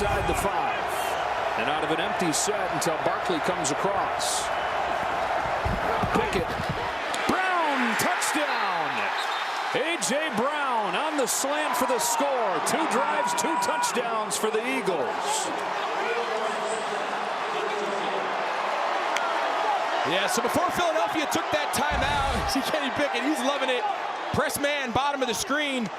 inside the 5. And out of an empty set until Barkley comes across. Pickett. Brown, touchdown. A.J. Brown on the slant for the score. 2 drives, 2 touchdowns for the Eagles. Yeah, so before Philadelphia took that timeout, see Kenny Pickett, he's loving it. Press man, bottom of the screen.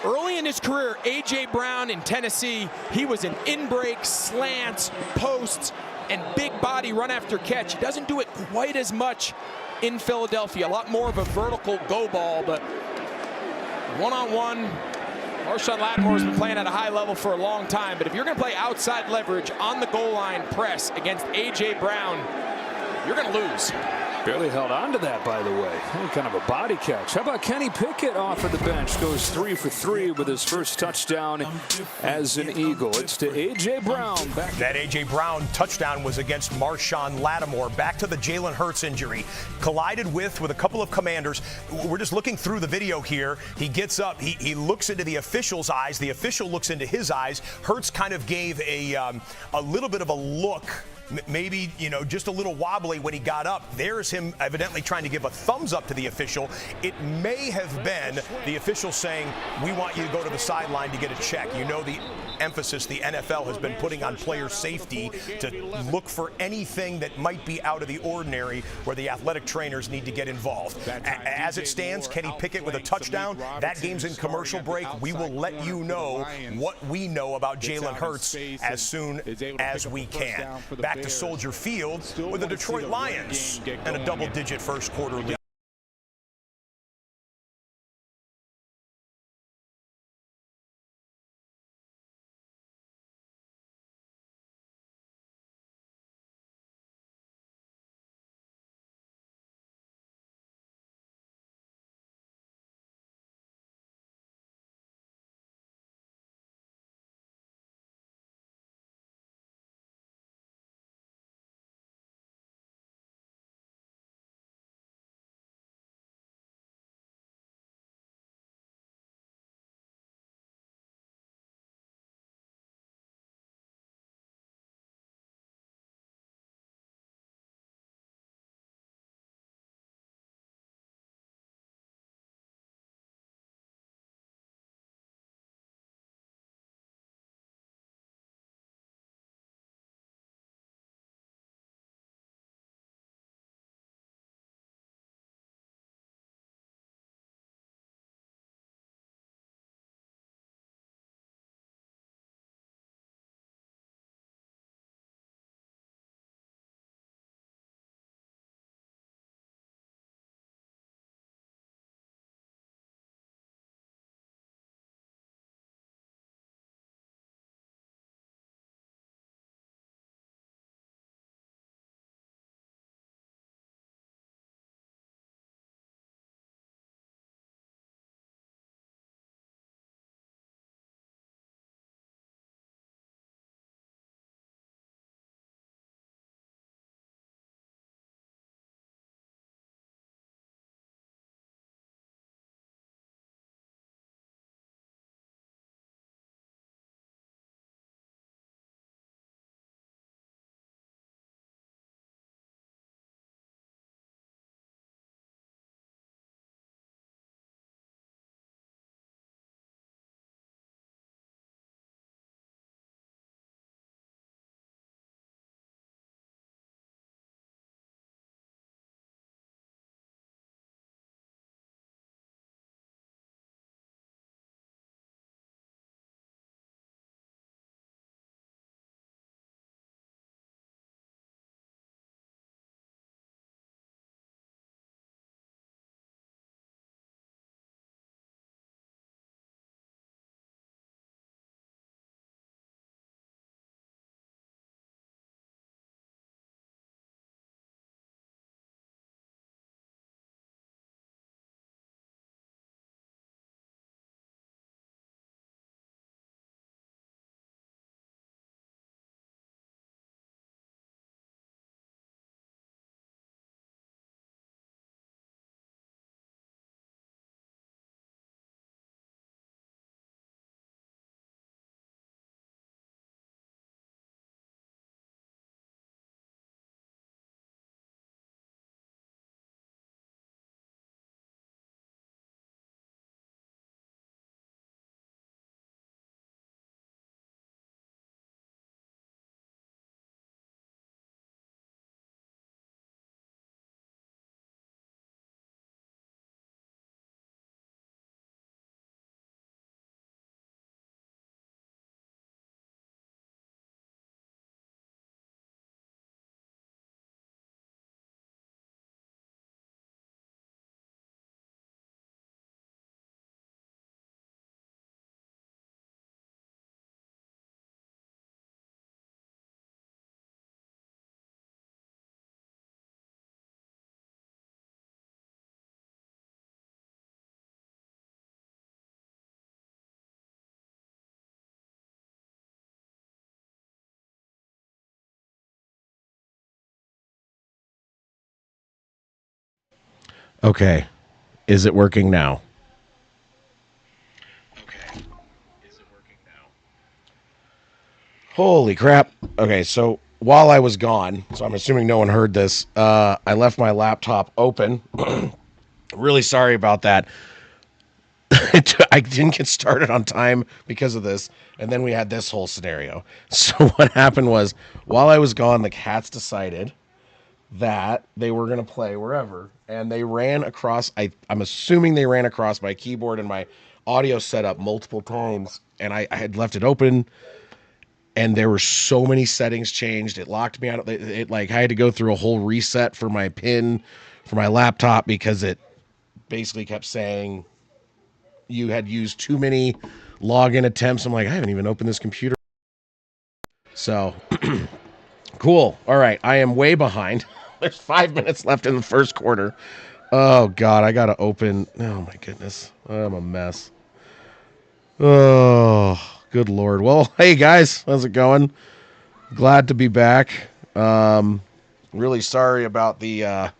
Early in his career, A.J. Brown in Tennessee, he was an in-break, slants, posts, and big body run after catch. He doesn't do it quite as much in Philadelphia. A lot more of a vertical go ball, but one-on-one, Marshon Lattimore's been playing at a high level for a long time, but if you're going to play outside leverage on the goal line press against A.J. Brown, you're going to lose. Barely held on to that, by the way. Kind of a body catch. How about Kenny Pickett off of the bench? Goes 3 for 3 with his first touchdown as an Eagle. It's to A.J. Brown. That A.J. Brown touchdown was against Marshon Lattimore. Back to the Jalen Hurts injury. Collided with a couple of Commanders. We're just looking through the video here. He gets up. He looks into the official's eyes. The official looks into his eyes. Hurts kind of gave a little bit of a look. Maybe, just a little wobbly when he got up. There's him evidently trying to give a thumbs up to the official. It may have been the official saying, we want you to go to the sideline to get a check. The emphasis the NFL has been putting on player safety to look for anything that might be out of the ordinary where the athletic trainers need to get involved. As it stands, Kenny Pickett with a touchdown. That game's in commercial break. We will let you know what we know about Jalen Hurts as soon as we can. Back to Soldier Field with the Detroit Lions and a double-digit first quarter lead. Okay. Is it working now? Okay. Is it working now? Holy crap. Okay, so while I was gone, so I'm assuming no one heard this, I left my laptop open. Really sorry about that. I didn't get started on time because of this, and then we had this whole scenario. So what happened was, while I was gone, the cats decided that they were going to play wherever, and they ran across, I'm assuming they ran across my keyboard and my audio setup multiple times, and I had left it open, and there were so many settings changed. It locked me out. It like, I had to go through a whole reset for my pin for my laptop because it basically kept saying you had used too many login attempts. I'm like, I haven't even opened this computer. So cool. All right. I am way behind. There's 5 minutes left in the first quarter. Oh God, I gotta open. Oh my goodness. I'm a mess. Oh, good Lord. Well, hey guys, how's it going? Glad to be back. Really sorry about the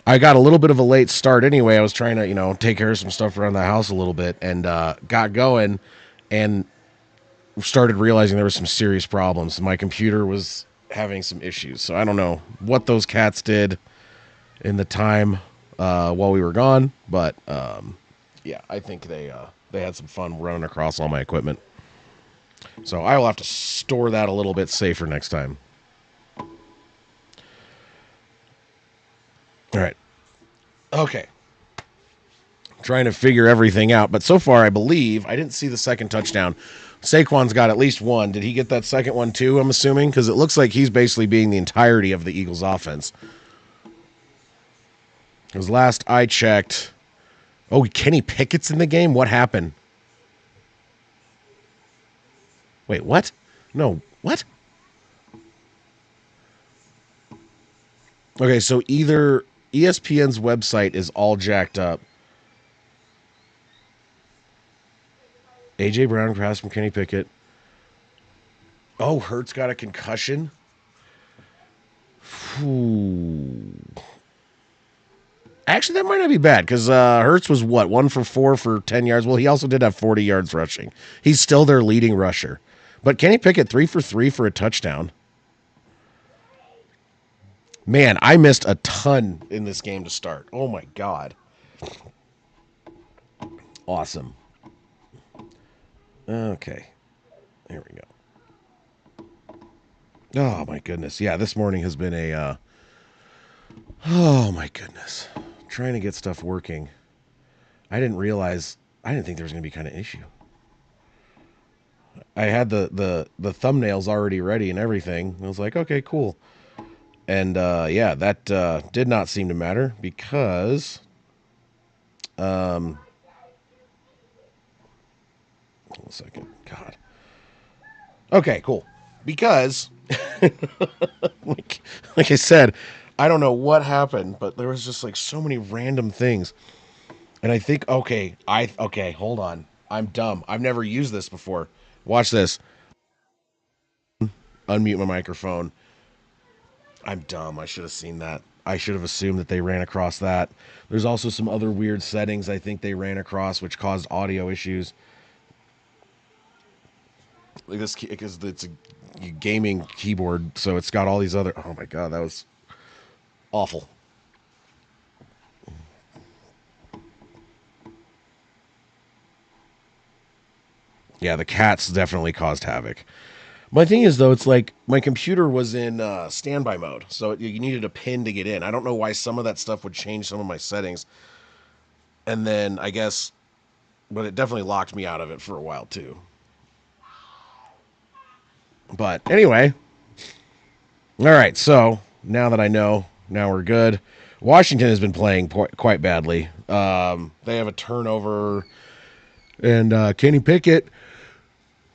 I got a little bit of a late start anyway. I was trying to, take care of some stuff around the house a little bit, and got going and started realizing there were some serious problems. My computer was having some issues. So I don't know what those cats did in the time while we were gone, but yeah, I think they had some fun running across all my equipment. So I will have to store that a little bit safer next time. All right. Okay. Trying to figure everything out, but so far I believe I didn't see the second touchdown. Saquon's got at least one. Did he get that second one too, I'm assuming? Because it looks like he's basically being the entirety of the Eagles offense. Because last I checked... Oh, Kenny Pickett's in the game? What happened? Wait, what? No, what? Okay, so either ESPN's website is all jacked up. A.J. Brown pass from Kenny Pickett. Oh, Hurts got a concussion? Ooh. Actually, that might not be bad because Hurts was, 1 for 4 for 10 yards? Well, he also did have 40 yards rushing. He's still their leading rusher. But Kenny Pickett, 3 for 3 for a touchdown. Man, I missed a ton in this game to start. Oh, my God. Awesome. Okay. There we go. Oh, my goodness. Yeah, this morning has been a... oh, my goodness. Trying to get stuff working. I didn't think there was going to be kind of issue. I had the thumbnails already ready and everything. I was like, okay, cool. And yeah, that did not seem to matter because hold on a second. God. Okay, cool. Because like I said, I don't know what happened, but there was just like so many random things. And I think, okay, hold on. I'm dumb. I've never used this before. Watch this. Unmute my microphone. I'm dumb. I should have seen that. I should have assumed that they ran across that. There's also some other weird settings I think they ran across which caused audio issues. Like this, because it's a gaming keyboard, so it's got all these other... Oh my God, that was awful. Yeah, the cats definitely caused havoc. My thing is, though, it's like my computer was in standby mode, so you needed a pin to get in. I don't know why some of that stuff would change some of my settings. And then, I guess... But it definitely locked me out of it for a while, too. But anyway... All right, so now that I know, now we're good. Washington has been playing quite badly. They have a turnover, and Kenny Pickett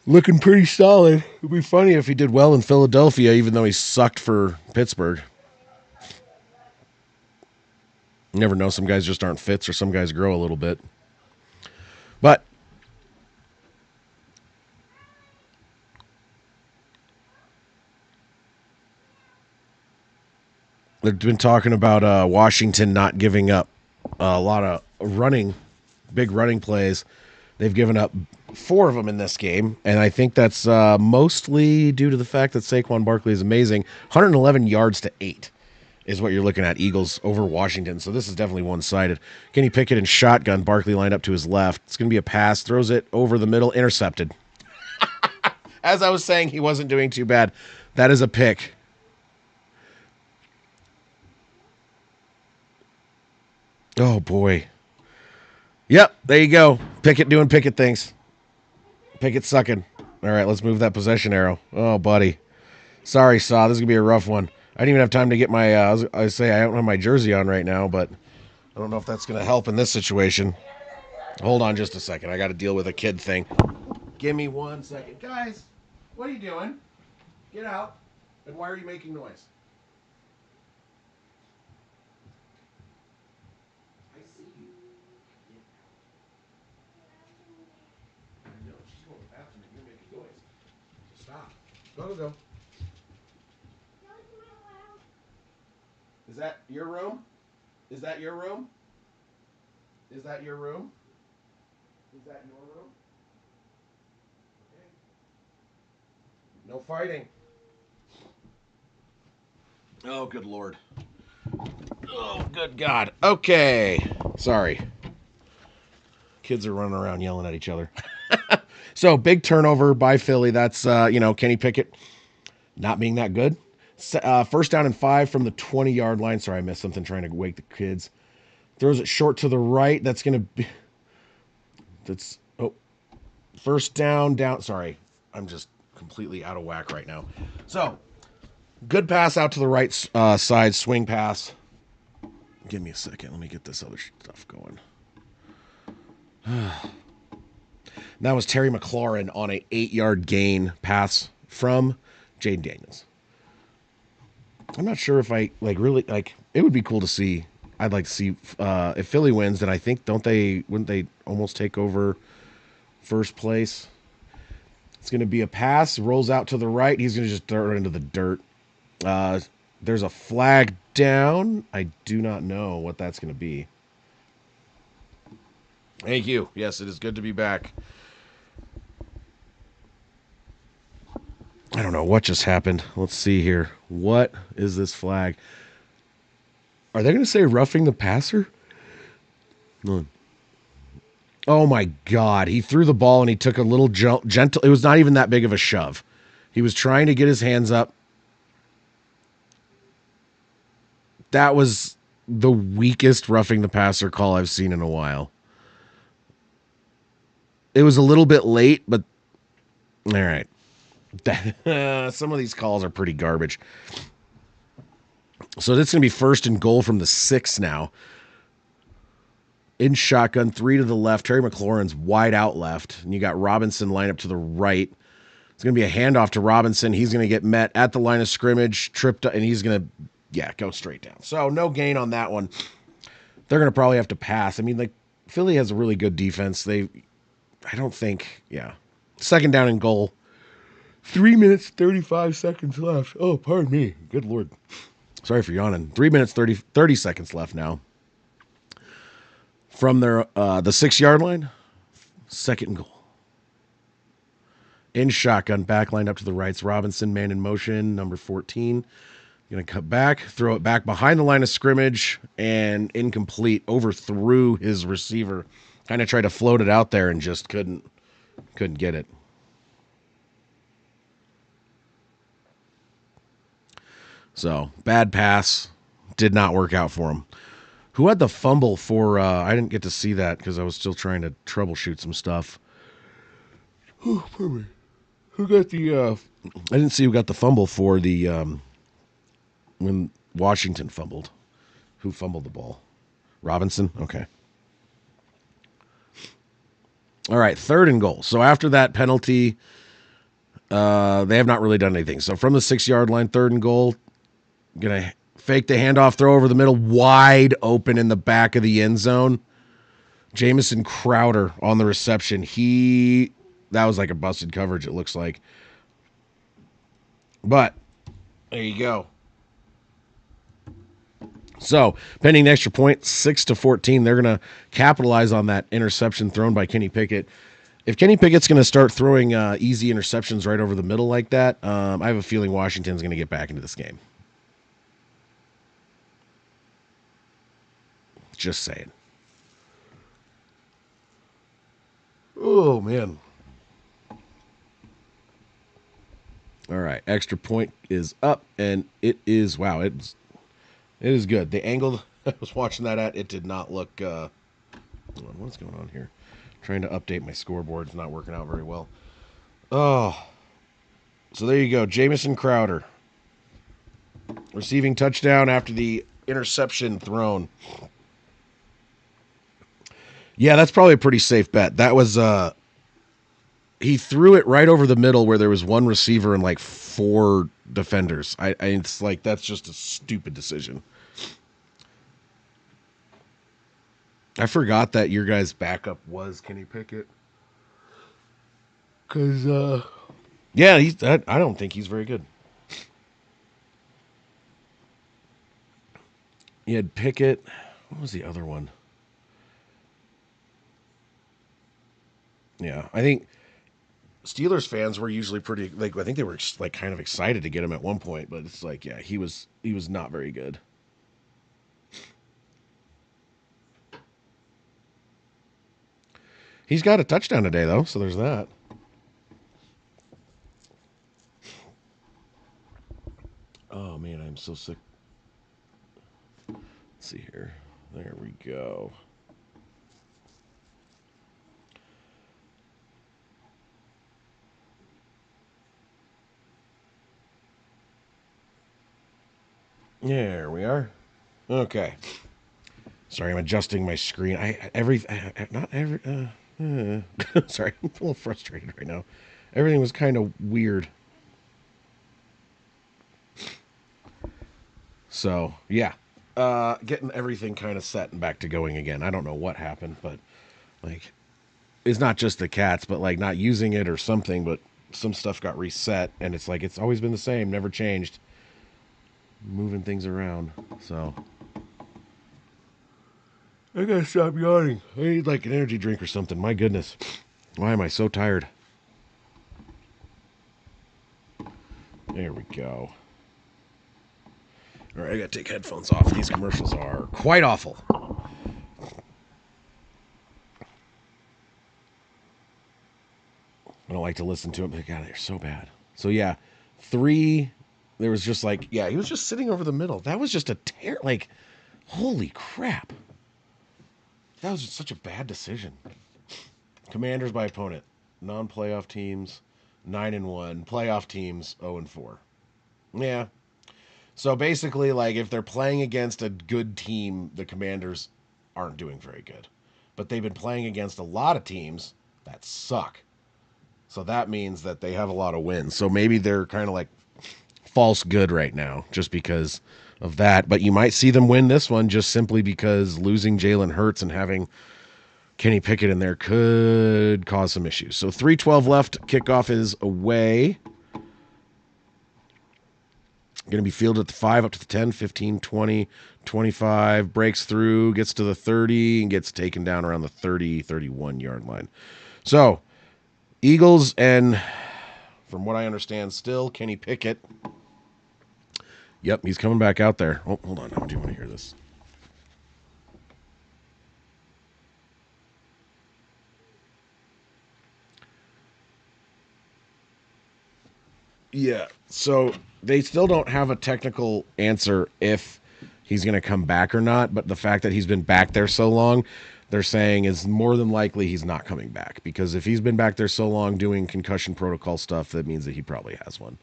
looking pretty solid. It'd be funny if he did well in Philadelphia, even though he sucked for Pittsburgh. You never know, some guys just aren't fits, or some guys grow a little bit. But they've been talking about Washington not giving up a lot of running, big running plays. They've given up 4 of them in this game, and I think that's mostly due to the fact that Saquon Barkley is amazing. 111 yards to 8 is what you're looking at, Eagles over Washington. So this is definitely one-sided. Kenny Pickett in shotgun, Barkley lined up to his left. It's going to be a pass, throws it over the middle, intercepted. As I was saying, he wasn't doing too bad. That is a pick. Oh, boy. Yep, there you go. Pickett doing Pickett things. Pickett sucking. All right, let's move that possession arrow. Oh, buddy. Sorry, Saw. This is going to be a rough one. I didn't even have time to get my, I say I don't have my jersey on right now, but I don't know if that's going to help in this situation. Hold on just a second. I got to deal with a kid thing. Give me 1 second. Guys, what are you doing? Get out. And why are you making noise? I see you. Get out. I know. She's going to the bathroom and you're making noise. So stop. Go. Is that your room? Is that your room? Is that your room? Is that your room? Okay. No fighting. Oh, good Lord. Oh, good God. Okay. Sorry. Kids are running around yelling at each other. So, big turnover by Philly. That's, Kenny Pickett not being that good. First down and 5 from the 20-yard line. Sorry, I missed something trying to wake the kids. Throws it short to the right. That's going to be... First down. Sorry, I'm just completely out of whack right now. So, good pass out to the right side, swing pass. Give me a second. Let me get this other stuff going. That was Terry McLaurin on an 8-yard gain pass from Jaden Daniels. I'm not sure if I really it would be cool to see. I'd like to see if Philly wins, then I think wouldn't they almost take over first place? It's going to be a pass, rolls out to the right. He's going to just throw it into the dirt. There's a flag down. I do not know what that's going to be. Thank you. Yes, it is good to be back. I don't know what just happened. Let's see here. What is this flag? Are they going to say roughing the passer? No. Oh, my God. He threw the ball and he took a little gentle. It was not even that big of a shove. He was trying to get his hands up. That was the weakest roughing the passer call I've seen in a while. It was a little bit late, but all right. Some of these calls are pretty garbage. So this is going to be first and goal from the 6 now. In shotgun, 3 to the left. Terry McLaurin's wide out left. And you got Robinson lined up to the right. It's going to be a handoff to Robinson. He's going to get met at the line of scrimmage, tripped, and he's going to, go straight down. So no gain on that one. They're going to probably have to pass. I mean, Philly has a really good defense. Second down and goal. 3 minutes, 35 seconds left. Oh, pardon me. Good Lord. Sorry for yawning. 3 minutes, 30 seconds left now. From the 6-yard line, second and goal. In shotgun, back lined up to the right. Robinson, man in motion, number 14. Going to cut back, throw it back behind the line of scrimmage, and incomplete. Overthrew his receiver. Kind of tried to float it out there and just couldn't get it. So, bad pass. Did not work out for him. Who had the fumble for, I didn't get to see that because I was still trying to troubleshoot some stuff. Oh, pardon me. Who got the, I didn't see who got the fumble for the, when Washington fumbled. Who fumbled the ball? Robinson? Okay. All right, third and goal. So after that penalty, they have not really done anything. So from the 6-yard line, third and goal, going to fake the handoff, throw over the middle, wide open in the back of the end zone. Jamison Crowder on the reception. That was like a busted coverage, it looks like. But there you go. So, pending the extra point, 6-14, they're going to capitalize on that interception thrown by Kenny Pickett. If Kenny Pickett's going to start throwing easy interceptions right over the middle like that, I have a feeling Washington's going to get back into this game. Just saying. Oh, man. All right, extra point is up, and it is, wow, it is good. The angle I was watching that at, it did not look, hold on, what's going on here? Trying to update my scoreboard. It's not working out very well. Oh, so there you go. Jamison Crowder receiving touchdown after the interception thrown. Yeah, that's probably a pretty safe bet. That was, he threw it right over the middle where there was one receiver and like 4 defenders. It's like, that's just a stupid decision. I forgot that your guys' backup was Kenny Pickett. Because, yeah, I don't think he's very good. You had Pickett. What was the other one? Yeah, I think Steelers fans were usually pretty, like, I think they were like kind of excited to get him at one point, but it's like, yeah, he was not very good. He's got a touchdown today, though, so there's that. Oh, man, I'm so sick. Let's see here. There we go. There we are. Okay. Sorry, I'm adjusting my screen. Sorry, I'm a little frustrated right now. Everything was kind of weird. So, yeah. Getting everything kind of set and back to going again. I don't know what happened, but, like, it's not just the cats, but, like, not using it or something, but some stuff got reset, and it's like, it's always been the same, never changed. Moving things around, so. I gotta stop yawning. I need, like, an energy drink or something. My goodness. Why am I so tired? There we go. All right, I gotta take headphones off. These commercials are quite awful. I don't like to listen to them, but God, they're so bad. So yeah, 3. There was just like, yeah, he was just sitting over the middle. That was just a like, holy crap. That was just such a bad decision. Commanders by opponent. Non-playoff teams, 9-1. Playoff teams, 0-4. Yeah. So basically, like, if they're playing against a good team, the Commanders aren't doing very good. But they've been playing against a lot of teams that suck. So that means that they have a lot of wins. So maybe they're kind of like false good right now just because of that. But you might see them win this one just simply because losing Jalen Hurts and having Kenny Pickett in there could cause some issues. So 3:12 left. Kickoff is away. Going to be fielded at the 5, up to the 10, 15, 20, 25. Breaks through, gets to the 30, and gets taken down around the 30, 31-yard line. So Eagles and, from what I understand, still Kenny Pickett. Yep, he's coming back out there. Oh, hold on. I do want to hear this. Yeah, so they still don't have a technical answer if he's going to come back or not, but the fact that he's been back there so long, they're saying is more than likely he's not coming back, because if he's been back there so long doing concussion protocol stuff, that means that he probably has one.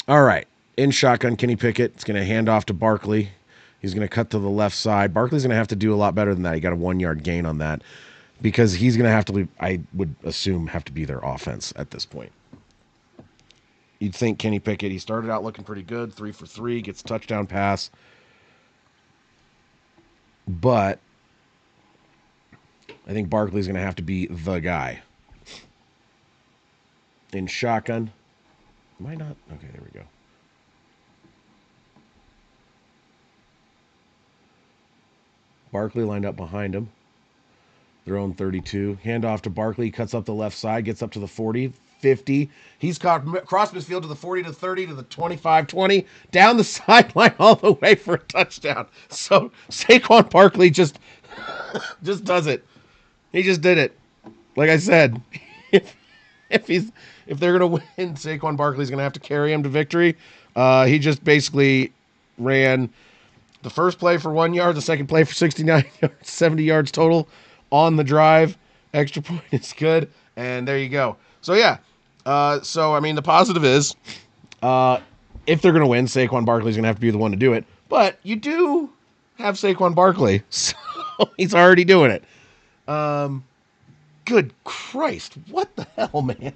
All right. In shotgun, Kenny Pickett. It's going to hand off to Barkley. He's going to cut to the left side. Barkley's going to have to do a lot better than that. He got a 1-yard gain on that because he's going to have to, I would assume, have to be their offense at this point. You'd think Kenny Pickett, he started out looking pretty good, 3 for 3, gets a touchdown pass. But I think Barkley's going to have to be the guy. In shotgun. Am I not? Okay, there we go. Barkley lined up behind him. Their own 32. Handoff to Barkley. Cuts up the left side. Gets up to the 40, 50. He's caught cross midfield to the 40 to 30 to the 25, 20. Down the sideline all the way for a touchdown. So Saquon Barkley just does it. He just did it. Like I said, if they're gonna win, Saquon Barkley's gonna have to carry him to victory. He just basically ran the first play for 1 yard, the second play for 69 yards, 70 yards total on the drive. Extra point is good, and there you go. So yeah, so I mean the positive is, if they're gonna win, Saquon Barkley's gonna have to be the one to do it. But you do have Saquon Barkley, so he's already doing it. Good Christ, what the hell, man?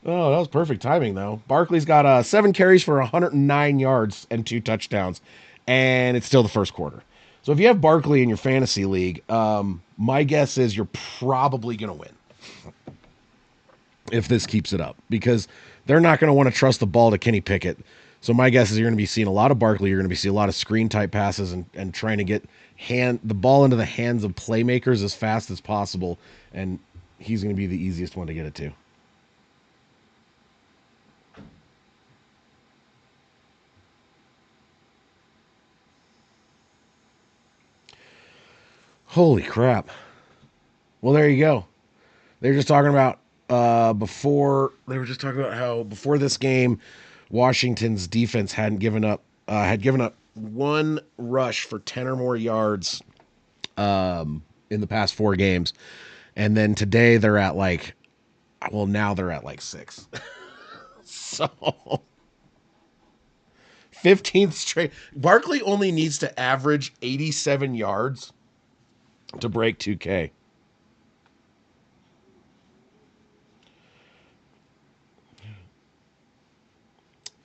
Oh, that was perfect timing, though. Barkley's got 7 carries for 109 yards and 2 touchdowns, and it's still the first quarter. So if you have Barkley in your fantasy league, my guess is you're probably going to win if this keeps it up, because they're not going to want to trust the ball to Kenny Pickett. So my guess is you're going to be seeing a lot of Barkley. You're going to be seeing a lot of screen-type passes and trying to get the ball into the hands of playmakers as fast as possible, and he's going to be the easiest one to get it to. Holy crap. Well, there you go. They were just talking about before this game, Washington's defense had given up one rush for 10 or more yards in the past 4 games. And then today they're at now they're at 6. So 15th straight. Barkley only needs to average 87 yards to break 2K.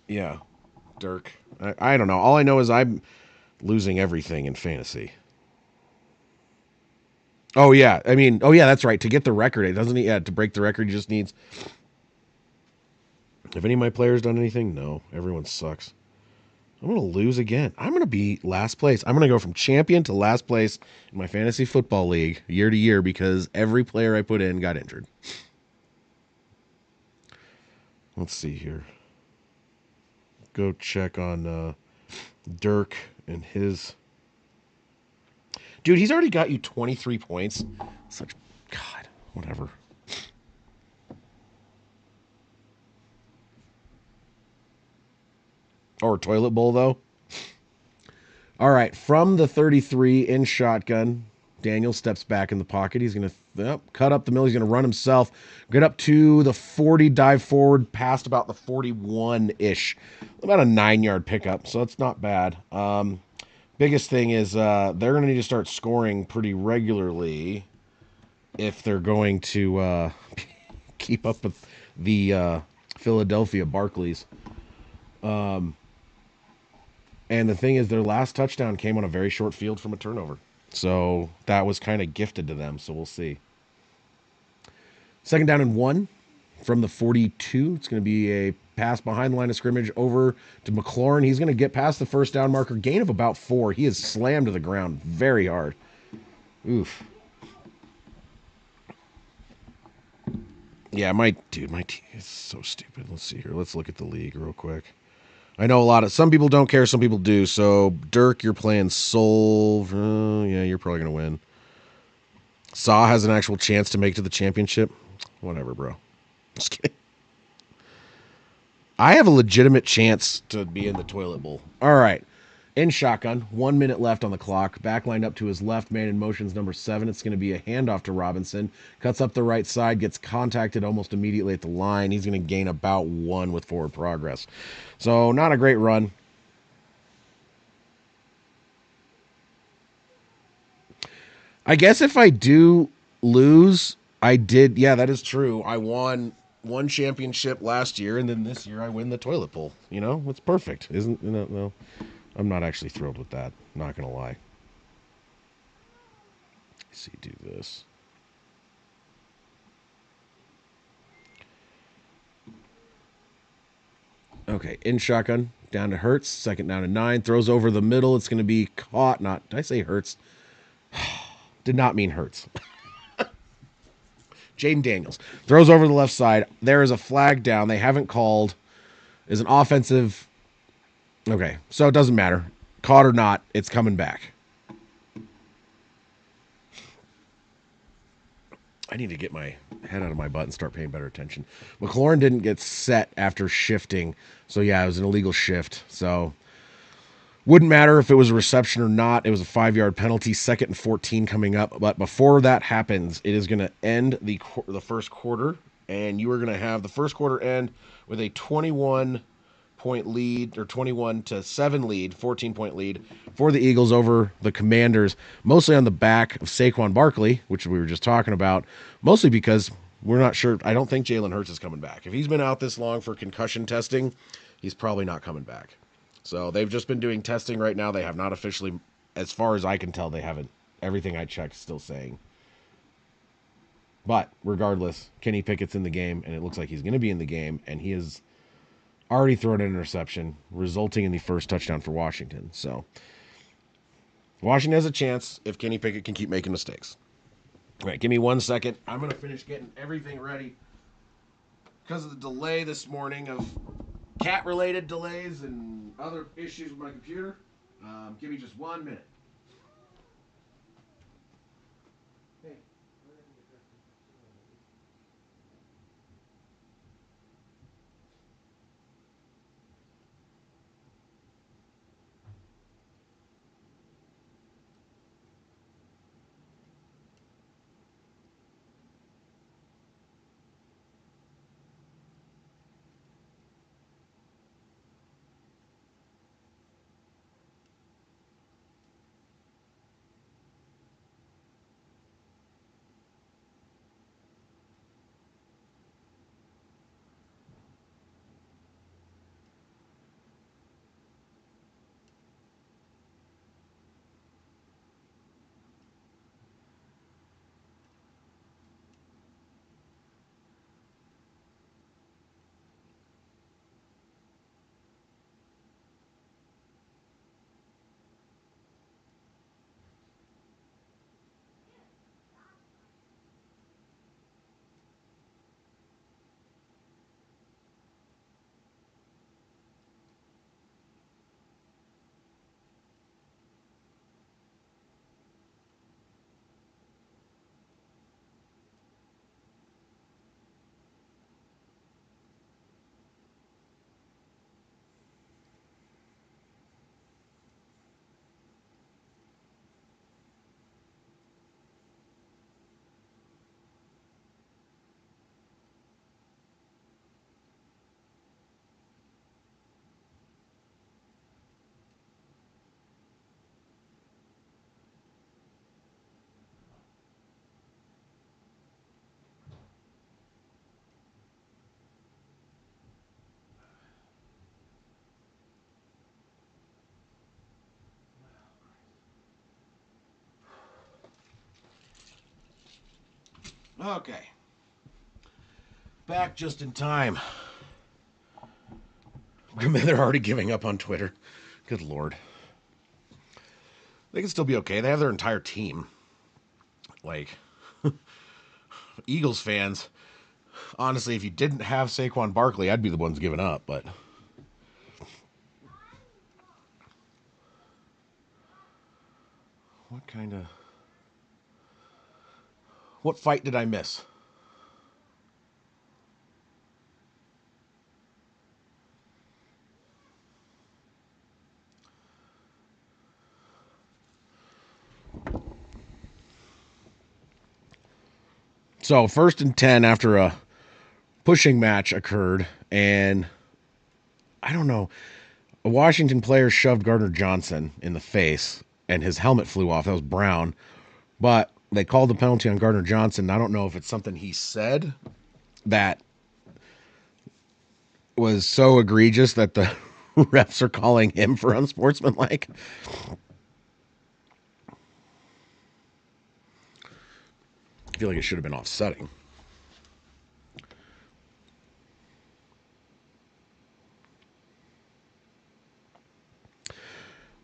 Yeah, Dirk. I don't know. All I know is I'm losing everything in fantasy. Oh yeah, that's right. To get the record, it doesn't. Yeah, to break the record, he just needs. Have any of my players done anything? No, everyone sucks. I'm going to lose again. I'm going to be last place. I'm going to go from champion to last place in my fantasy football league year to year because every player I put in got injured. Let's see here. Go check on Dirk and his. Dude, he's already got you 23 points. God, whatever. Or toilet bowl, though. All right, from the 33 in shotgun, Daniel steps back in the pocket. He's going to cut up the middle. He's going to run himself. Get up to the 40, dive forward, past about the 41-ish. About a 9-yard pickup, so it's not bad. Biggest thing is they're going to need to start scoring pretty regularly if they're going to keep up with the Philadelphia Barclays. And the thing is, their last touchdown came on a very short field from a turnover. So that was kind of gifted to them, so we'll see. 2nd down and 1 from the 42. It's going to be a pass behind the line of scrimmage over to McLaurin. He's going to get past the first down marker. Gain of about 4. He is slammed to the ground very hard. Oof. Yeah, my team is so stupid. Let's see here. Let's look at the league real quick. I know some people don't care, some people do. So, Dirk, you're playing Soul. Yeah, you're probably going to win. Saw has an actual chance to make it to the championship. Whatever, bro. Just kidding. I have a legitimate chance to be in the toilet bowl. All right. In shotgun, 1 minute left on the clock. Back lined up to his left, man in motion's number 7. It's going to be a handoff to Robinson. Cuts up the right side, gets contacted almost immediately at the line. He's going to gain about 1 with forward progress. So, not a great run. I guess if I do lose, I did. Yeah, that is true. I won 1 championship last year, and then this year I win the toilet bowl. You know, it's perfect. Isn't, no. I'm not actually thrilled with that. Not going to lie. Let's see, do this. Okay, in shotgun, down to Hurts, second down to 9, throws over the middle. It's going to be caught. Not, did I say Hurts? Did not mean Hurts. Jaden Daniels throws over the left side. There is a flag down. They haven't called. Is an offensive. Okay, so it doesn't matter. Caught or not, it's coming back. I need to get my head out of my butt and start paying better attention. McLaurin didn't get set after shifting. So, yeah, it was an illegal shift. So, wouldn't matter if it was a reception or not. It was a 5-yard penalty, 2nd and 14 coming up. But before that happens, it is going to end the first quarter. And you are going to have the first quarter end with a 21-point lead, or 21-7 lead, 14-point lead for the Eagles over the Commanders, mostly on the back of Saquon Barkley, which we were just talking about, mostly because we're not sure. I don't think Jalen Hurts is coming back. If he's been out this long for concussion testing, he's probably not coming back. So they've just been doing testing right now. They have not officially, as far as I can tell, they haven't. Everything I checked is still saying. But regardless, Kenny Pickett's in the game, and it looks like he's going to be in the game, and he has already thrown an interception, resulting in the first touchdown for Washington. So Washington has a chance if Kenny Pickett can keep making mistakes. All right, give me 1 second. I'm going to finish getting everything ready because of the delay this morning of cat-related delays and other issues with my computer. Give me just 1 minute. Okay. Back just in time. They're already giving up on Twitter. Good Lord. They can still be okay. They have their entire team. Like, Eagles fans, honestly, if you didn't have Saquon Barkley, I'd be the ones giving up, but what fight did I miss? So 1st and 10 after a pushing match occurred, and I don't know, a Washington player shoved Gardner Johnson in the face, and his helmet flew off. That was Brown. But they called the penalty on Gardner Johnson. I don't know if it's something he said that was so egregious that the refs are calling him for unsportsmanlike. I feel like it should have been offsetting.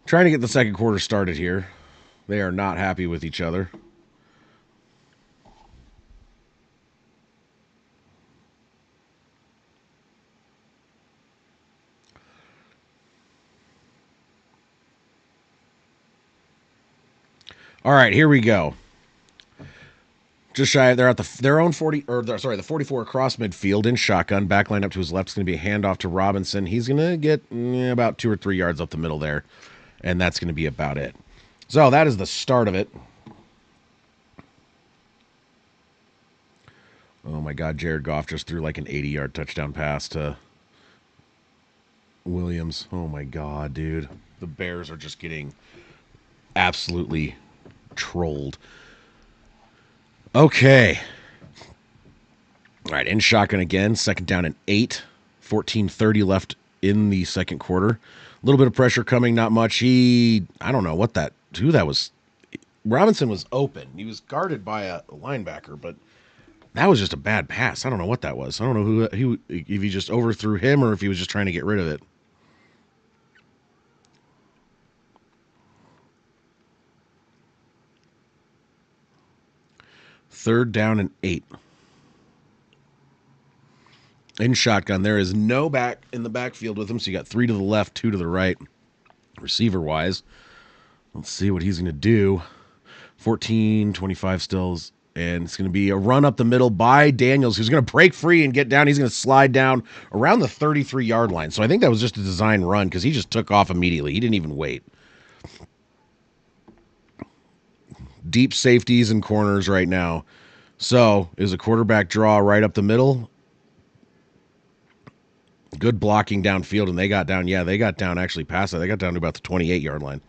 Trying to get the second quarter started here. They are not happy with each other. All right, here we go. Just shy, they're at their own 40, the 44 across midfield in shotgun. Backline up to his left is going to be a handoff to Robinson. He's going to get about 2 or 3 yards up the middle there, and that's going to be about it. So that is the start of it. Oh my God, Jared Goff just threw like an 80-yard touchdown pass to Williams. Oh my God, dude. The Bears are just getting absolutely trolled. Okay. All right, in shotgun again. Second down and 8. 14:30 left in the second quarter. A little bit of pressure coming, not much. I don't know who that was. Robinson was open. He was guarded by a linebacker, but that was just a bad pass. I don't know what that was. I don't know if he just overthrew him or if he was just trying to get rid of it. Third down and 8. In shotgun, there is no back in the backfield with him, so you got 3 to the left, 2 to the right, receiver-wise. Let's see what he's going to do. 14-25 stills, and it's going to be a run up the middle by Daniels, who's going to break free and get down. He's going to slide down around the 33-yard line. So I think that was just a design run because he just took off immediately. He didn't even wait. Deep safeties and corners right now. So is a quarterback draw right up the middle. Good blocking downfield, and they got down. Yeah, they got down actually past that. They got down to about the 28-yard line.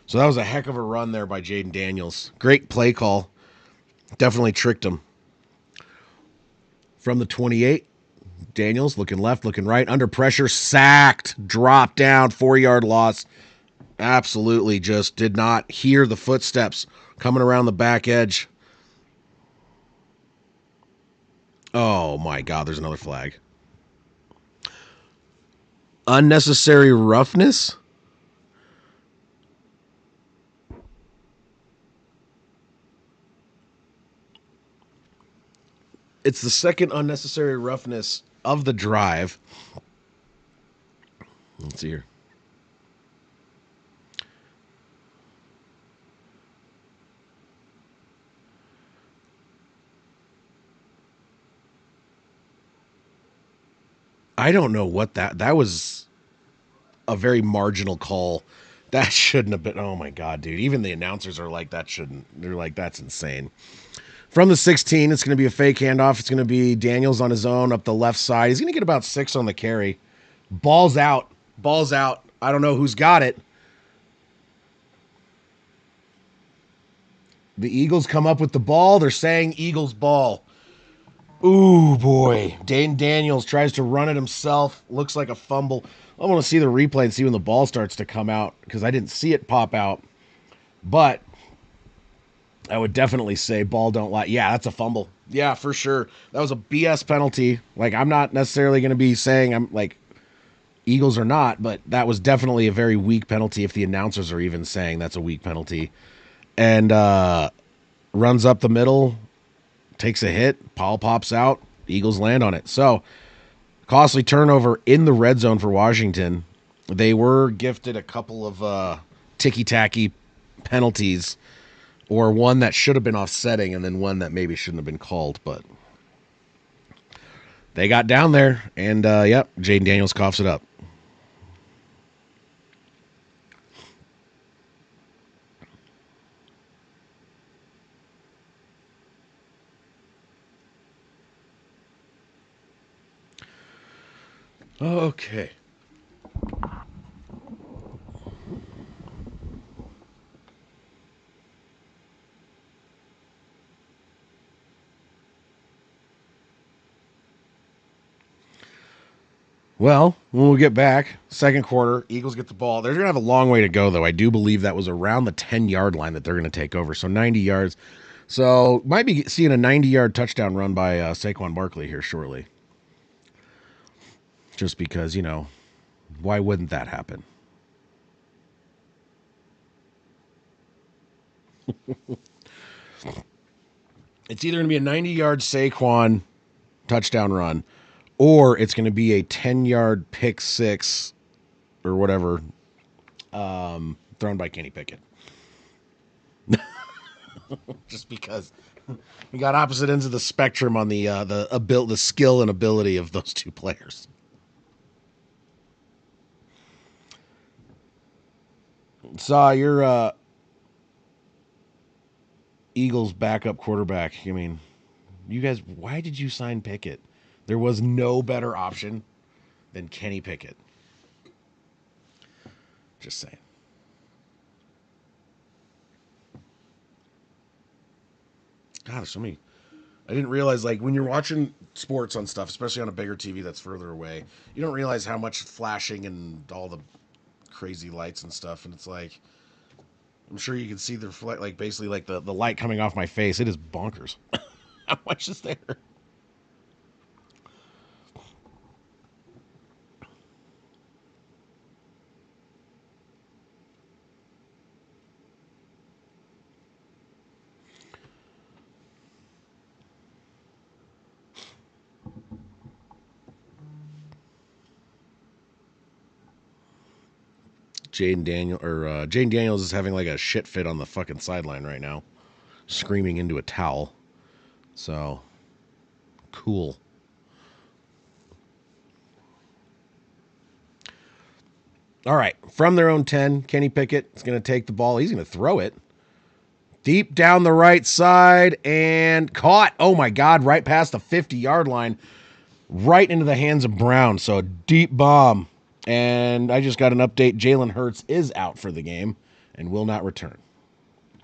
So that was a heck of a run there by Jaden Daniels. Great play call. Definitely tricked him. From the 28, Daniels looking left, looking right. Under pressure, sacked, dropped down, 4-yard loss. Absolutely just did not hear the footsteps coming around the back edge. Oh, my God, there's another flag. Unnecessary roughness? It's the second unnecessary roughness of the drive. Let's see here. I don't know what that was a very marginal call. That shouldn't have been. Oh my God, dude. Even the announcers are like, they're like, that's insane. From the 16, it's going to be a fake handoff. It's going to be Daniels on his own up the left side. He's going to get about 6 on the carry. Ball's out. I don't know who's got it. The Eagles come up with the ball. They're saying Eagles ball. Ooh, boy. Dane Daniels tries to run it himself. Looks like a fumble. I want to see the replay and see when the ball starts to come out because I didn't see it pop out. But I would definitely say ball don't lie. Yeah, that's a fumble. Yeah, for sure. That was a BS penalty. Like, I'm not necessarily going to be saying I'm like Eagles or not, but that was definitely a very weak penalty if the announcers are even saying that's a weak penalty. And runs up the middle, takes a hit, Paul pops out, Eagles land on it. So, costly turnover in the red zone for Washington. They were gifted a couple of ticky-tacky penalties, or one that should have been offsetting and then one that maybe shouldn't have been called. But they got down there, and, yep, Jaden Daniels coughs it up. Okay. Well, when we get back, second quarter, Eagles get the ball. They're going to have a long way to go, though. I do believe that was around the 10-yard line that they're going to take over, so 90 yards. So might be seeing a 90-yard touchdown run by Saquon Barkley here shortly. Just because, why wouldn't that happen? It's either going to be a 90-yard Saquon touchdown run, or it's going to be a 10-yard pick six or whatever thrown by Kenny Pickett. Just because we got opposite ends of the spectrum on the skill and ability of those two players. Saw your Eagles backup quarterback. I mean, you guys, why did you sign Pickett? There was no better option than Kenny Pickett. Just saying. God, there's so many. I didn't realize, like, when you're watching sports on stuff, especially on a bigger TV that's further away, you don't realize how much flashing and all the crazy lights and stuff. And it's like, I'm sure you can see the, like, basically, like, the light coming off my face. It is bonkers. How much is there? Jaden Daniels is having like a shit fit on the fucking sideline right now, screaming into a towel. So, cool. All right, from their own 10, Kenny Pickett is going to take the ball. He's going to throw it deep down the right side and caught. Oh my God, right past the 50-yard line, right into the hands of Brown. So a deep bomb. And I just got an update. Jalen Hurts is out for the game and will not return.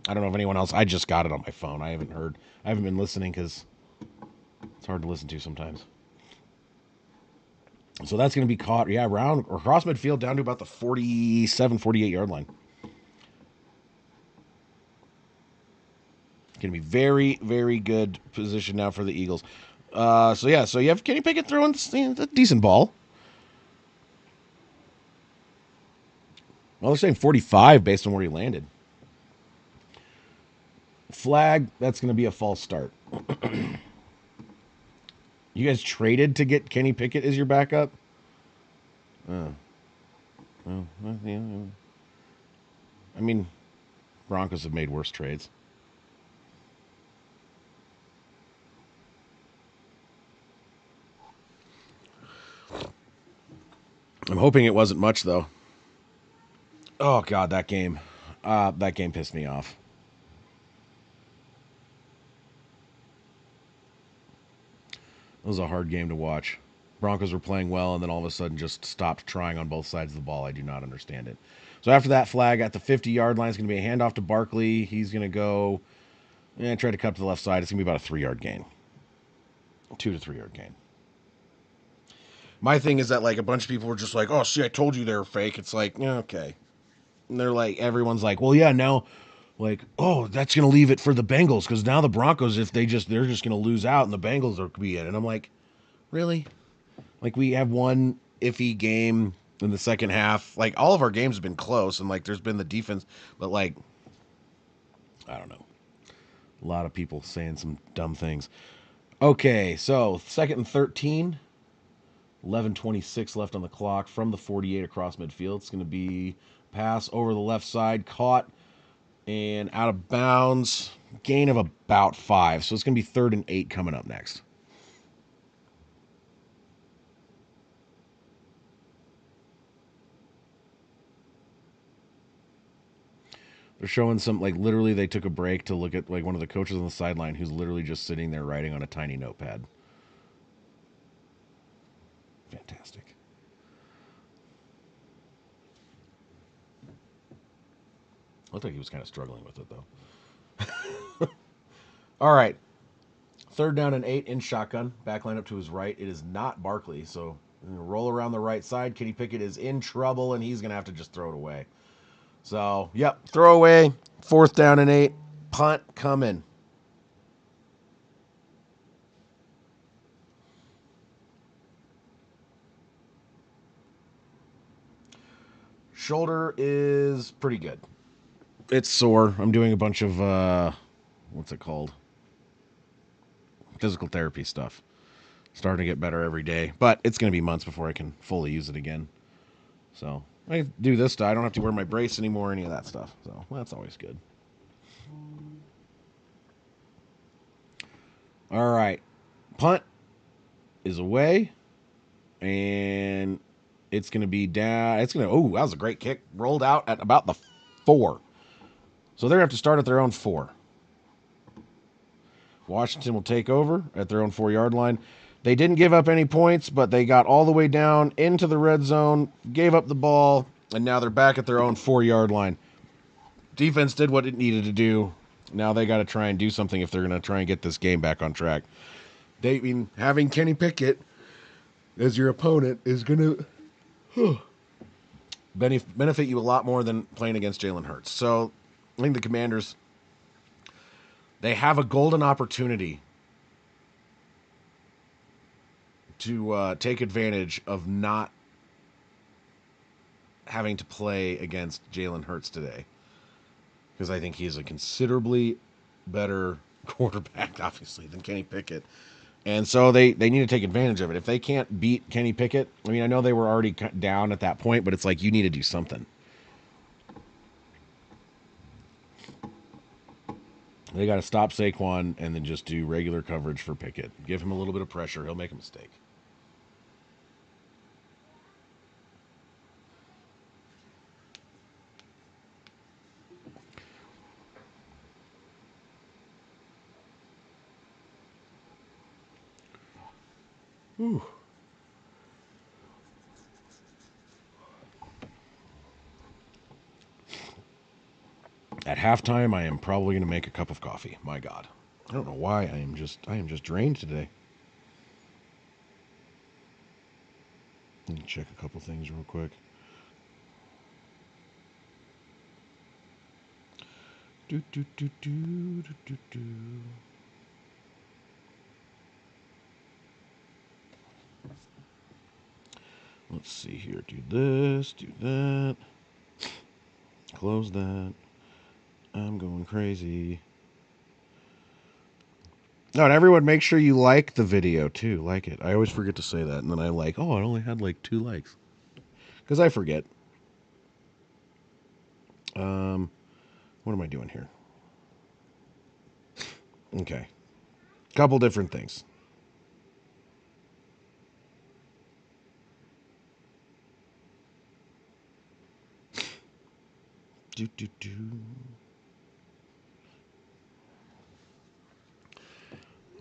I don't know if anyone else. I just got it on my phone. I haven't heard. I haven't been listening because it's hard to listen to sometimes. So that's going to be caught, around or across midfield down to about the 47, 48-yard line. Going to be very, very good position now for the Eagles. So you have Kenny Pickett throwing a decent ball. Well, they're saying 45 based on where he landed. Flag, that's going to be a false start. You guys traded to get Kenny Pickett as your backup? Well, yeah. I mean, Broncos have made worse trades. I'm hoping it wasn't much, though. Oh, God, that game. That game pissed me off. It was a hard game to watch. Broncos were playing well, and then all of a sudden just stopped trying on both sides of the ball. I do not understand it. So after that flag at the 50-yard line, it's going to be a handoff to Barkley. He's going to go and try to cut to the left side. It's going to be about a 3-yard gain. 2 to 3 yard gain. My thing is that, like, a bunch of people were just like, oh, see, I told you they were fake. It's like, yeah, okay. And they're like, everyone's like, well, yeah, now, like, oh, that's going to leave it for the Bengals because now the Broncos, if they're just going to lose out and the Bengals are be in. And I'm like, really? Like, we have one iffy game in the second half. Like, all of our games have been close, and, like, there's been the defense. But, like, I don't know. A lot of people saying some dumb things. Okay, so 2nd and 13. 11:26 left on the clock from the 48 across midfield. It's going to be pass over the left side, caught, and out of bounds. Gain of about 5. So it's going to be 3rd and 8 coming up next. They're showing some, like, literally they took a break to look at, like, one of the coaches on the sideline who's literally just sitting there writing on a tiny notepad. Fantastic. Looked like he was kind of struggling with it, though. All right. 3rd down and 8 in shotgun. Back line up to his right. It is not Barkley, so roll around the right side. Kenny Pickett is in trouble, and he's going to have to just throw it away. So, yep, throw away. 4th down and 8. Punt coming. Shoulder is pretty good. it's sore. I'm doing a bunch of what's it called? Physical therapy stuff. Starting to get better every day, but it's going to be months before I can fully use it again. So I do this stuff. I don't have to wear my brace anymore, any of that stuff. So that's always good. All right, punt is away, and it's going to be down. It's going to. Oh, that was a great kick. Rolled out at about the 4. So they're going to have to start at their own 4. Washington will take over at their own 4-yard line. They didn't give up any points, but they got all the way down into the red zone, gave up the ball, and now they're back at their own 4-yard line. Defense did what it needed to do. Now they got to try and do something if they're going to try and get this game back on track. Having Kenny Pickett as your opponent is going to benefit you a lot more than playing against Jalen Hurts. So I think the Commanders, they have a golden opportunity to take advantage of not having to play against Jalen Hurts today, because I think he's a considerably better quarterback, obviously, than Kenny Pickett. And so they need to take advantage of it. If they can't beat Kenny Pickett, I mean, I know they were already down at that point, but it's like you need to do something. They got to stop Saquon and then just do regular coverage for Pickett. Give him a little bit of pressure. He'll make a mistake. Whew. At halftime, I am probably going to make a cup of coffee. My God. I don't know why. I am just drained today. Let me check a couple things real quick. Let's see here. Do this, do that. Close that. I'm going crazy. No, and everyone, make sure you like the video too. Like it. I always forget to say that, and then I like, oh, I only had like 2 likes. Because I forget. What am I doing here? Okay. Couple different things.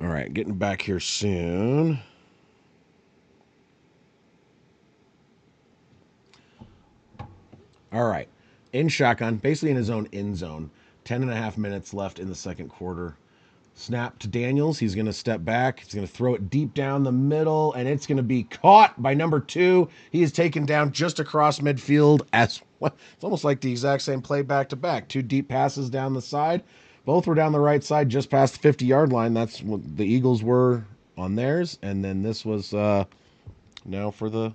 All right, getting back here soon. All right. In shotgun, basically in his own end zone. 10.5 minutes left in the second quarter. Snap to Daniels. He's going to step back. He's going to throw it deep down the middle, and it's going to be caught by number 2. He is taken down just across midfield. It's almost like the exact same play back to back. 2 deep passes down the side. Both were down the right side, just past the 50-yard line. That's what the Eagles were on theirs. And then this was now for the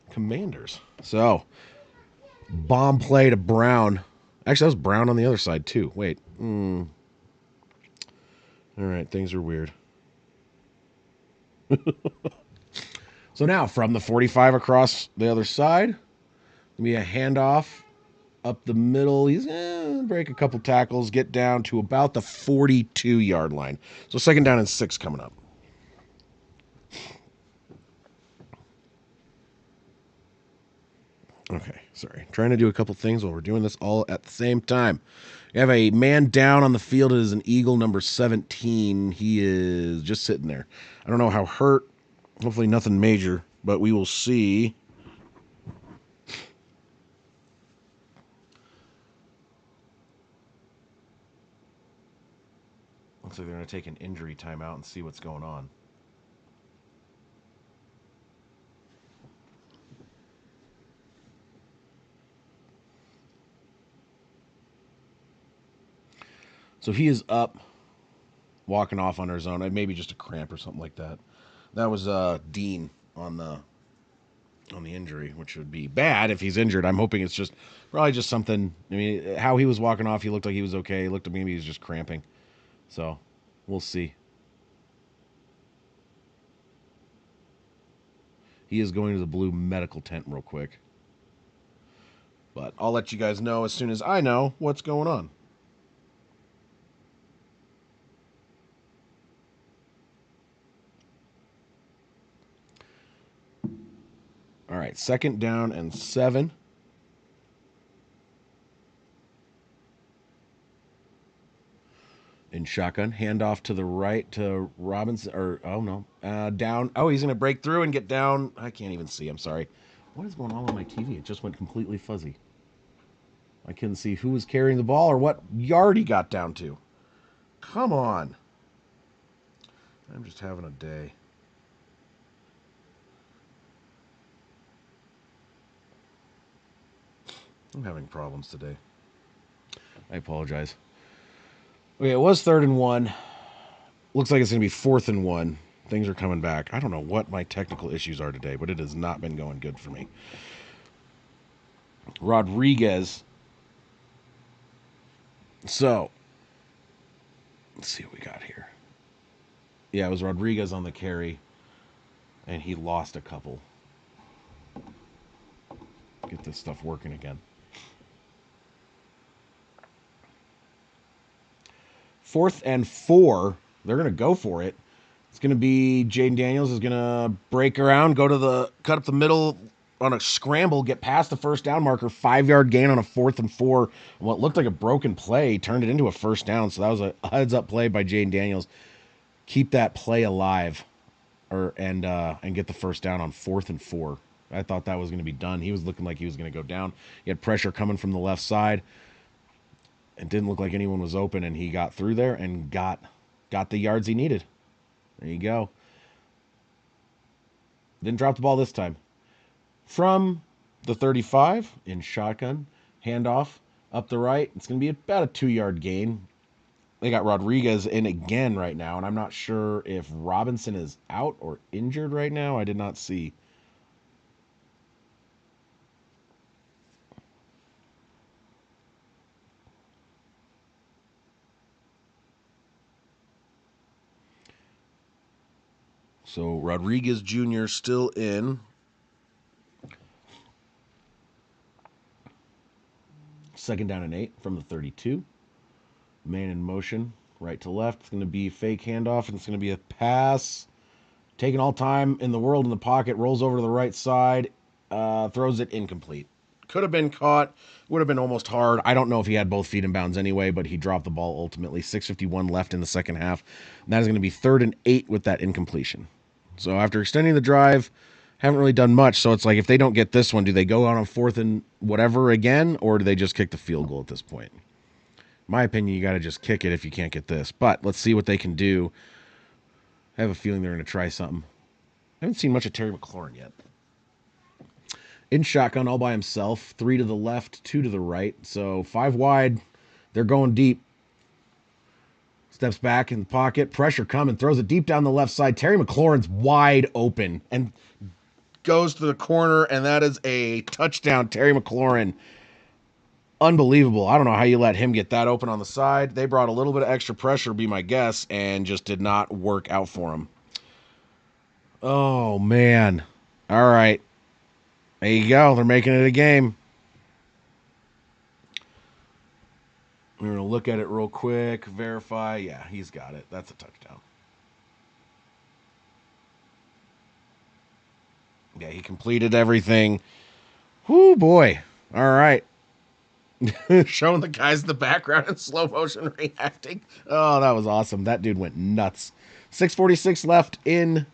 Commanders. So, bomb play to Brown. Actually, that was Brown on the other side, too. Wait. All right, things are weird. So now, from the 45 across the other side, give me a handoff up the middle. He's going to break a couple tackles, get down to about the 42-yard line. So 2nd down and 6 coming up. Okay, sorry. Trying to do a couple things while we're doing this all at the same time. We have a man down on the field. It is an Eagle, number 17. He is just sitting there. I don't know how hurt. Hopefully nothing major, but we will see. Looks like they're going to take an injury timeout and see what's going on. So he is up, walking off on his own. Maybe just a cramp or something like that. That was Dean on the on the injury, which would be bad if he's injured. I'm hoping it's just probably just something. I mean, how he was walking off, he looked like he was okay. He looked like maybe he was just cramping. So we'll see. He is going to the blue medical tent real quick. But I'll let you guys know as soon as I know what's going on. All right, 2nd down and 7. In shotgun, handoff to the right to Robinson, or oh no, down. Oh, he's going to break through and get down. I can't even see. I'm sorry. What is going on with my TV? It just went completely fuzzy. I couldn't see who was carrying the ball or what yard he got down to. Come on. I'm just having a day. I'm having problems today. I apologize. Okay, it was 3rd and 1. Looks like it's going to be 4th and 1. Things are coming back. I don't know what my technical issues are today, but it has not been going good for me. Rodriguez. So, let's see what we got here. Yeah, it was Rodriguez on the carry, and he lost a couple. Get this stuff working again. 4th and 4. They're going to go for it. It's going to be Jaden Daniels is going to break around, cut up the middle on a scramble, get past the first down marker, 5-yard gain on a 4th and 4. What looked like a broken play turned it into a first down. So that was a heads-up play by Jaden Daniels. Keep that play alive, and get the first down on 4th and 4. I thought that was going to be done. He was looking like he was going to go down. He had pressure coming from the left side. It didn't look like anyone was open, and he got through there and got the yards he needed. There you go. Didn't drop the ball this time. From the 35 in shotgun, handoff up the right. It's going to be about a 2-yard gain. They got Rodriguez in again right now, and I'm not sure if Robinson is out or injured right now. I did not see. So Rodriguez Jr. still in. 2nd down and 8 from the 32. Man in motion, right to left. It's going to be fake handoff, and it's going to be a pass. Taking all time in the world in the pocket, rolls over to the right side, throws it incomplete. Could have been caught, would have been almost hard. I don't know if he had both feet in bounds anyway, but he dropped the ball ultimately. 6:51 left in the second half. And that is going to be 3rd and 8 with that incompletion. So after extending the drive, haven't really done much. So it's like if they don't get this one, do they go out on 4th and whatever again, or do they just kick the field goal at this point? In my opinion, you got to just kick it if you can't get this. But let's see what they can do. I have a feeling they're going to try something. I haven't seen much of Terry McLaurin yet. In shotgun, all by himself. 3 to the left, 2 to the right. So 5 wide. They're going deep. Steps back in the pocket. Pressure coming. Throws it deep down the left side. Terry McLaurin's wide open and goes to the corner, and that is a touchdown. Terry McLaurin. Unbelievable. I don't know how you let him get that open on the side. They brought a little bit of extra pressure, be my guess, and just did not work out for him. Oh, man. All right. There you go. They're making it a game. We're going to look at it real quick, verify. Yeah, he's got it. That's a touchdown. Yeah, he completed everything. Whoo, boy. All right. Showing the guys in the background in slow motion reacting. Oh, that was awesome. That dude went nuts. 6:46 left in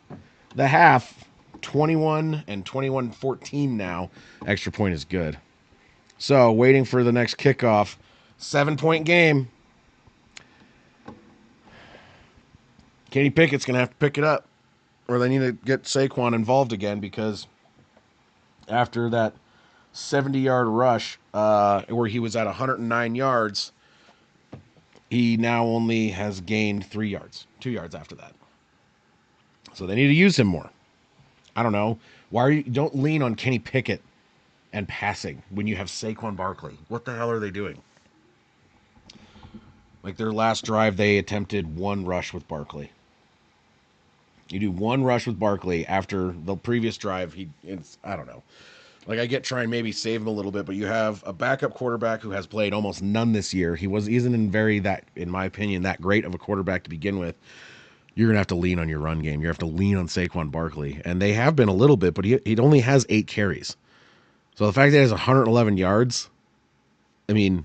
the half. 21 and 21-14 now. Extra point is good. So, waiting for the next kickoff. 7-point game. Kenny Pickett's going to have to pick it up. Or they need to get Saquon involved again, because after that 70-yard rush where he was at 109 yards, he now only has gained 3 yards. 2 yards after that. So they need to use him more. I don't know. Don't lean on Kenny Pickett and passing when you have Saquon Barkley. What the hell are they doing? Like their last drive, they attempted one rush with Barkley. You do one rush with Barkley after the previous drive. I don't know. Like I get trying maybe save him a little bit, but you have a backup quarterback who has played almost none this year. Isn't in my opinion, that great of a quarterback to begin with. You're gonna have to lean on your run game. You have to lean on Saquon Barkley, and they have been a little bit, but he only has 8 carries. So the fact that he has 111 yards, I mean,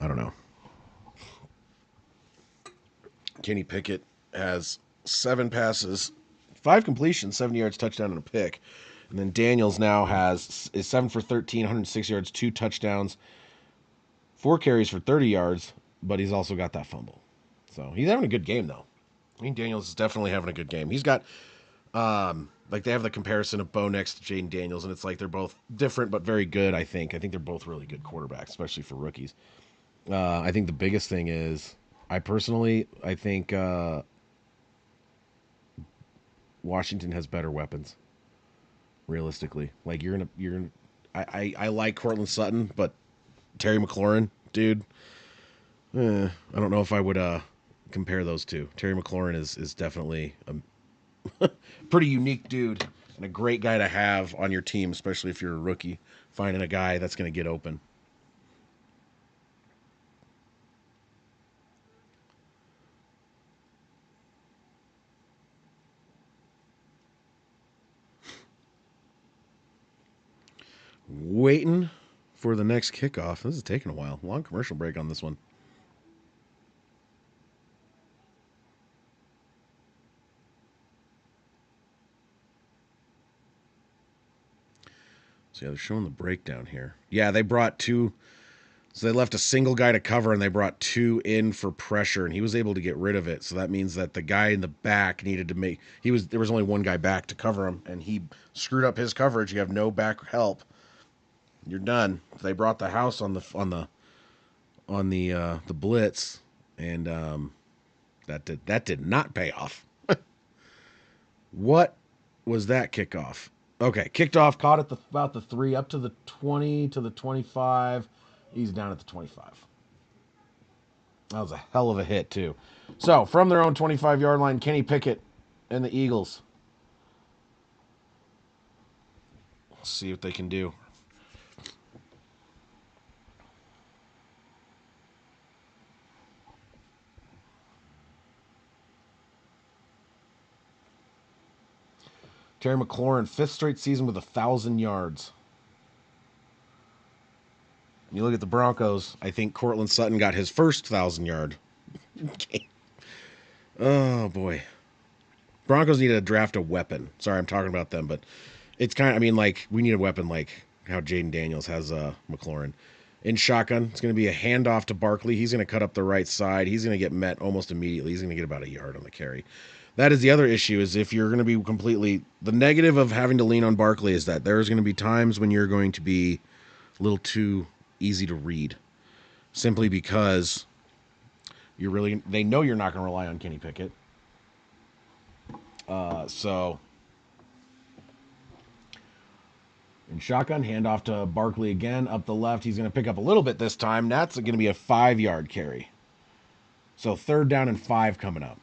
I don't know. Kenny Pickett has 7 passes, 5 completions, 7 yards, touchdown, and a pick. And then Daniels now is 7 for 13, 106 yards, 2 touchdowns, 4 carries for 30 yards, but he's also got that fumble. So he's having a good game, though. I mean, Daniels is definitely having a good game. He's got, like they have the comparison of Bo Nix to Jaden Daniels, and it's like they're both different but very good, I think. I think they're both really good quarterbacks, especially for rookies. I think the biggest thing is, I think Washington has better weapons. Realistically, like I like Cortland Sutton, but Terry McLaurin, dude, I don't know if I would compare those two. Terry McLaurin is definitely a pretty unique dude and a great guy to have on your team, especially if you're a rookie, finding a guy that's going to get open. Waiting for the next kickoff. This is taking a while. Long commercial break on this one. So yeah, they're showing the breakdown here. Yeah, they brought 2. So they left a single guy to cover, and they brought 2 in for pressure, and he was able to get rid of it. So that means that the guy in the back needed to make. There was only one guy back to cover him, and he screwed up his coverage. You have no back help. You're done. They brought the house on the blitz, and that did not pay off. What was that kickoff? Okay, kicked off, caught at about the 3, up to the 20, to the 25. He's down at the 25. That was a hell of a hit, too. So, from their own 25-yard line, Kenny Pickett and the Eagles. Let's see what they can do. Terry McLaurin, 5th straight season with 1,000 yards. You look at the Broncos, I think Cortland Sutton got his first 1,000-yard game. Oh, boy. Broncos need to draft a weapon. Sorry, I'm talking about them, but it's kind of, I mean, like, we need a weapon like how Jaden Daniels has McLaurin. In shotgun, it's going to be a handoff to Barkley. He's going to cut up the right side. He's going to get met almost immediately. He's going to get about a yard on the carry. That is the other issue, is if you're going to be completely... The negative of having to lean on Barkley is that there's going to be times when you're going to be a little too easy to read. Simply because they know you're not going to rely on Kenny Pickett. So... In shotgun, handoff to Barkley again, up the left. He's going to pick up a little bit this time. That's going to be a 5-yard carry. So 3rd down and 5 coming up.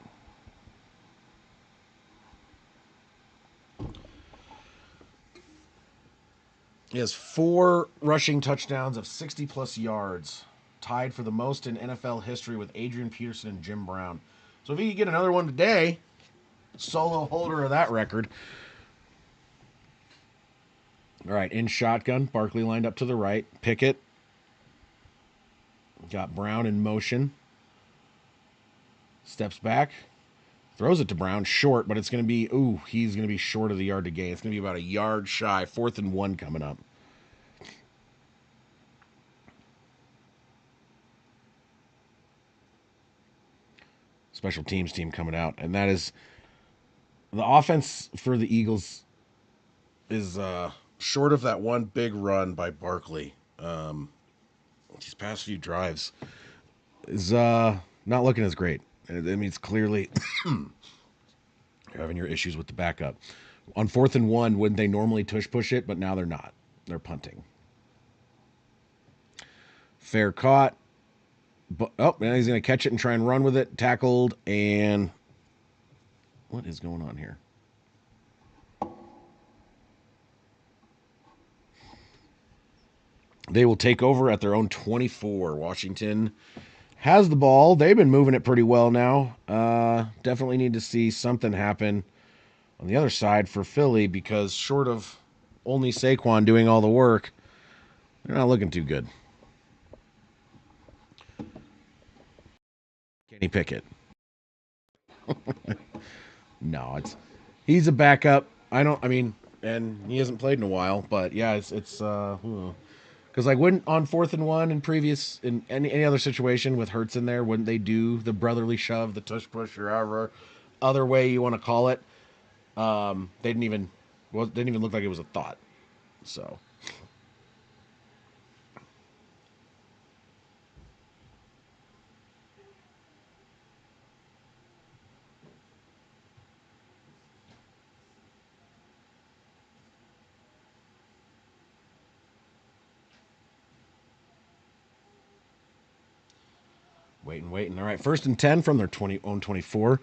He has 4 rushing touchdowns of 60-plus yards, tied for the most in NFL history with Adrian Peterson and Jim Brown. So if he could get another one today, solo holder of that record. All right, in shotgun, Barkley lined up to the right. Pickett got Brown in motion. Steps back. Throws it to Brown, short, but it's going to be, he's going to be short of the yard to gain. It's going to be about a yard shy. 4th and 1 coming up. Special teams team coming out. And that is, the offense for the Eagles is short of that one big run by Barkley. These past few drives is not looking as great. I mean, it's clearly You're having your issues with the backup. On 4th and 1, wouldn't they normally tush push it? But now they're not. They're punting. Fair caught. But, oh, now he's going to catch it and try and run with it. Tackled, and what is going on here? They will take over at their own 24. Washington has the ball. They've been moving it pretty well now. Definitely need to see something happen on the other side for Philly, because short of only Saquon doing all the work, they're not looking too good. Kenny Pickett. No, he's a backup. And he hasn't played in a while, but yeah, it's because like when on 4th and 1 in any other situation with Hurts in there, wouldn't they do the brotherly shove, the tush push, or however other way you want to call it? They didn't even look like it was a thought. So. Waiting. All right, 1st and 10 from their own 24.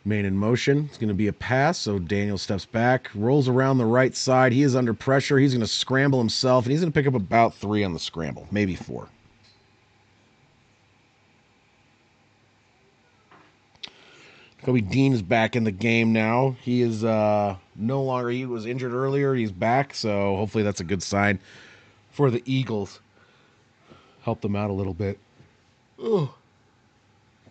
Main in motion. It's going to be a pass, so Daniel steps back, rolls around the right side. He is under pressure. He's going to scramble himself, and he's going to pick up about 3 on the scramble, maybe 4. Kobe Dean is back in the game now. He is no longer, he was injured earlier. He's back, so hopefully that's a good sign for the Eagles. Help them out a little bit. Ugh.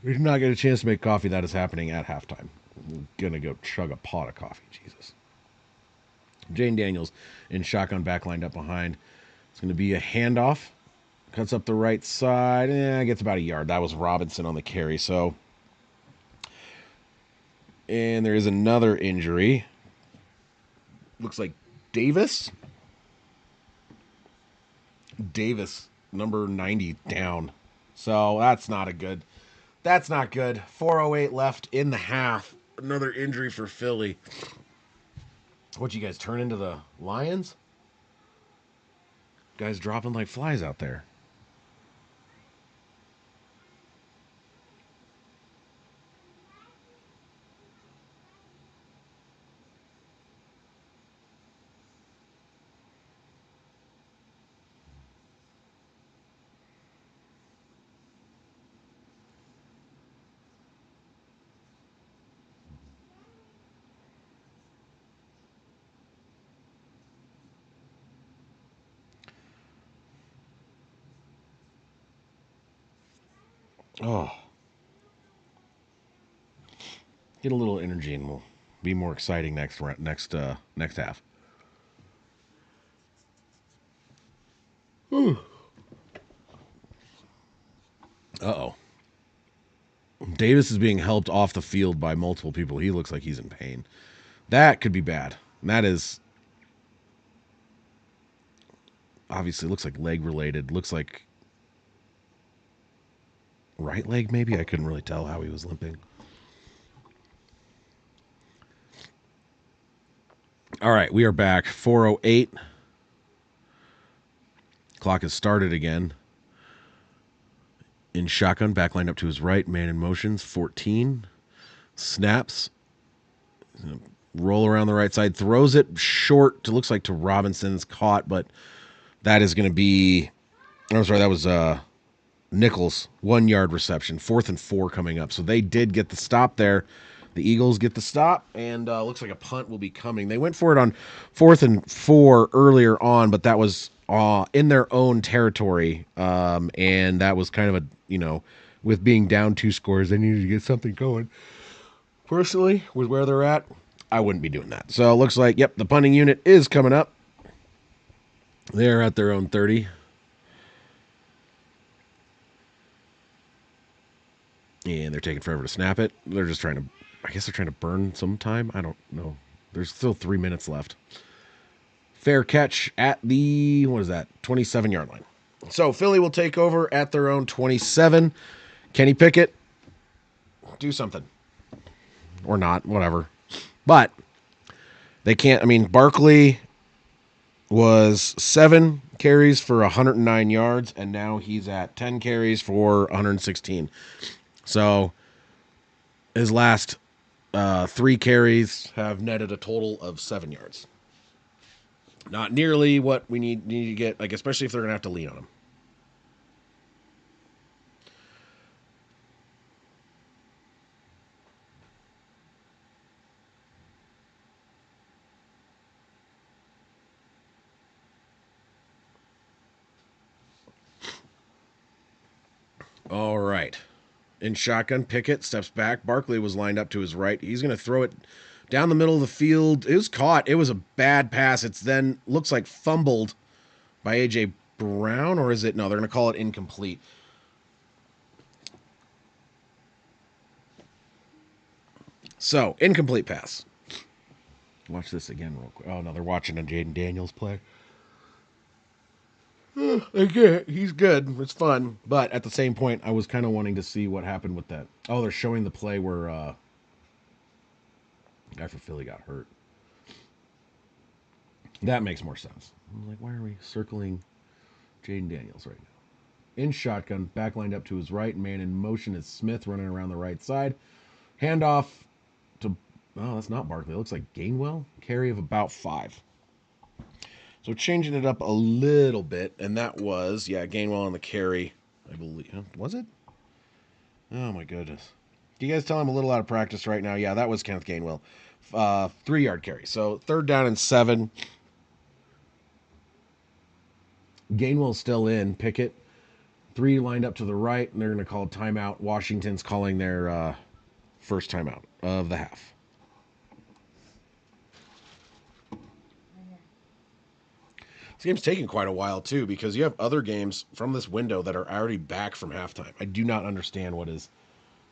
We did not get a chance to make coffee. That is happening at halftime. We're going to go chug a pot of coffee. Jesus. Jane Daniels in shotgun back lined up behind. It's going to be a handoff. Cuts up the right side. Gets about a yard. That was Robinson on the carry. So, and there is another injury. Looks like Davis. Number 90 down. So that's not good. 4:08 left in the half. Another injury for Philly. What'd you guys turn into the Lions? Guys dropping like flies out there. Oh. Get a little energy and we'll be more exciting next half. Uh-oh. Davis is being helped off the field by multiple people. He looks like he's in pain. That could be bad. And that is obviously looks like leg related. Looks like right leg maybe. I couldn't really tell how he was limping. All right, we are back. 4:08. Clock has started again. In shotgun, back lined up to his right, man in motions, 14. Snaps. Roll around the right side, throws it short to, looks like to Robinson's caught, but that is going to be, I'm sorry, that was Nichols, 1 yard reception, 4th and 4 coming up. So they did get the stop there. The Eagles get the stop, and looks like a punt will be coming. They went for it on 4th and 4 earlier on, but that was in their own territory, and that was kind of a, with being down 2 scores, they needed to get something going. Personally, with where they're at, I wouldn't be doing that. So it looks like, yep, the punting unit is coming up. They're at their own 30. And they're taking forever to snap it. They're just trying to burn some time. I don't know. There's still 3 minutes left. Fair catch at the, 27-yard line. So Philly will take over at their own 27. Kenny Pickett, do something. Or not, whatever. But they can't. I mean, Barkley was 7 carries for 109 yards, and now he's at 10 carries for 116. So his last 3 carries have netted a total of 7 yards. Not nearly what we need to get, like, especially if they're going to have to lean on him. All right. In shotgun, Pickett steps back. Barkley was lined up to his right. He's going to throw it down the middle of the field. It was caught. It was a bad pass. It's then looks like fumbled by A.J. Brown, or is it? No, they're going to call it incomplete. So, incomplete pass. Watch this again real quick. Oh, no, they're watching a Jaden Daniels play. He's good. It's fun. But at the same point, I was kind of wanting to see what happened with that. Oh, they're showing the play where the guy for Philly got hurt. That makes more sense. I'm like, why are we circling Jaden Daniels right now? In shotgun, back lined up to his right. Man in motion is Smith running around the right side. Handoff to, oh, that's not Barkley. It looks like Gainwell. Carry of about 5. So changing it up a little bit, and that was, Gainwell on the carry, I believe. Was it? Oh, my goodness. Do you guys tell I'm a little out of practice right now? Yeah, that was Kenneth Gainwell. 3-yard carry. So 3rd down and 7. Gainwell's still in. Pickett. 3 lined up to the right, and they're going to call timeout. Washington's calling their first timeout of the half. This game's taking quite a while, too, because you have other games from this window that are already back from halftime. I do not understand what has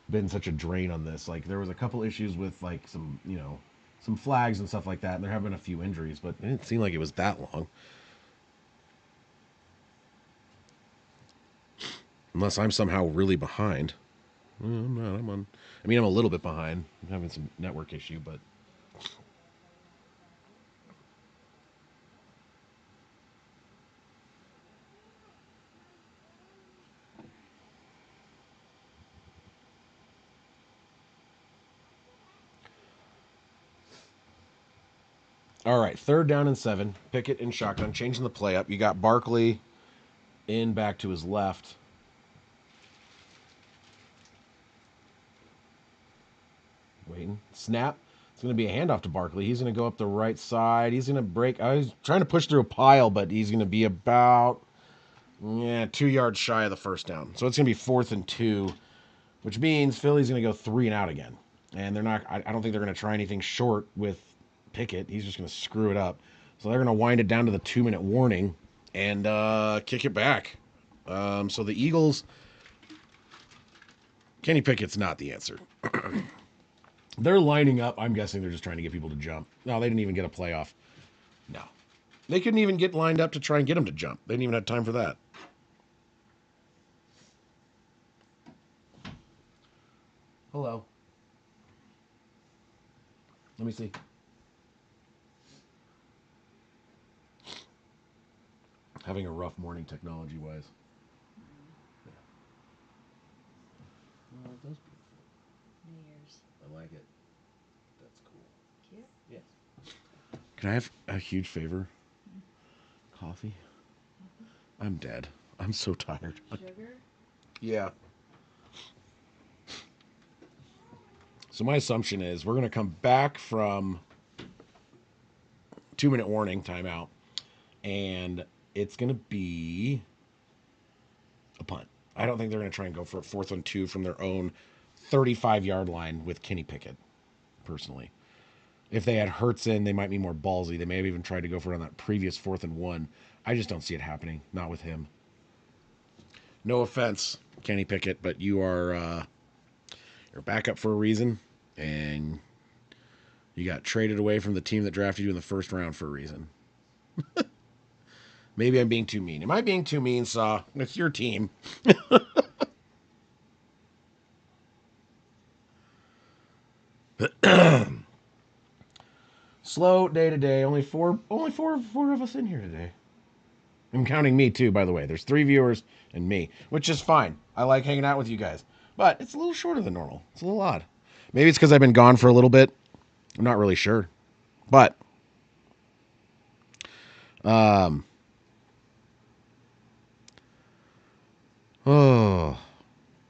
been such a drain on this. Like, there was a couple issues with, like, some flags and stuff like that, and there have been a few injuries, but it didn't seem like it was that long. Unless I'm somehow really behind. I'm not. I'm a little bit behind. I'm having some network issue, but... All right, 3rd down and 7. Pickett in shotgun, changing the play up. You got Barkley in back to his left. Waiting. Snap. It's going to be a handoff to Barkley. He's going to go up the right side. He's going to break. I was trying to push through a pile, but he's going to be about 2 yards shy of the first down. So it's going to be 4th and 2, which means Philly's going to go 3 and out again. And they're not. I don't think they're going to try anything short with Pickett. He's just going to screw it up. So they're going to wind it down to the 2-minute warning and kick it back. So the Eagles, Kenny Pickett's not the answer. They're lining up. I'm guessing they're just trying to get people to jump. No, they didn't even get a playoff. No. They couldn't even get lined up to try and get him to jump. They didn't even have time for that. Hello. Let me see. Having a rough morning technology-wise. Yeah. Oh, that's beautiful. New Year's. I like it. That's cool. Cute. Yes. Can I have a huge favor? Coffee? I'm dead. I'm so tired. Sugar? Yeah. So my assumption is we're going to come back from 2-minute warning timeout, and it's going to be a punt. I don't think they're going to try and go for a 4th and 2 from their own 35-yard line with Kenny Pickett, personally. If they had Hurts in, they might be more ballsy. They may have even tried to go for it on that previous 4th and 1. I just don't see it happening. Not with him. No offense, Kenny Pickett, but you're back up for a reason, and you got traded away from the team that drafted you in the 1st round for a reason. Maybe I'm being too mean. Am I being too mean, Saw? It's your team. Slow day to day. Only four of us in here today. I'm counting me too, by the way. There's 3 viewers and me, which is fine. I like hanging out with you guys. But it's a little shorter than normal. It's a little odd. Maybe it's because I've been gone for a little bit. I'm not really sure. But oh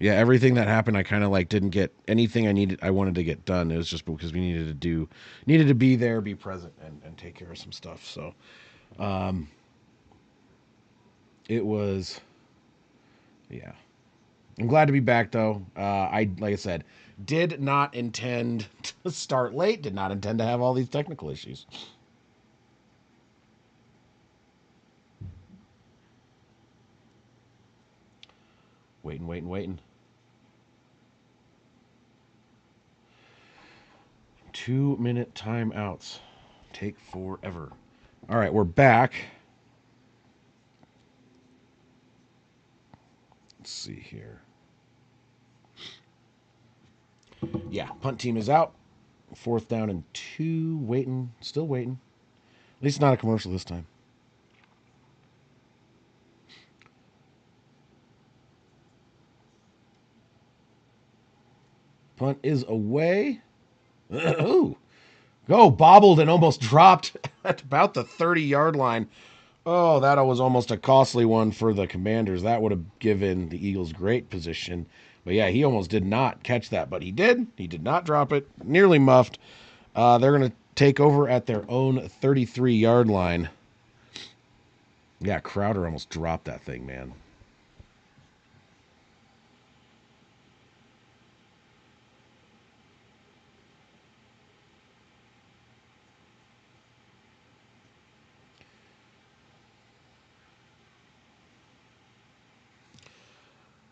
yeah, everything that happened, I kind of like didn't get anything I wanted to get done. It was just because we needed to be there, be present, and take care of some stuff. So it was, yeah. I'm glad to be back though. Like I said, did not intend to start late, did not intend to have all these technical issues. Waiting. 2-minute timeouts. Take forever. All right, we're back. Let's see here. Yeah, punt team is out. 4th down and 2. Still waiting. At least not a commercial this time. Punt is away. Ooh. Go, bobbled and almost dropped at about the 30-yard line. Oh, that was almost a costly one for the Commanders. That would have given the Eagles great position. But yeah, he almost did not catch that, but he did. He did not drop it. Nearly muffed. They're going to take over at their own 33-yard line. Yeah, Crowder almost dropped that thing, man.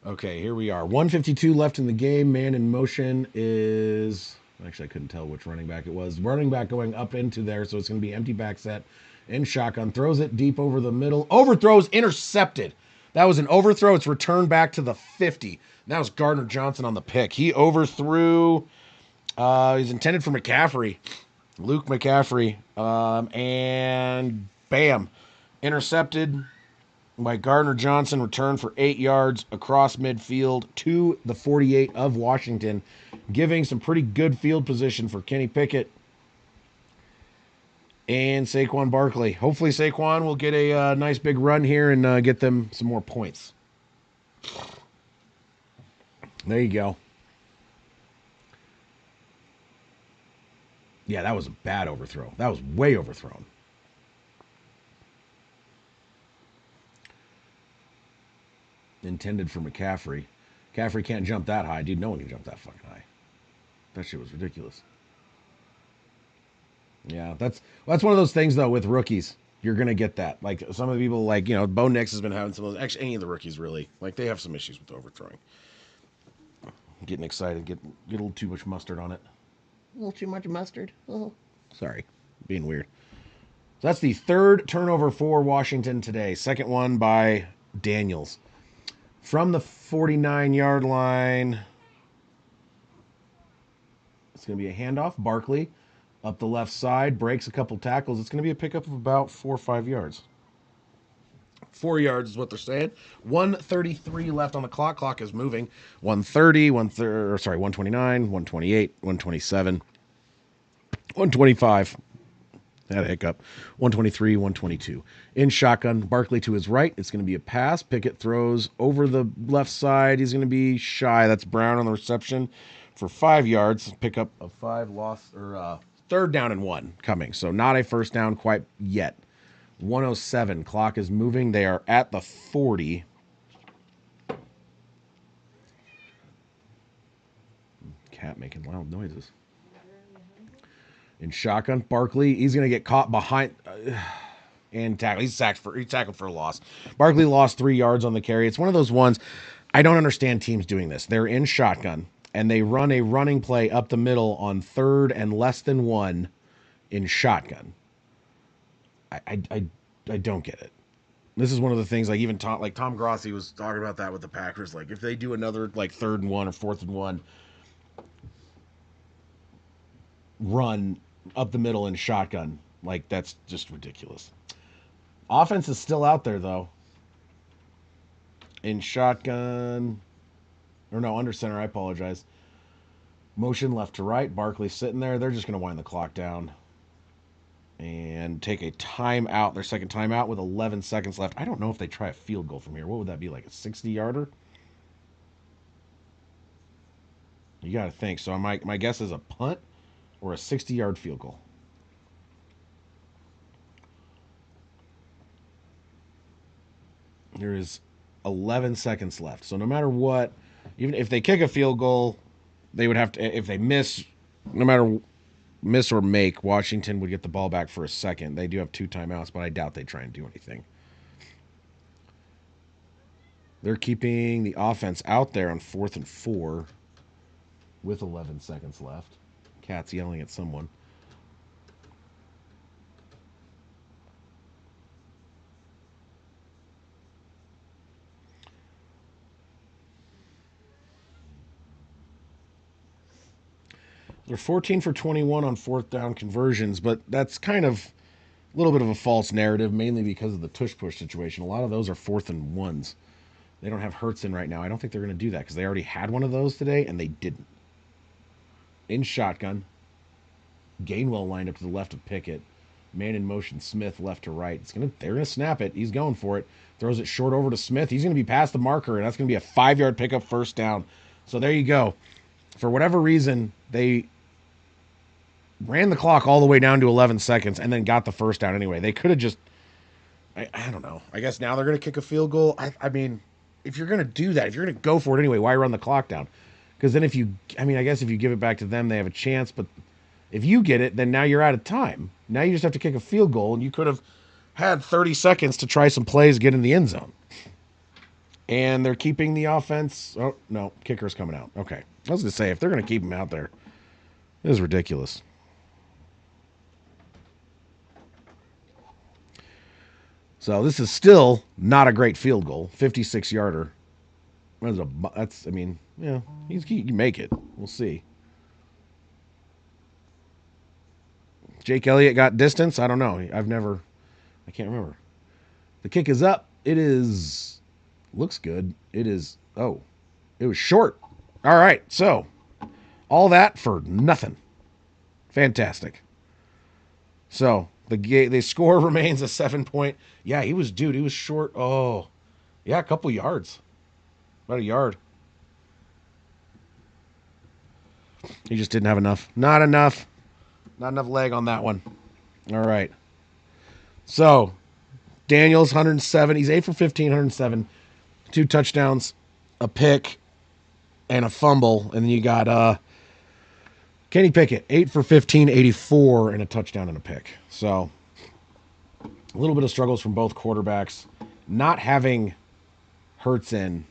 Okay, here we are. 1:52 left in the game. Man in motion is... Actually, I couldn't tell which running back it was. Running back going up into there, so it's going to be empty back set in shotgun. Throws it deep over the middle. Overthrows, intercepted. That was an overthrow. It's returned back to the 50. That was Gardner Johnson on the pick. He overthrew. He's intended for McCaffrey. Luke McCaffrey. And bam. Intercepted by Gardner Johnson, returned for 8 yards across midfield to the 48 of Washington, giving some pretty good field position for Kenny Pickett and Saquon Barkley. Hopefully Saquon will get a nice big run here and get them some more points. There you go. Yeah, that was a bad overthrow. That was way overthrown. Intended for McCaffrey. McCaffrey can't jump that high. Dude, no one can jump that fucking high. That shit was ridiculous. Yeah, that's one of those things, though, with rookies. You're going to get that. Like, some of the people, like, Bo Nix has been having some of those. Actually, any of the rookies, really. Like, they have some issues with overthrowing. Getting excited. Get a little too much mustard on it. A little too much mustard. Oh. Sorry. Being weird. So that's the 3rd turnover for Washington today. 2nd one by Daniels. From the 49-yard line, it's going to be a handoff. Barkley up the left side, breaks a couple tackles. It's going to be a pickup of about 4 or 5 yards. 4 yards is what they're saying. 1:33 left on the clock. Clock is moving. 1:30, 129, 128, 127, 125. Had a hiccup. 123, 122. In shotgun, Barkley to his right. It's going to be a pass. Pickett throws over the left side. He's going to be shy. That's Brown on the reception for 5 yards. Pickup of 5, loss, or 3rd down and 1 coming. So not a first down quite yet. 107. Clock is moving. They are at the 40. Cat making loud noises. In shotgun, Barkley, he's going to get caught behind and tackle. He's tackled for a loss. Barkley lost 3 yards on the carry. It's one of those ones, I don't understand teams doing this. They're in shotgun, and they run a running play up the middle on 3rd and less than 1 in shotgun. I don't get it. This is one of the things, like even Tom Grossi was talking about that with the Packers. Like if they do another like 3rd and 1 or 4th and 1 run up the middle in shotgun. Like, that's just ridiculous. Offense is still out there, though. In shotgun. Or no, under center, I apologize. Motion left to right. Barkley sitting there. They're just going to wind the clock down. And take a timeout, their second timeout with 11 seconds left. I don't know if they try a field goal from here. What would that be, like a 60-yarder? You got to think. So my guess is a punt or a 60-yard field goal. There is 11 seconds left. So no matter what, even if they kick a field goal, they would have to, if they miss, no matter miss or make, Washington would get the ball back for a second. They do have 2 timeouts, but I doubt they try and do anything. They're keeping the offense out there on 4th and 4 with 11 seconds left. Cat's yelling at someone. They're 14 for 21 on 4th down conversions, but that's kind of a little bit of a false narrative, mainly because of the tush-push situation. A lot of those are 4th and 1s. They don't have Hurts in right now. I don't think they're going to do that because they already had one of those today, and they didn't. In shotgun. Gainwell lined up to the left of Pickett. Man in motion, Smith left to right. They're going to snap it. He's going for it. Throws it short over to Smith. He's going to be past the marker, and that's going to be a 5-yard pickup, first down. So there you go. For whatever reason, they ran the clock all the way down to 11 seconds and then got the first down anyway. They could have just, I don't know. I guess now they're going to kick a field goal. I mean, if you're going to do that, if you're going to go for it anyway, why run the clock down? Because then I guess if you give it back to them, they have a chance. But if you get it, then now you're out of time. Now you just have to kick a field goal, and you could have had 30 seconds to try some plays, get in the end zone. And they're keeping the offense. Oh, no, kicker's coming out. Okay. I was going to say, if they're going to keep him out there, it is ridiculous. So this is still not a great field goal. 56-yarder. That's, I mean, yeah, he can make it. We'll see. Jake Elliott got distance. I don't know. I can't remember. The kick is up. Looks good. It was short. All right. So all that for nothing. Fantastic. So the score remains a 7-point. Yeah, he was short. Oh, yeah, a couple yards. About a yard. He just didn't have enough. Not enough leg on that one. All right. So, Daniels, 107. He's 8 for 15, 107. 2 touchdowns, a pick, and a fumble. And then you got Kenny Pickett, 8 for 15, 84, and a touchdown and a pick. So, a little bit of struggles from both quarterbacks. Not having Hurts in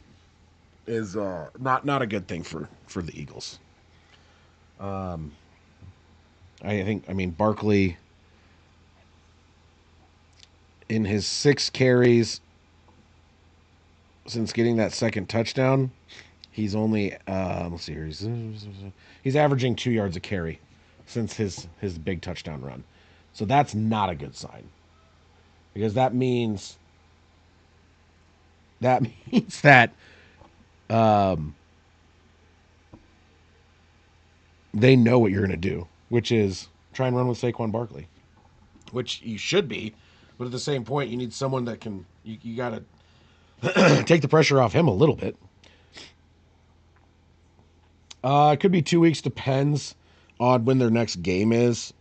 is not a good thing for the Eagles. I mean, Barkley, in his 6 carries since getting that second touchdown, he's only, let's see here, he's averaging 2 yards a carry since his big touchdown run. So that's not a good sign. Because that means that they know what you're going to do, which is try and run with Saquon Barkley, which you should be. But at the same point, you need someone that can, you got to take the pressure off him a little bit. It could be 2 weeks, depends on when their next game is.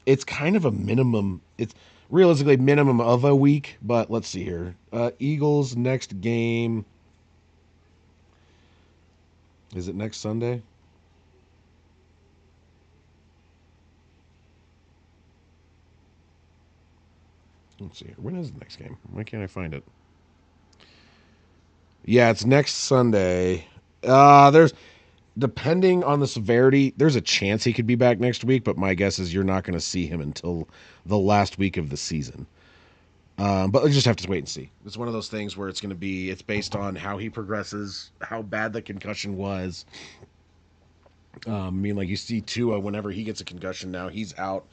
It's kind of a minimum. It's realistically minimum of a week, but let's see here. Eagles next game. Is it next Sunday? Let's see here. When is the next game? Why can't I find it? Yeah, it's next Sunday. Depending on the severity, there's a chance he could be back next week, but my guess is you're not going to see him until the last week of the season. But we'll just have to wait and see. It's one of those things where it's based on how he progresses, how bad the concussion was. I mean, like you see Tua, whenever he gets a concussion now, he's out,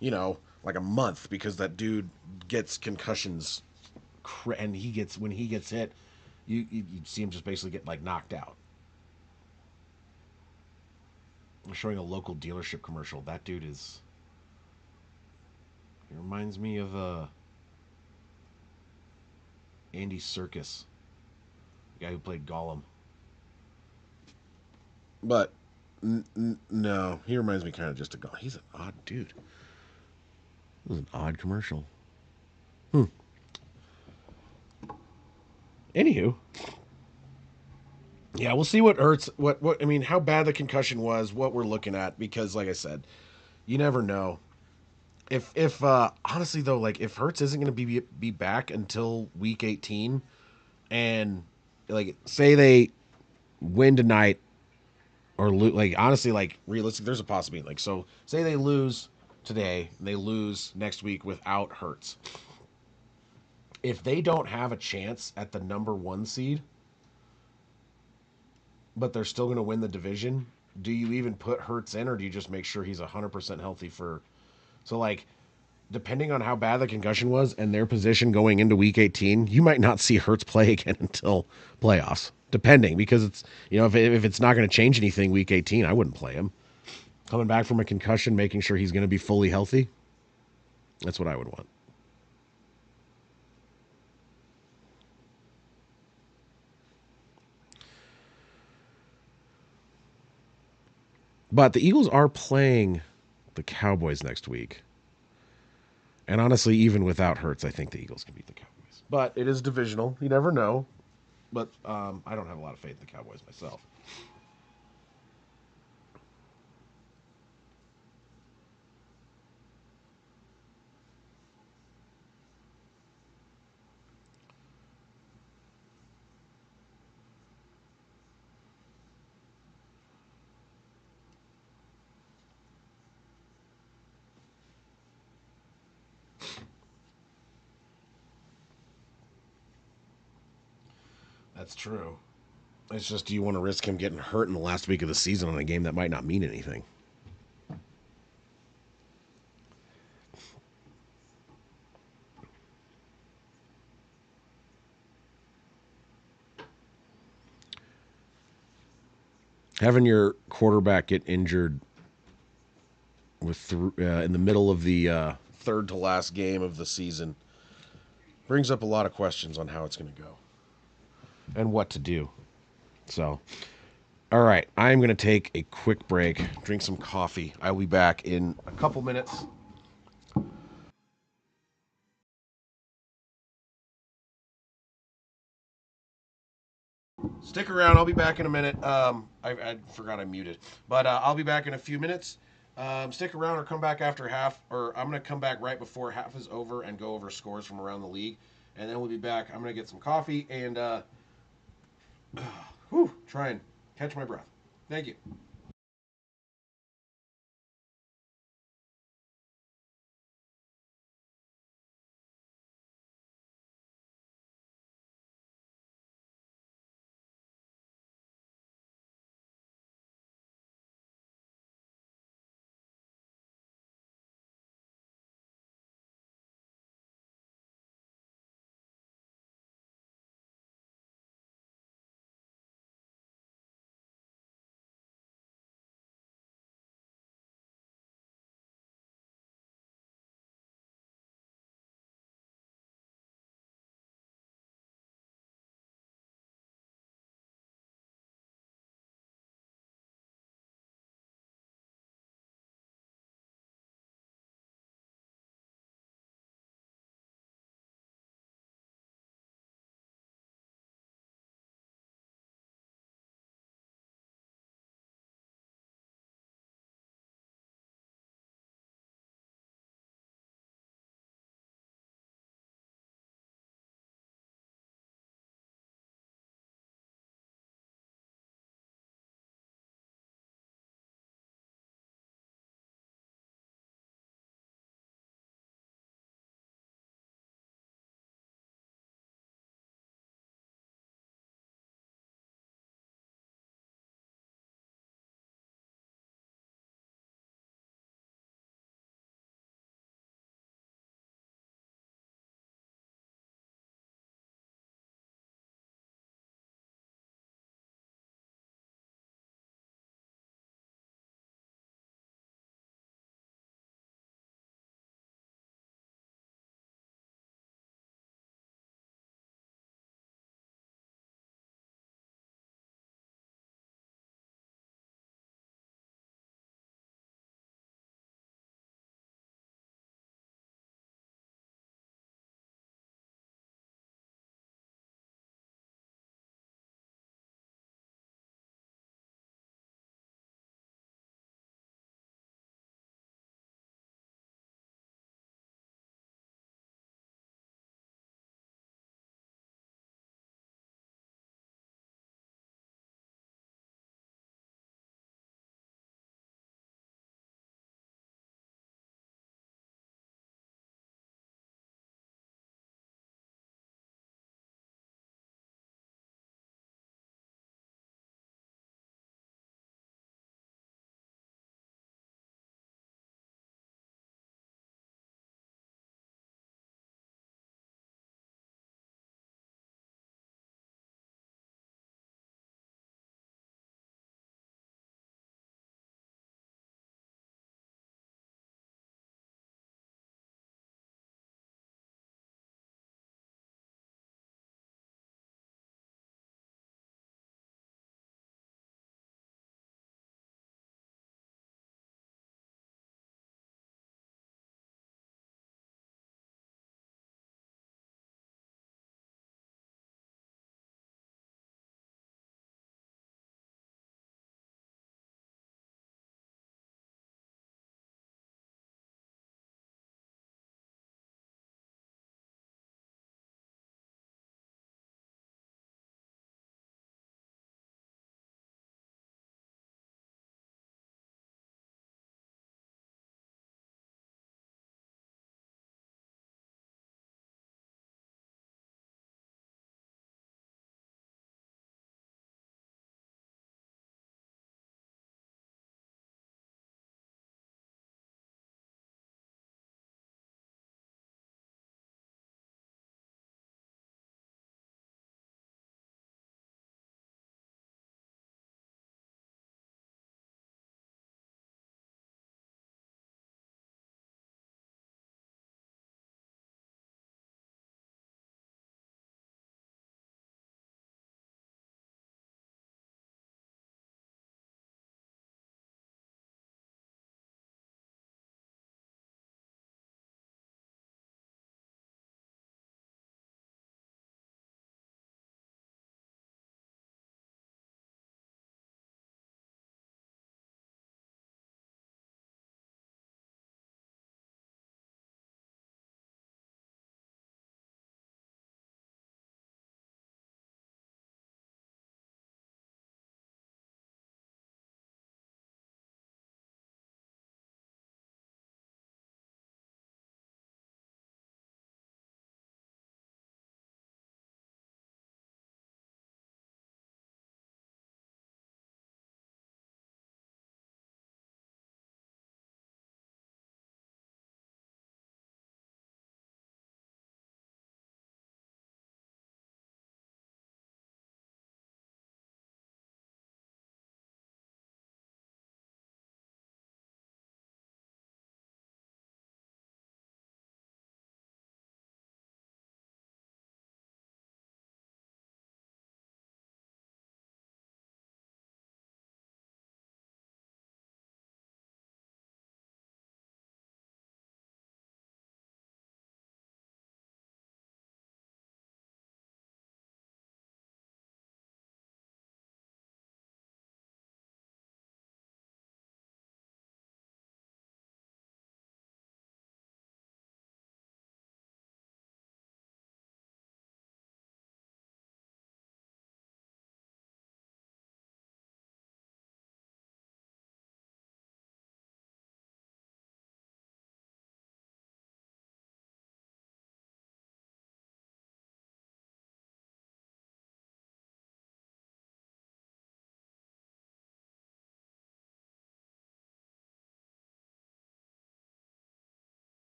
like a month because that dude gets concussions, and when he gets hit, you see him just basically get like knocked out. I'm showing a local dealership commercial. That dude is. He reminds me of Andy Serkis, the guy who played Gollum. But no, he reminds me kind of just of Gollum. He's an odd dude. It was an odd commercial. Anywho, yeah, we'll see what hurts. What I mean, how bad the concussion was, what we're looking at, because like I said, you never know. If honestly though, like if Hurts isn't going to be back until week 18, and like say they win tonight or like honestly, like realistic, there's a possibility. Like so, say they lose today, and they lose next week without Hurts. If they don't have a chance at the number 1 seed, but they're still going to win the division, do you even put Hurts in, or do you just make sure he's 100% healthy for? So like, depending on how bad the concussion was and their position going into week 18, you might not see Hurts play again until playoffs. Depending, because it's if it's not going to change anything week 18, I wouldn't play him. Coming back from a concussion, making sure he's going to be fully healthy. That's what I would want. But the Eagles are playing the Cowboys next week. And honestly, even without Hurts, I think the Eagles can beat the Cowboys. But it is divisional. You never know. But I don't have a lot of faith in the Cowboys myself. That's true. It's just, do you want to risk him getting hurt in the last week of the season on a game that might not mean anything? Having your quarterback get injured in the middle of the third to last game of the season brings up a lot of questions on how it's going to go and what to do. So, all right, I'm going to take a quick break, drink some coffee. I'll be back in a couple minutes. Stick around. I'll be back in a minute. I forgot I muted, but I'll be back in a few minutes. Stick around or come back after half, or I'm going to come back right before half is over and go over scores from around the league, and then we'll be back. I'm going to get some coffee and try and catch my breath. Thank you.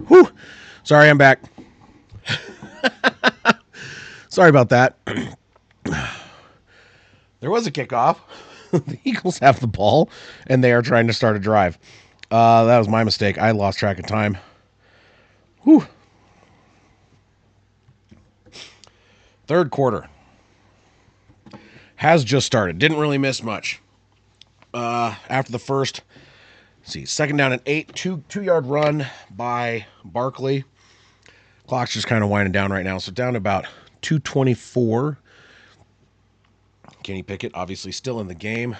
Whew. Sorry, I'm back. Sorry about that. There was a kickoff. The Eagles have the ball, and they are trying to start a drive. That was my mistake. I lost track of time. Whew. Third quarter has just started. Didn't really miss much. After the first, let's see, second down and 8, two-yard run by Barkley. Clock's just kind of winding down right now, so down to about 2:24. Kenny Pickett, obviously still in the game.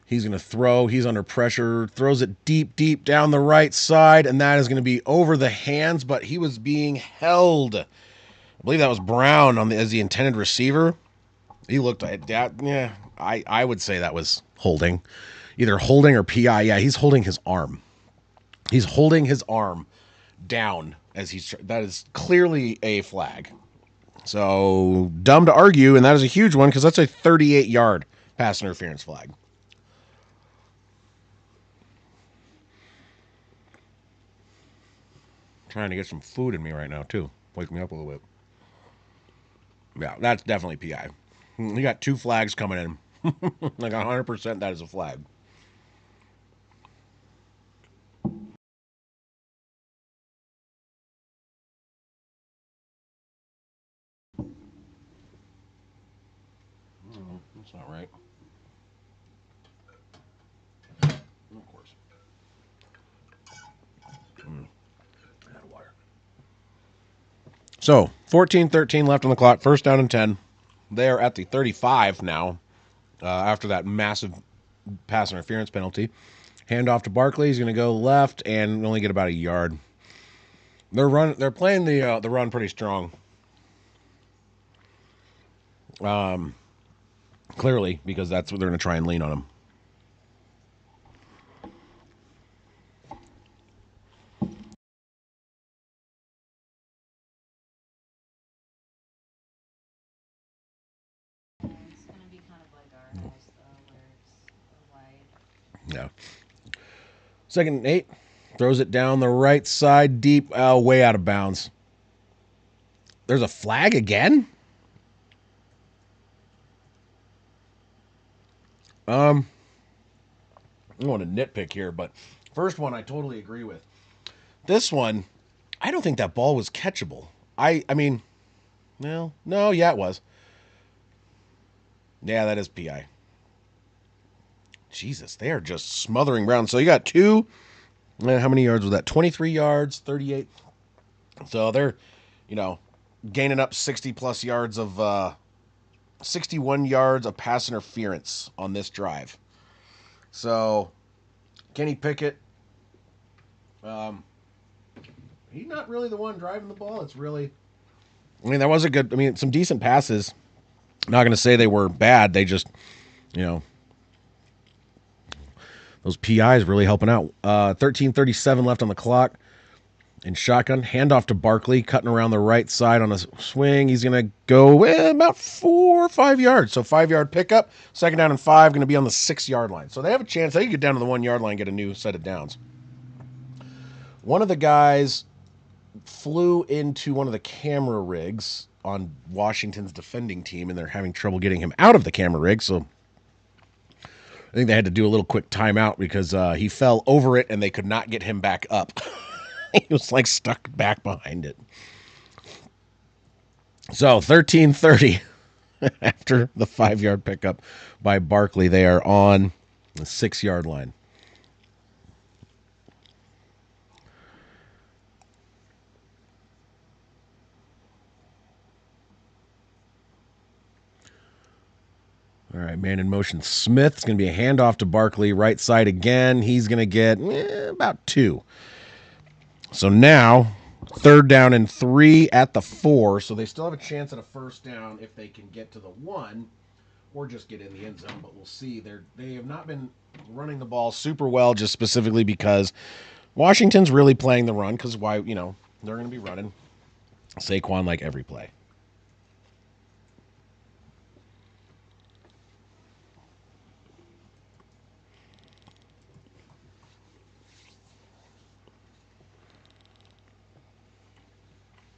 He's going to throw. He's under pressure. Throws it deep, deep down the right side, and that is going to be over the hands, but he was being held. I believe that was Brown as the intended receiver. He looked at that. Yeah, I would say that was holding. Either holding or PI. Yeah, he's holding his arm. He's holding his arm down that is clearly a flag. So dumb to argue, and that is a huge one because that's a 38-yard pass interference flag. Trying to get some food in me right now too. Wake me up a little bit. Yeah, that's definitely PI. You got 2 flags coming in. Like 100% that is a flag. That's not right. Of course. Add water. So, 14-13 left on the clock. First down and 10. They are at the 35 now after that massive pass interference penalty. Hand off to Barkley. He's going to go left and only get about a yard. They're playing the run pretty strong. Clearly, because that's what they're going to try and lean on him. It's gonna be kind of like our house though, where it's wide. Yeah. Second and 8. Throws it down the right side, deep, way out of bounds. There's a flag again? I don't want to nitpick here, but first one I totally agree with. This one, I don't think that ball was catchable. I mean, no, yeah, it was. Yeah, that is PI. Jesus, they are just smothering Brown. So you got 2. How many yards was that? 23 yards, 38. So they're, gaining up 60-plus yards of 61 yards of pass interference on this drive. So Kenny Pickett, he's not really the one driving the ball. It's really, that was some decent passes. I'm not going to say they were bad. They just, those PIs really helping out. 13:37 left on the clock. In shotgun, handoff to Barkley, cutting around the right side on a swing. He's going to go about 4 or 5 yards. So 5-yard pickup. Second down and 5, going to be on the 6-yard line. So they have a chance. They can get down to the 1-yard line and get a new set of downs. One of the guys flew into one of the camera rigs on Washington's defending team, and they're having trouble getting him out of the camera rig. So I think they had to do a little quick timeout because he fell over it, and they could not get him back up. He was like stuck back behind it. So 13:30 after the 5-yard pickup by Barkley. They are on the 6-yard line. All right, man in motion. Smith's going to be a handoff to Barkley. Right side again. He's going to get about 2. So now, third down and 3 at the 4. So they still have a chance at a first down if they can get to the 1 or just get in the end zone. But we'll see. They have not been running the ball super well, just specifically because Washington's really playing the run because they're going to be running Saquon like every play.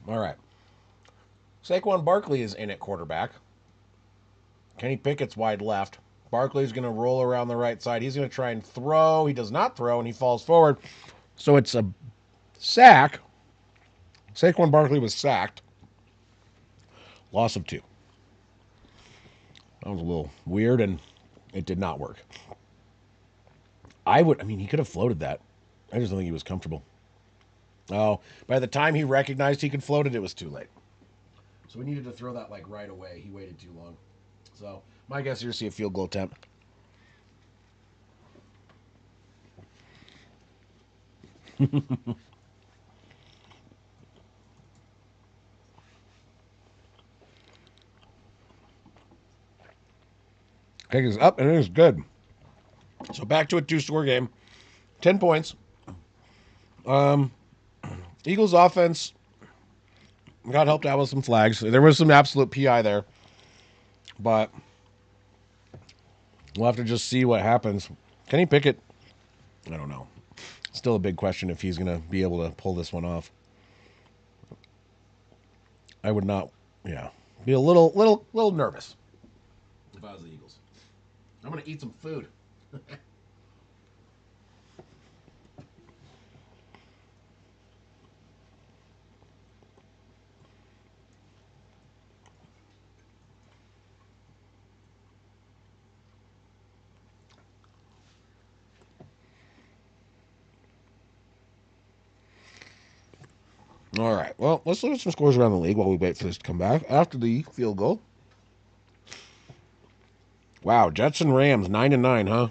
All right. Saquon Barkley is in at quarterback. Kenny Pickett's wide left. Barkley's going to roll around the right side. He's going to try and throw. He does not throw, and he falls forward. So it's a sack. Saquon Barkley was sacked. Loss of 2. That was a little weird, and it did not work. He could have floated that. I just don't think he was comfortable. Oh, by the time he recognized he could float it, it was too late. So we needed to throw that like right away. He waited too long. So my guess is you'll see a field goal attempt. Kick is up, and it is good. So back to a 2-score game. 10 points. Eagles offense got helped out with some flags. There was some absolute PI there. But we'll have to just see what happens. Kenny Pickett, I don't know. Still a big question if he's going to be able to pull this one off. I would not, be a little nervous if I was the Eagles. I'm going to eat some food. All right. Well, let's look at some scores around the league while we wait for this to come back. After the field goal. Wow, Jets and Rams, 9-9, huh?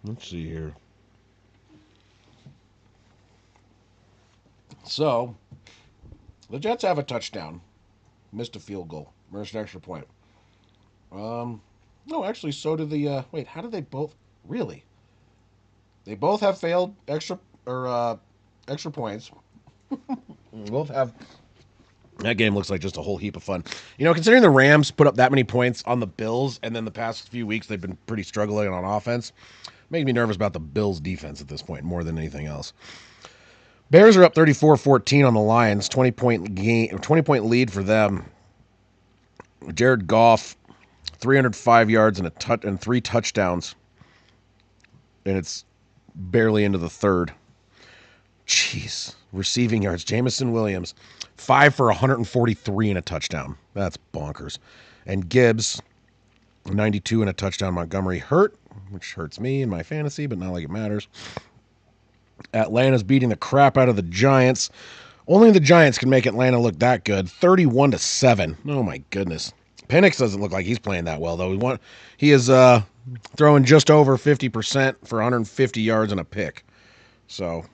Let's see here. So, the Jets have a touchdown. Missed a field goal. Missed an extra point. No, actually, so did the... wait, how did they both... Really? They both have failed extra points. Both have... That game looks like just a whole heap of fun. Considering the Rams put up that many points on the Bills, and then the past few weeks they've been pretty struggling on offense, makes me nervous about the Bills' defense at this point more than anything else. Bears are up 34-14 on the Lions, 20-point lead for them. Jared Goff, 305 yards and 3 touchdowns, and it's barely into the third. Jeez. Receiving yards, Jamison Williams, 5 for 143 and a touchdown. That's bonkers. And Gibbs, 92 and a touchdown. Montgomery hurt, which hurts me in my fantasy, but not like it matters. Atlanta's beating the crap out of the Giants. Only the Giants can make Atlanta look that good. 31-7. Oh my goodness. Penix doesn't look like he's playing that well though. He is throwing just over 50% for 150 yards and a pick. So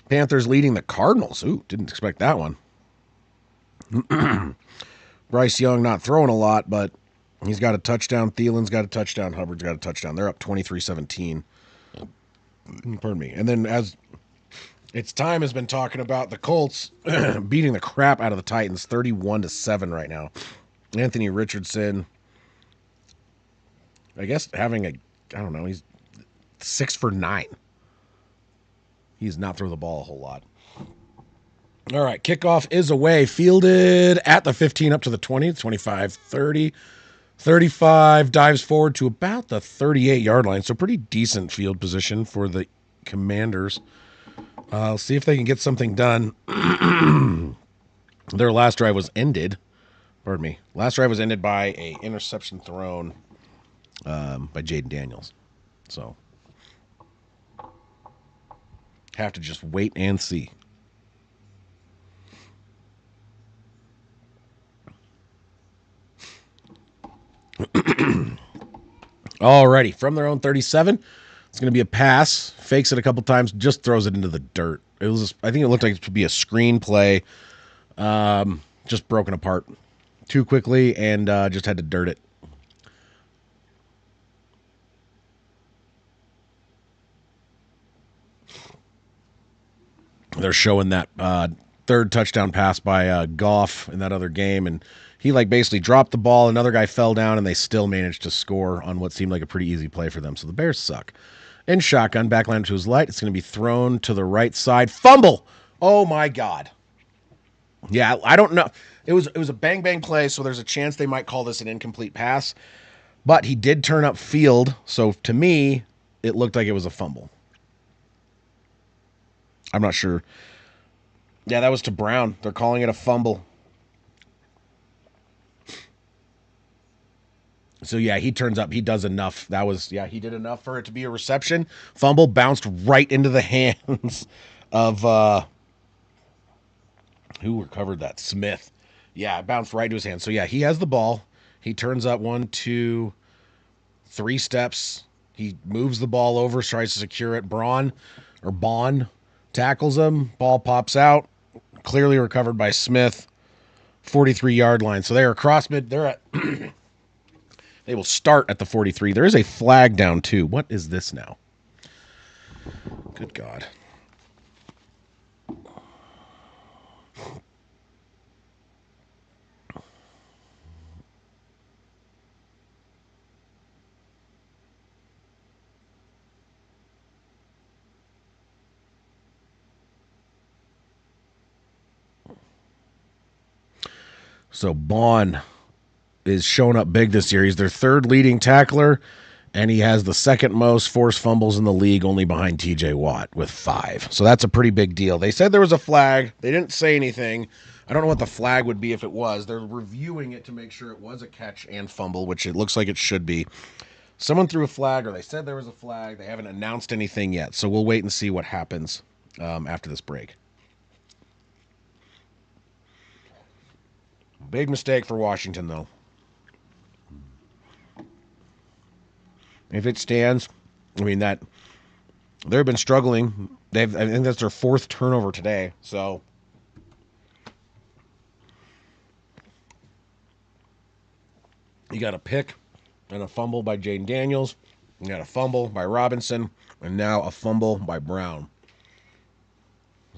Panthers leading the Cardinals. Ooh, didn't expect that one. Bryce Young not throwing a lot, but he's got a touchdown. Thielen's got a touchdown. Hubbard's got a touchdown. They're up 23-17. Pardon me. And then as it's time has been talking about the Colts beating the crap out of the Titans, 31-7 right now. Anthony Richardson, I guess he's 6 for 9. He's not throwing the ball a whole lot. All right, kickoff is away. Fielded at the 15 up to the 20, 25, 30, 35. Dives forward to about the 38-yard line. So pretty decent field position for the Commanders. I'll see if they can get something done. Their last drive was ended. Pardon me. Last drive was ended by an interception thrown by Jaden Daniels. So have to just wait and see. Alrighty, from their own 37, it's going to be a pass. Fakes it a couple times, just throws it into the dirt. I think it looked like it could be a screen play, just broken apart too quickly, and just had to dirt it. They're showing that third touchdown pass by Goff in that other game, and he basically dropped the ball. Another guy fell down, and they still managed to score on what seemed like a pretty easy play for them. So the Bears suck. In shotgun, backline to his light. It's going to be thrown to the right side. Fumble. Oh, my God. Yeah, I don't know. It was a bang play, so there's a chance they might call this an incomplete pass. But he did turn up field, so to me, it looked like it was a fumble. I'm not sure. Yeah, that was to Brown. They're calling it a fumble. So, yeah, he turns up. He does enough. He did enough for it to be a reception. Fumble bounced right into the hands of, who recovered that? Smith. Yeah, it bounced right to his hands. So, yeah, he has the ball. He turns up 1, 2, 3 steps. He moves the ball over, tries to secure it. Bond tackles him. Ball pops out. Clearly recovered by Smith. 43-yard line. So they are across mid. They're at... They will start at the 43. There is a flag down, too. What is this now? Good God. So Bond is showing up big this year. He's their third leading tackler, and he has the second most forced fumbles in the league, only behind TJ Watt with 5. So that's a pretty big deal. They said there was a flag. They didn't say anything. I don't know what the flag would be if it was. They're reviewing it to make sure it was a catch and fumble, which it looks like it should be. Someone threw a flag, or they said there was a flag. They haven't announced anything yet, so we'll wait and see what happens after this break. Big mistake for Washington, though. If it stands, I mean, that they've been struggling. I think that's their 4th turnover today. So you got a pick and a fumble by Jaden Daniels. You got a fumble by Robinson, and now a fumble by Brown.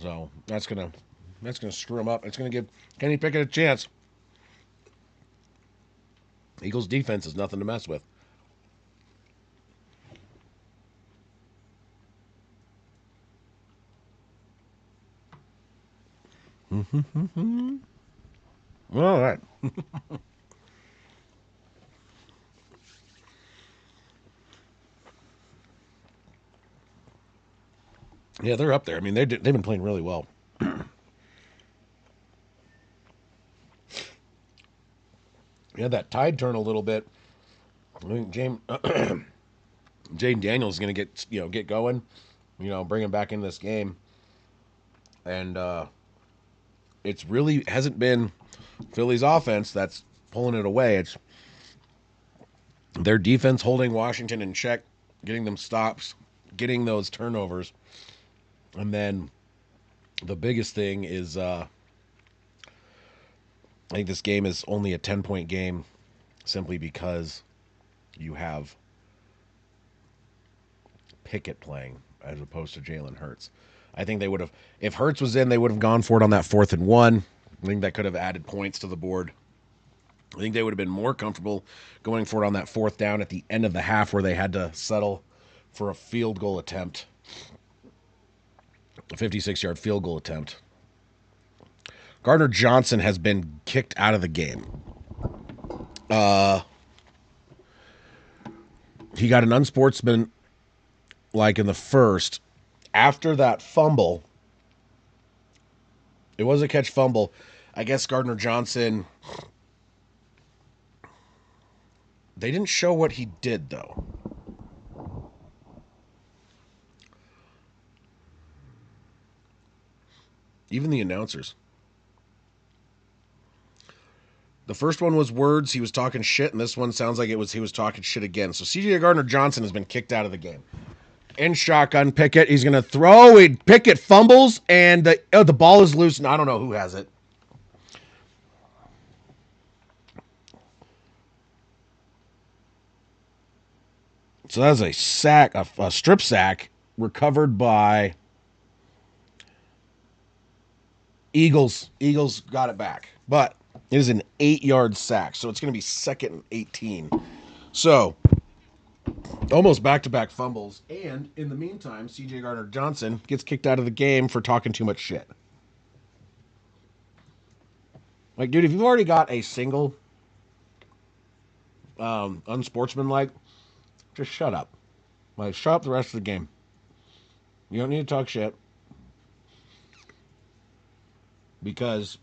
So that's gonna screw him up. It's gonna give Kenny Pickett a chance. Eagles defense is nothing to mess with. All right. Yeah, they're up there. I mean, they've been playing really well. Yeah, that tide turn a little bit. I think Jaden Daniels is going to get going, bring him back into this game. And it's really hasn't been Philly's offense that's pulling it away. It's their defense holding Washington in check, getting them stops, getting those turnovers. And then the biggest thing is I think this game is only a 10-point game simply because you have Pickett playing as opposed to Jalen Hurts. I think they would have, if Hurts was in, they would have gone for it on that 4th and 1. I think that could have added points to the board. I think they would have been more comfortable going for it on that 4th down at the end of the half where they had to settle for a field goal attempt, a 56-yard field goal attempt. Gardner Johnson has been kicked out of the game. He got an unsportsman like in the first. After that fumble, it was a catch fumble. I guess Gardner Johnson, they didn't show what he did, though. Even the announcers. The first one was words. He was talking shit, and this one sounds like he was talking shit again. So C.J. Gardner-Johnson has been kicked out of the game. In shotgun, Pickett. He's going to throw. Pickett fumbles, and the ball is loose, and I don't know who has it. So that's a sack, a strip sack, recovered by Eagles. Eagles got it back, but it is an 8-yard sack, so it's going to be 2nd and 18. So Almost back-to-back fumbles. And in the meantime, C.J. Gardner-Johnson gets kicked out of the game for talking too much shit. Like, dude, if you've already got a single unsportsmanlike, just shut up. Like, shut up the rest of the game. You don't need to talk shit. Because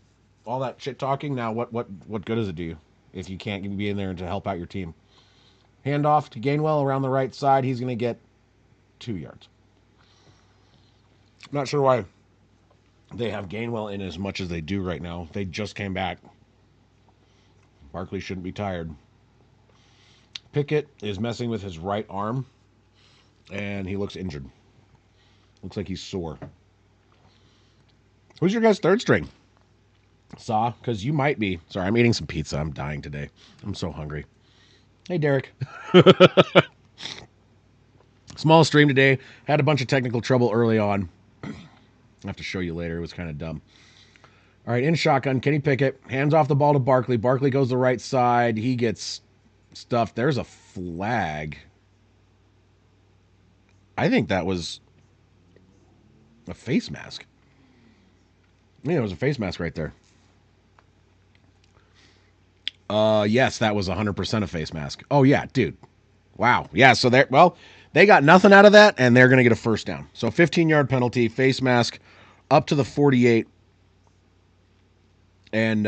all that shit talking, now what good does it do you if you can't be in there to help out your team? Handoff to Gainwell around the right side. He's going to get 2 yards. I'm not sure why they have Gainwell in as much as they do right now. They just came back. Barkley shouldn't be tired. Pickett is messing with his right arm, and he looks injured. Looks like he's sore. Who's your guys' third string? Saw? Because you might be. Sorry, I'm eating some pizza. I'm dying today. I'm so hungry. Hey, Derek. Small stream today. Had a bunch of technical trouble early on. I'll have to show you later. It was kind of dumb. All right, in shotgun, Kenny Pickett. Hands off the ball to Barkley. Barkley goes the right side. He gets stuffed. There's a flag. I think that was a face mask. Yeah, it was a face mask right there. Yes, that was 100% a face mask. Oh, yeah, dude. Wow. Yeah, so they got nothing out of that, and they're going to get a first down. So 15-yard penalty, face mask, up to the 48. And,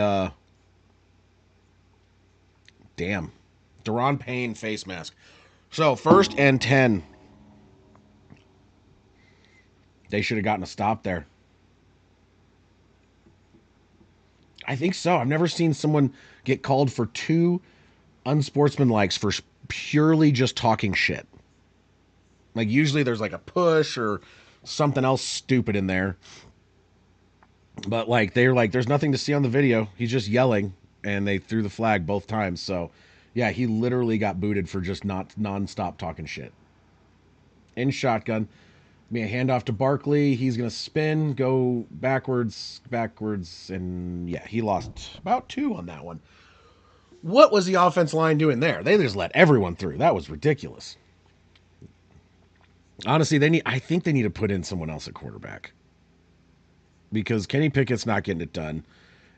damn. Daron Payne face mask. So 1st and 10. They should have gotten a stop there. I think so. I've never seen someone get called for 2 unsportsmanlikes for purely just talking shit. Like, usually there's like a push or something else stupid in there. But like, they're like, there's nothing to see on the video. He's just yelling, and they threw the flag both times. So yeah, he literally got booted for just not nonstop talking shit. In shotgun. Be a handoff to Barkley. He's going to spin, go backwards, and yeah, he lost about 2 on that one. What was the offense line doing there? They just let everyone through. That was ridiculous. Honestly, I think they need to put in someone else at quarterback. Because Kenny Pickett's not getting it done.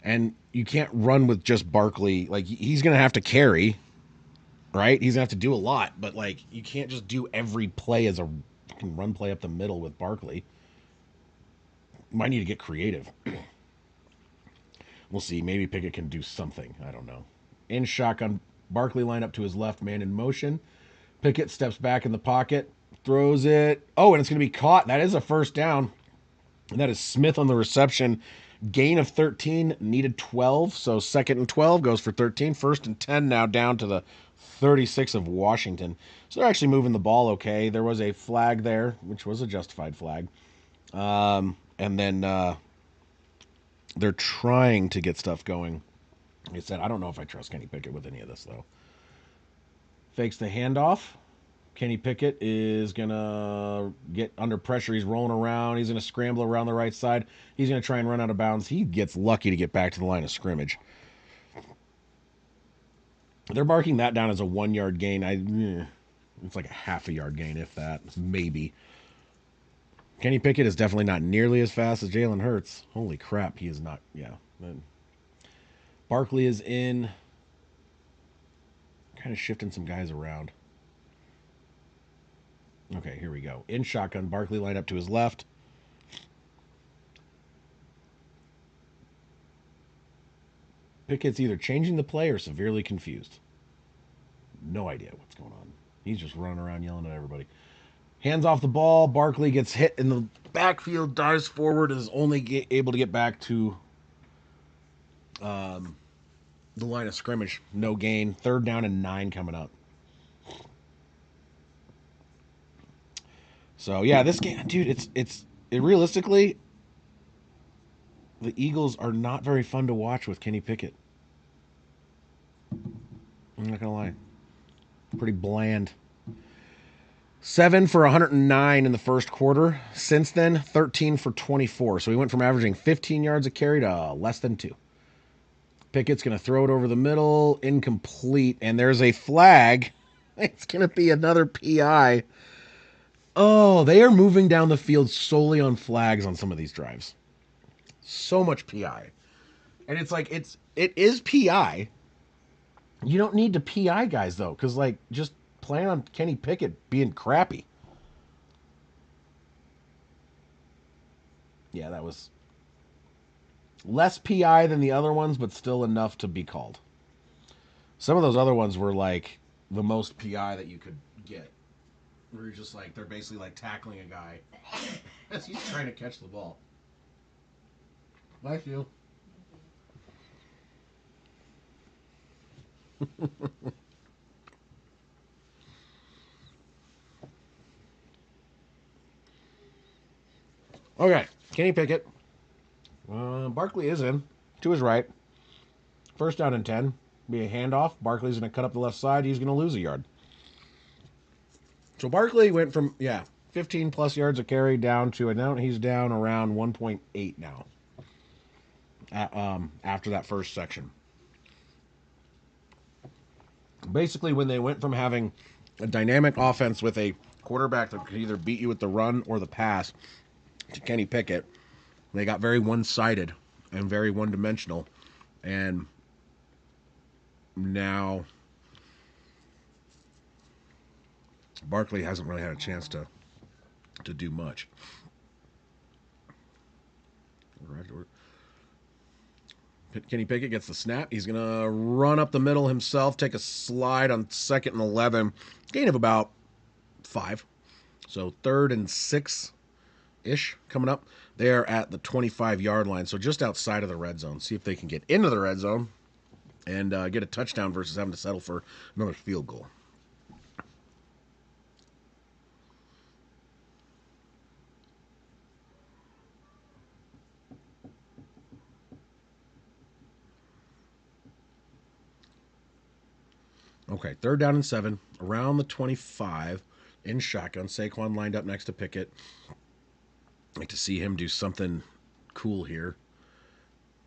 And you can't run with just Barkley. Like, he's going to have to carry, right? He's going to have to do a lot. But, like, you can't just do every play as a run play up the middle with Barkley. Might need to get creative. We'll see. Maybe Pickett can do something. I don't know. In shotgun, Barkley line up to his left, man in motion. Pickett steps back in the pocket, throws it. Oh, and it's going to be caught. That is a first down. And that is Smith on the reception. Gain of 13, needed 12. So 2nd and 12 goes for 13. 1st and 10 now down to the 36 of Washington. So they're actually moving the ball okay. There was a flag there, which was a justified flag. And then they're trying to get stuff going. Like I said, I don't know if I trust Kenny Pickett with any of this, though. Fakes the handoff. Kenny Pickett is going to get under pressure. He's rolling around. He's going to scramble around the right side. He's going to try and run out of bounds. He gets lucky to get back to the line of scrimmage. They're marking that down as a 1-yard gain. It's like a half a yard gain, if that. Maybe. Kenny Pickett is definitely not nearly as fast as Jalen Hurts. Holy crap, he is not. Yeah. Barkley is in. Kind of shifting some guys around. Okay, here we go. In shotgun, Barkley lined up to his left. Pickett's either changing the play or severely confused. No idea what's going on. He's just running around yelling at everybody. Hands off the ball. Barkley gets hit in the backfield, dives forward, and is only able to get back to the line of scrimmage. No gain. 3rd down and 9 coming up. So yeah, this game, dude, it realistically, the Eagles are not very fun to watch with Kenny Pickett. I'm not gonna lie, pretty bland. 7 for 109 in the first quarter. Since then, 13 for 24. So he went from averaging 15 yards a carry to less than 2. Pickett's gonna throw it over the middle, incomplete, and there's a flag It's going to be another PI. Oh, they are moving down the field solely on flags on some of these drives. So much PI. And it's like, it is PI. You don't need to PI guys, though, because, like, just plan on Kenny Pickett being crappy. Yeah, that was less PI than the other ones, but still enough to be called. Some of those other ones were, like, the most PI that you could get. Where you're just like, they're basically like tackling a guy as he's trying to catch the ball. Thank you. Okay, Kenny Pickett. Barkley is in to his right. First down and 10. Be a handoff. Barkley's going to cut up the left side. He's going to lose a yard. So Barkley went from, 15 plus yards of carry down to, now he's down around 1.8 now. After that first section. Basically, when they went from having a dynamic offense with a quarterback that could either beat you with the run or the pass to Kenny Pickett, they got very one-sided and very one-dimensional. And now Barkley hasn't really had a chance to do much. Kenny Pickett gets the snap. He's going to run up the middle himself, take a slide on 2nd and 11. Gain of about 5. So 3rd and 6-ish coming up. They're at the 25-yard line, so just outside of the red zone. See if they can get into the red zone and get a touchdown versus having to settle for another field goal. Okay, 3rd down and 7, around the 25, in shotgun. Saquon lined up next to Pickett. I'd like to see him do something cool here.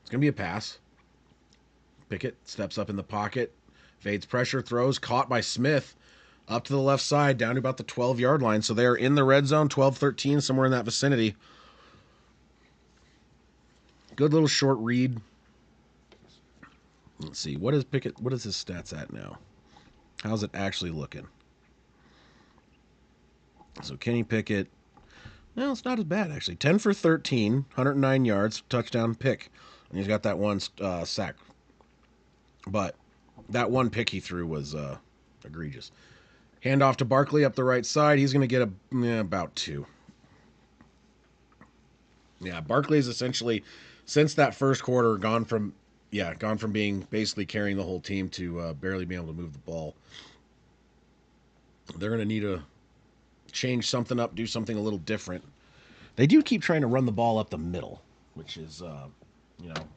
It's going to be a pass. Pickett steps up in the pocket, fades pressure, throws, caught by Smith, up to the left side, down to about the 12-yard line. So they're in the red zone, 12-13, somewhere in that vicinity. Good little short read. Let's see, what is Pickett? What is his stats at now? How's it actually looking? So Kenny Pickett, well, it's not as bad, actually. 10 for 13, 109 yards, touchdown pick. And he's got that one sack. But that one pick he threw was egregious. Handoff to Barkley up the right side. He's going to get about 2. Yeah, Barkley's essentially, since that first quarter, gone from being basically carrying the whole team to barely being able to move the ball. They're going to need to change something up, do something a little different. They do keep trying to run the ball up the middle, which is,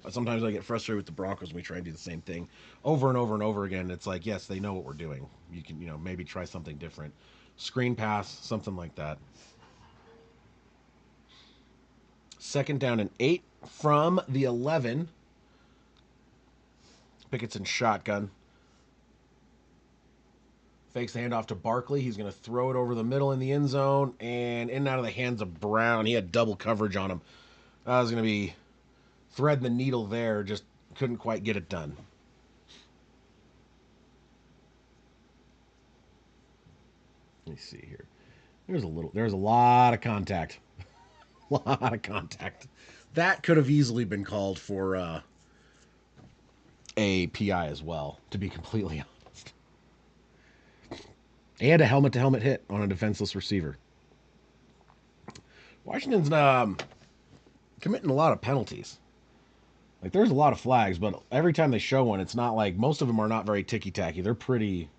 sometimes I get frustrated with the Broncos when we try and do the same thing over and over and over again. It's like, yes, they know what we're doing. You can, maybe try something different. Screen pass, something like that. 2nd down and 8 from the 11. Pickett's in shotgun. Fakes the handoff to Barkley. He's going to throw it over the middle in the end zone and in and out of the hands of Brown. He had double coverage on him. That was going to be threading the needle there. Just couldn't quite get it done. Let me see here. There's a lot of contact. A lot of contact. That could have easily been called for a PI as well, to be completely honest. And a helmet-to-helmet hit on a defenseless receiver. Washington's committing a lot of penalties. Like, there's a lot of flags, but every time they show one, it's not like, most of them are not very ticky-tacky. They're pretty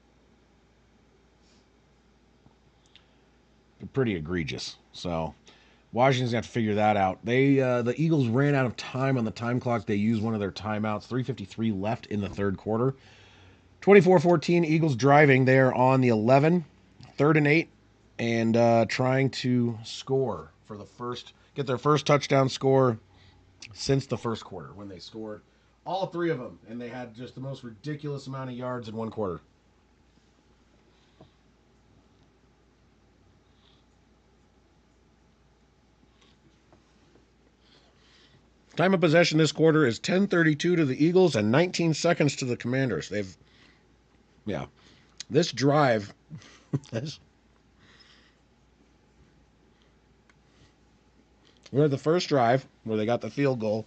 egregious. So Washington's going to have to figure that out. The Eagles ran out of time on the time clock. They used one of their timeouts. 3:53 left in the third quarter. 24-14, Eagles driving. They're on the 11, 3rd and 8, and trying to score for get their first touchdown score since the first quarter, when they scored all 3 of them, and they had just the most ridiculous amount of yards in one quarter. Time of possession this quarter is 10:32 to the Eagles and 19 seconds to the Commanders. This drive, we're at the first drive where they got the field goal.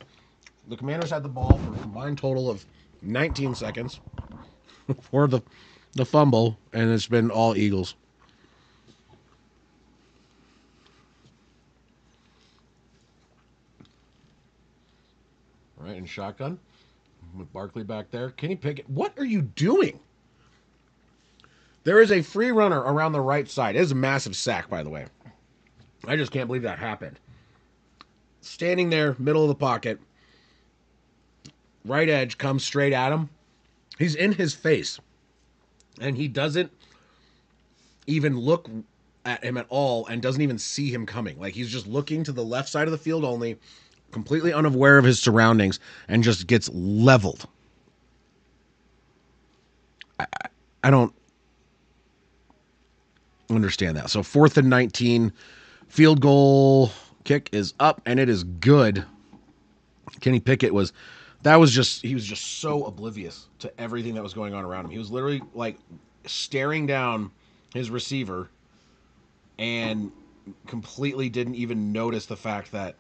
The Commanders had the ball for a combined total of 19 seconds for the fumble, and it's been all Eagles. All right, and shotgun with Barkley back there. Kenny Pickett, what are you doing? There is a free runner around the right side. It is a massive sack, by the way. I just can't believe that happened. Standing there, middle of the pocket, right edge comes straight at him. He's in his face, and he doesn't even look at him at all and doesn't even see him coming. Like, he's just looking to the left side of the field only, completely unaware of his surroundings, and just gets leveled. I don't understand that. So 4th and 19, field goal kick is up, and it is good. Kenny Pickett he was just so oblivious to everything that was going on around him. He was literally like staring down his receiver and completely didn't even notice the fact that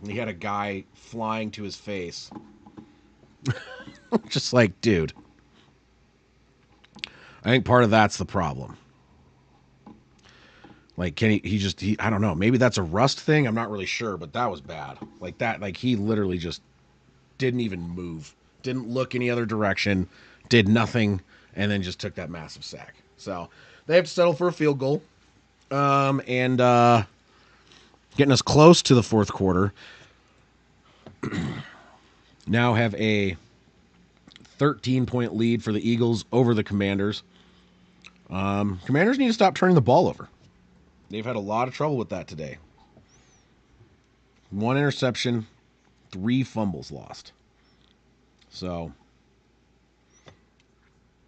he had a guy flying to his face. Just like, dude. I think part of that's the problem. Like, I don't know. Maybe that's a rust thing. I'm not really sure, but that was bad. Like that, like he literally just didn't even move, didn't look any other direction, did nothing, and then just took that massive sack. So they have to settle for a field goal. And getting us close to the fourth quarter. Now have a 13-point lead for the Eagles over the Commanders. Commanders need to stop turning the ball over. They've had a lot of trouble with that today. 1 interception, 3 fumbles lost. So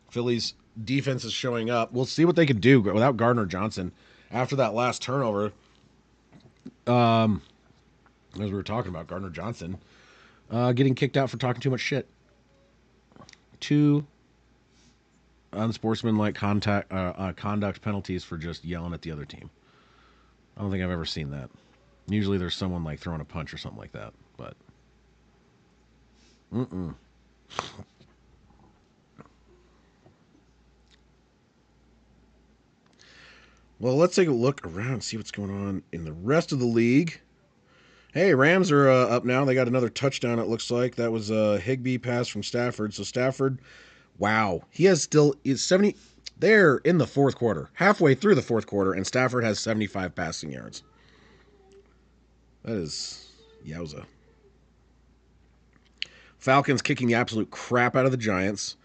Philly's defense is showing up. We'll see what they can do without Gardner Johnson after that last turnover. As we were talking about, Gardner Johnson getting kicked out for talking too much shit. 2 unsportsmanlike conduct penalties for just yelling at the other team. I don't think I've ever seen that. Usually there's someone like throwing a punch or something like that, but Well, let's take a look around and see what's going on in the rest of the league. Hey, Rams are up now. They got another touchdown, it looks like. That was a Higbee pass from Stafford. So Stafford, wow. He is 70. They're in the fourth quarter, halfway through the fourth quarter, and Stafford has 75 passing yards. That is yowza. Falcons kicking the absolute crap out of the Giants.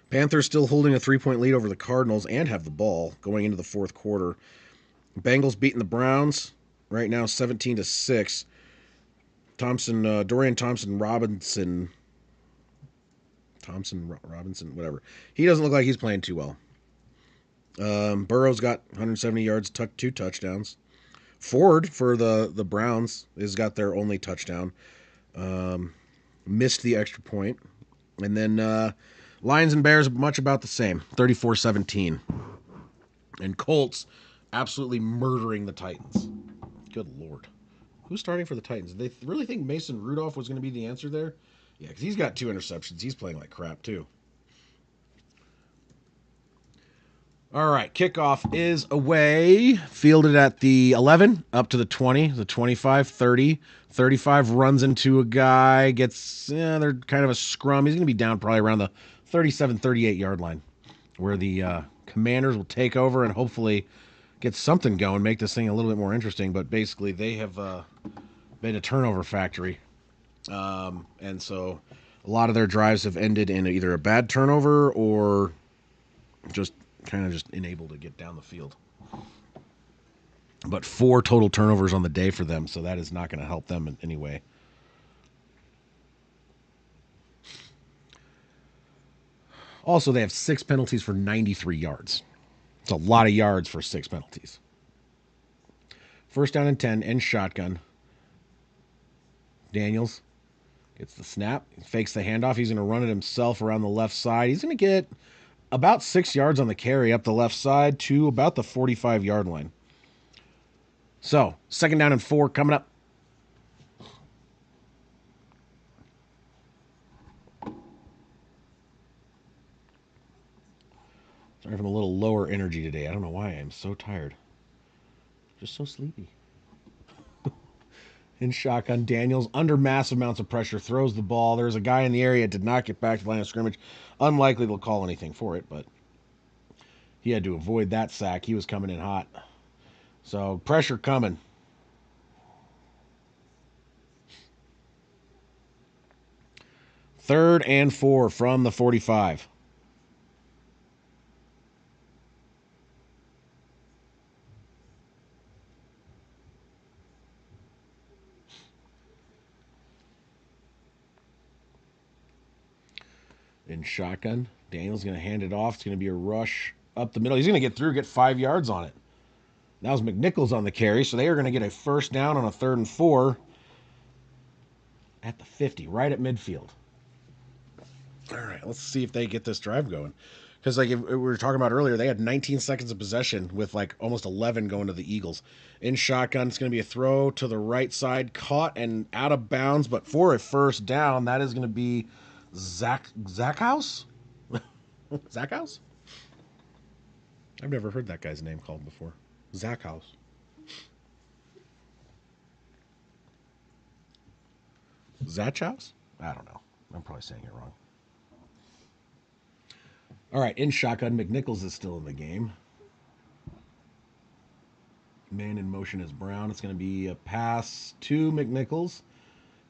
Panthers still holding a 3-point lead over the Cardinals and have the ball going into the fourth quarter. Bengals beating the Browns right now 17-6. Dorian Thompson-Robinson, whatever. He doesn't look like he's playing too well. Burrow's got 170 yards, 2 touchdowns. Ford for the Browns has got their only touchdown. Missed the extra point. And then Lions and Bears much about the same, 34-17. And Colts absolutely murdering the Titans. Good Lord. Who's starting for the Titans? Did they really think Mason Rudolph was going to be the answer there? Yeah, because he's got 2 interceptions. He's playing like crap, too. All right, kickoff is away. Fielded at the 11, up to the 20, the 25, 30. 35 runs into a guy, they're kind of a scrum. He's going to be down probably around the 37, 38-yard line, where the Commanders will take over and hopefully get something going, make this thing a little bit more interesting. But basically, they have been a turnover factory. And so a lot of their drives have ended in either a bad turnover or just enabled to get down the field. But 4 total turnovers on the day for them, so that is not going to help them in any way. Also, they have 6 penalties for 93 yards. It's a lot of yards for 6 penalties. 1st down and 10 and shotgun. Daniels Gets the snap, fakes the handoff. He's going to run it himself around the left side. He's going to get about 6 yards on the carry up the left side to about the 45-yard line. So, 2nd down and 4 coming up. Sorry, I'm a little lower energy today. I don't know why I am so tired. Just so sleepy. In shotgun, Daniels, under massive amounts of pressure, throws the ball. There's a guy in the area, did not get back to the line of scrimmage. Unlikely they'll call anything for it, but he had to avoid that sack. He was coming in hot. So, pressure coming. Third and 4 from the 45. In shotgun, Daniels going to hand it off. It's going to be a rush up the middle. He's going to get through, get 5 yards on it. That was McNichols on the carry, so they are going to get a first down on a 3rd and 4 at the 50, right at midfield. All right, let's see if they get this drive going. Because like we were talking about earlier, they had 19 seconds of possession with like almost 11 going to the Eagles. In shotgun, it's going to be a throw to the right side, caught and out of bounds, but for a first down, that is going to be Zachhouse? Zachhouse? I've never heard that guy's name called before. Zachhouse. Zachhouse? I don't know. I'm probably saying it wrong. All right, in shotgun, McNichols is still in the game. Man in motion is Brown. It's going to be a pass to McNichols.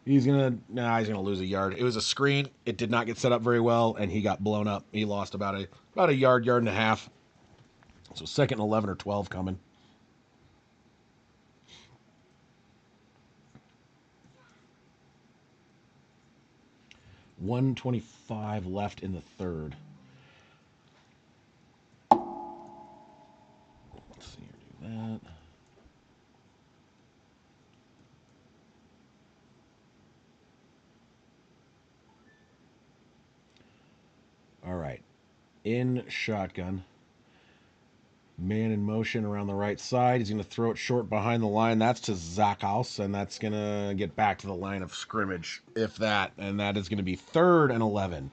He's gonna lose a yard. It was a screen. It did not get set up very well, and he got blown up. He lost about a yard and a half. So 2nd and 11 or 12 coming. $1:25 left in the 3rd. Let's see here, do that. All right. In shotgun. Man in motion around the right side. He's going to throw it short behind the line. That's to Zachhouse, and that's going to get back to the line of scrimmage, if that. And that is going to be 3rd and 11.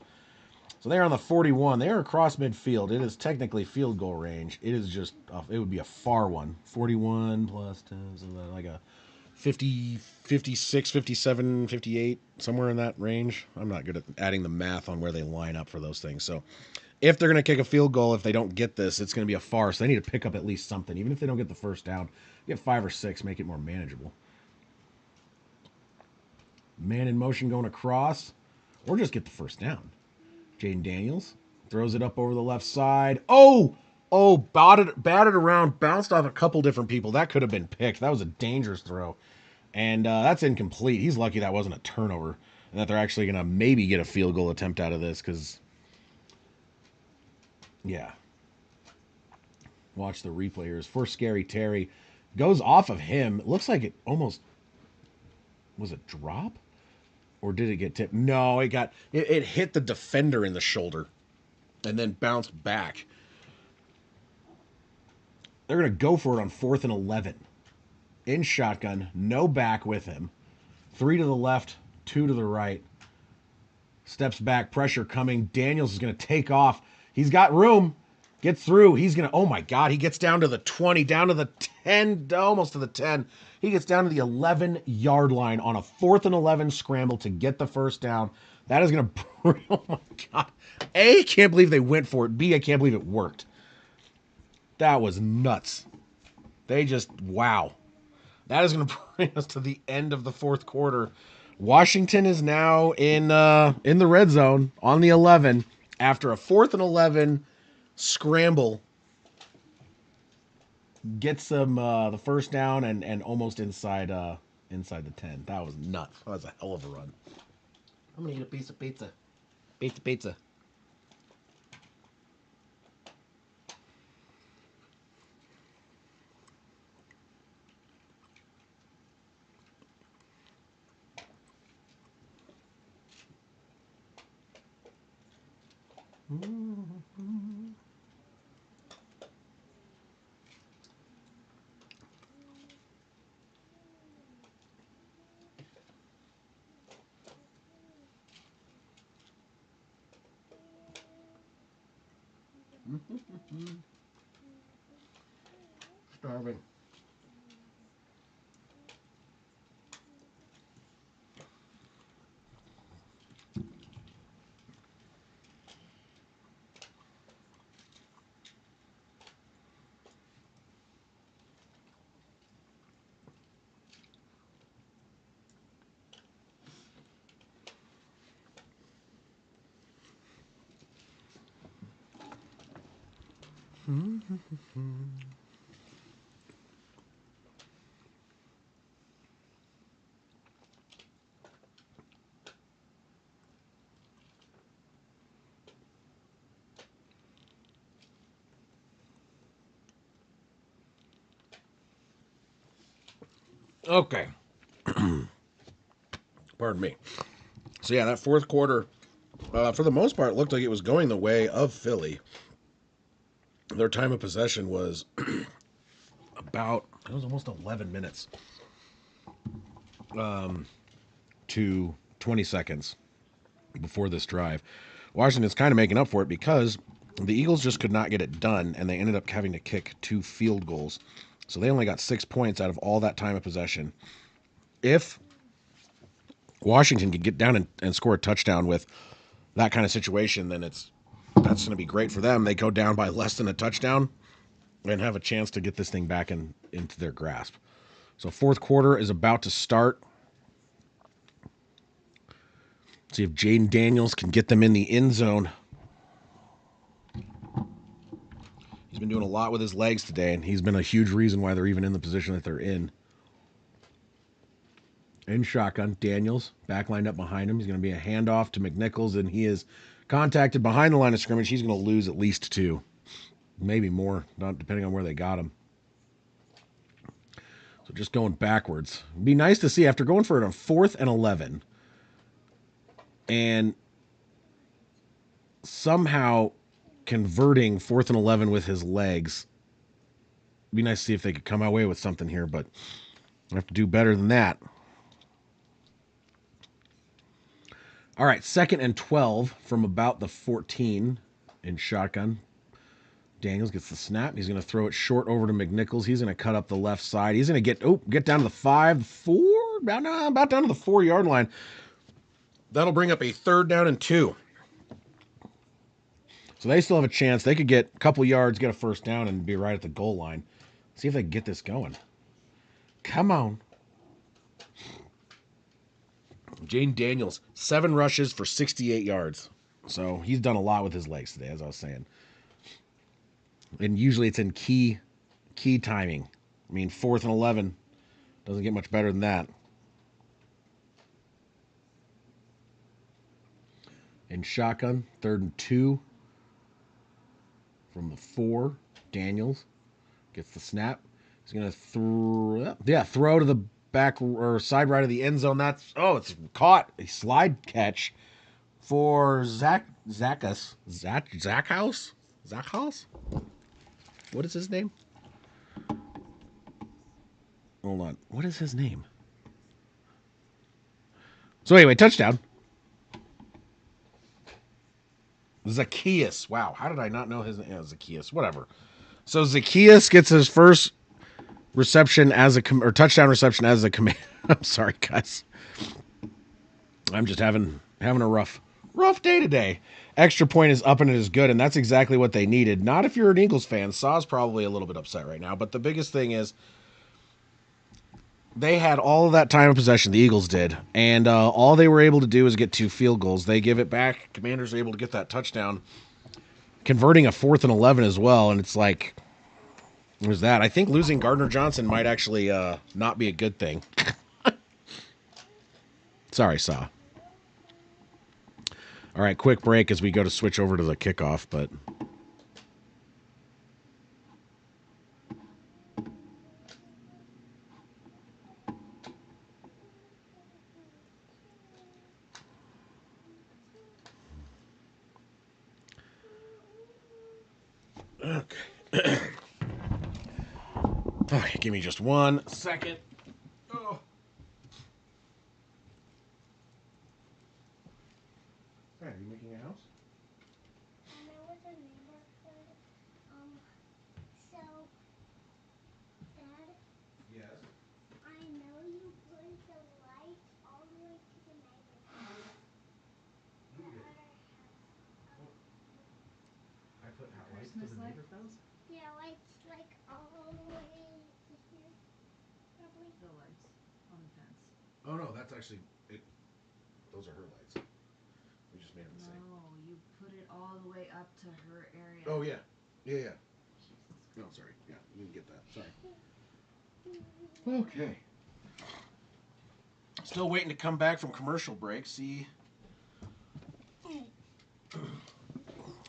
So they're on the 41. They are across midfield. It is technically field goal range. It is just, it would be a far one. 41 plus 10, so like a 50, 56, 57, 58, somewhere in that range. I'm not good at adding the math on where they line up for those things. So if they're going to kick a field goal, if they don't get this, it's going to be a far. So they need to pick up at least something. Even if they don't get the first down, get 5 or 6, make it more manageable. Man in motion going across, or just get the first down. Jaden Daniels throws it up over the left side. Oh, batted around, bounced off a couple different people. That could have been picked. That was a dangerous throw. And that's incomplete. He's lucky that wasn't a turnover and that they're actually going to maybe get a field goal attempt out of this because, yeah. Watch the replay here. For Scary Terry. Goes off of him. It looks like it almost was a drop? Or did it get tipped? No, it hit the defender in the shoulder and then bounced back. They're going to go for it on 4th and 11. In shotgun, no back with him. 3 to the left, 2 to the right. Steps back, pressure coming. Daniels is going to take off. He's got room. Gets through. He's going to, oh my God, he gets down to the 20, down to the 10, almost to the 10. He gets down to the 11-yard line on a 4th and 11 scramble to get the first down. That is going to, oh my God. A, I can't believe they went for it. B, I can't believe it worked. That was nuts. They just, wow. That is going to bring us to the end of the 4th quarter. Washington is now in the red zone on the 11 after a 4th and 11 scramble. Gets them the first down and almost inside the 10. That was nuts. That was a hell of a run. I'm going to eat a piece of pizza. Pizza. Starving. Okay. Pardon me. So yeah, that fourth quarter, for the most part, looked like it was going the way of Philly. Their time of possession was it was almost 11 minutes to 20 seconds before this drive. Washington's kind of making up for it because the Eagles just could not get it done, and they ended up having to kick 2 field goals. So they only got 6 points out of all that time of possession. If Washington could get down and score a touchdown with that kind of situation, then that's going to be great for them. They go down by less than a touchdown and have a chance to get this thing back into their grasp. So fourth quarter is about to start. See if Jaden Daniels can get them in the end zone. He's been doing a lot with his legs today, and he's been a huge reason why they're even in the position that they're in. In shotgun, Daniels back lined up behind him. He's going to be a handoff to McNichols, and he is contacted behind the line of scrimmage. He's going to lose at least 2, maybe more, not depending on where they got him. So just going backwards. It'd be nice to see after going for it on 4th and 11 and somehow converting 4th and 11 with his legs. It'd be nice to see if they could come away with something here, but I have to do better than that. All right, 2nd and 12 from about the 14 in shotgun. Daniels gets the snap. He's going to throw it short over to McNichols. He's going to cut up the left side. He's going to get down to the 5, 4, about down to the 4-yard line. That'll bring up a 3rd down and 2. So they still have a chance. They could get a couple yards, get a 1st down, and be right at the goal line. See if they can get this going. Come on. Jaden Daniels, 7 rushes for 68 yards. So he's done a lot with his legs today, as I was saying. And usually it's in key timing. I mean, 4th and 11 doesn't get much better than that. In shotgun, 3rd and 2 from the 4. Daniels gets the snap. He's going to throw to the back or side right of the end zone. It's caught. A slide catch for Zachhouse. What is his name? Hold on. What is his name? So anyway, touchdown. Zacchaeus. Wow. How did I not know his name? Yeah, Zacchaeus. Whatever. So Zacchaeus gets his first reception or touchdown reception as a command. I'm sorry, guys. I'm just having a rough day today. Extra point is up and it is good, and that's exactly what they needed. Not if you're an Eagles fan. Saw's probably a little bit upset right now, but the biggest thing is they had all of that time of possession, the Eagles did, and all they were able to do is get 2 field goals. They give it back. Commanders are able to get that touchdown, converting a 4th and 11 as well, and it's like, there's that. I think losing Gardner Johnson might actually not be a good thing. Sorry, Saw. All right, quick break as we go to switch over to the kickoff, but... Okay. Okay, give me just 1 second. Oh. Hey, are you making a house? I was a neighborhood. So, Dad, Yes. I know you put the lights all the way to the neighborhood. Who did? I put lights to the neighbor's house? Yeah, lights like all the way to here, probably. The lights on the fence. Oh no, that's actually it. Those are her lights. We just made a mistake. No, you put it all the way up to her area. Oh yeah, yeah. Jesus No, Christ. sorry. Yeah, you didn't get that. Sorry. Okay. Still waiting to come back from commercial break. See.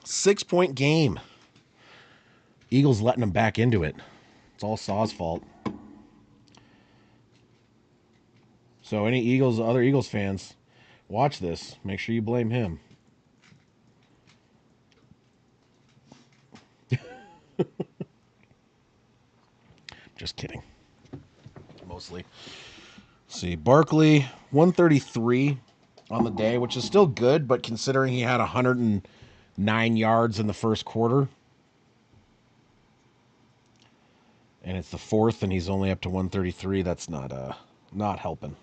6-point game. Eagles letting them back into it. It's all Saw's fault. So any other Eagles fans, watch this. Make sure you blame him. Just kidding. Mostly. Let's see, Barkley, 133 on the day, which is still good, but considering he had 109 yards in the first quarter, and it's the fourth, and he's only up to 133, that's not helping.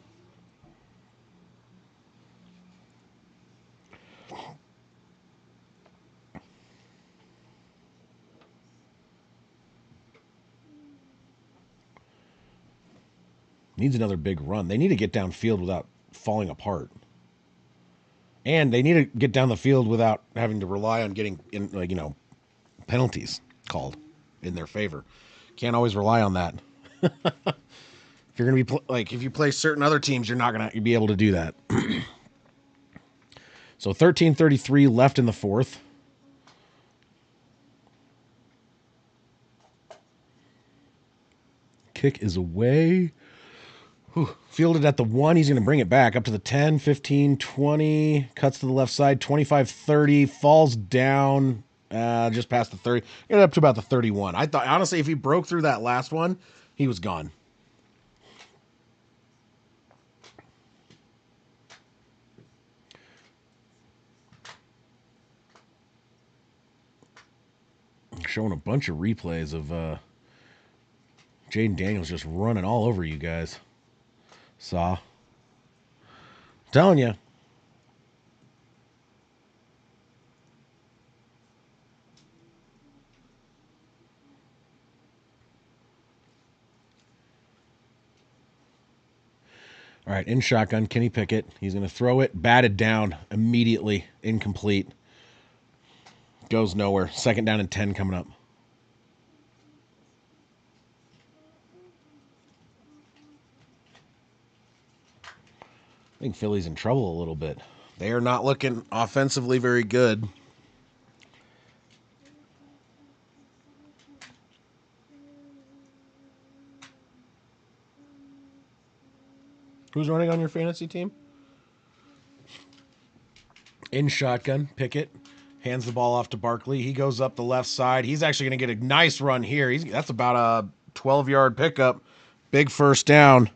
Needs another big run. They need to get downfield without falling apart. And they need to get down the field without having to rely on getting penalties called in their favor. Can't always rely on that. If you're going to be if you play certain other teams, you're not going to be able to do that. So 13:33 left in the fourth. Kick is away. Whew. Fielded at the 1. He's going to bring it back up to the 10, 15, 20. Cuts to the left side. 25, 30. Falls down just past the 30. Get up to about the 31. I thought, honestly, if he broke through that last one, he was gone. Showing a bunch of replays of Jaden Daniels just running all over you guys. Saw. Telling you. All right, in shotgun, Kenny Pickett. He's going to throw it, batted down immediately, incomplete. Goes nowhere. 2nd down and 10 coming up. I think Philly's in trouble a little bit. They are not looking offensively very good. Who's running on your fantasy team? In shotgun, Pickett hands the ball off to Barkley. He goes up the left side. He's actually going to get a nice run here. That's about a 12-yard pickup. Big first down.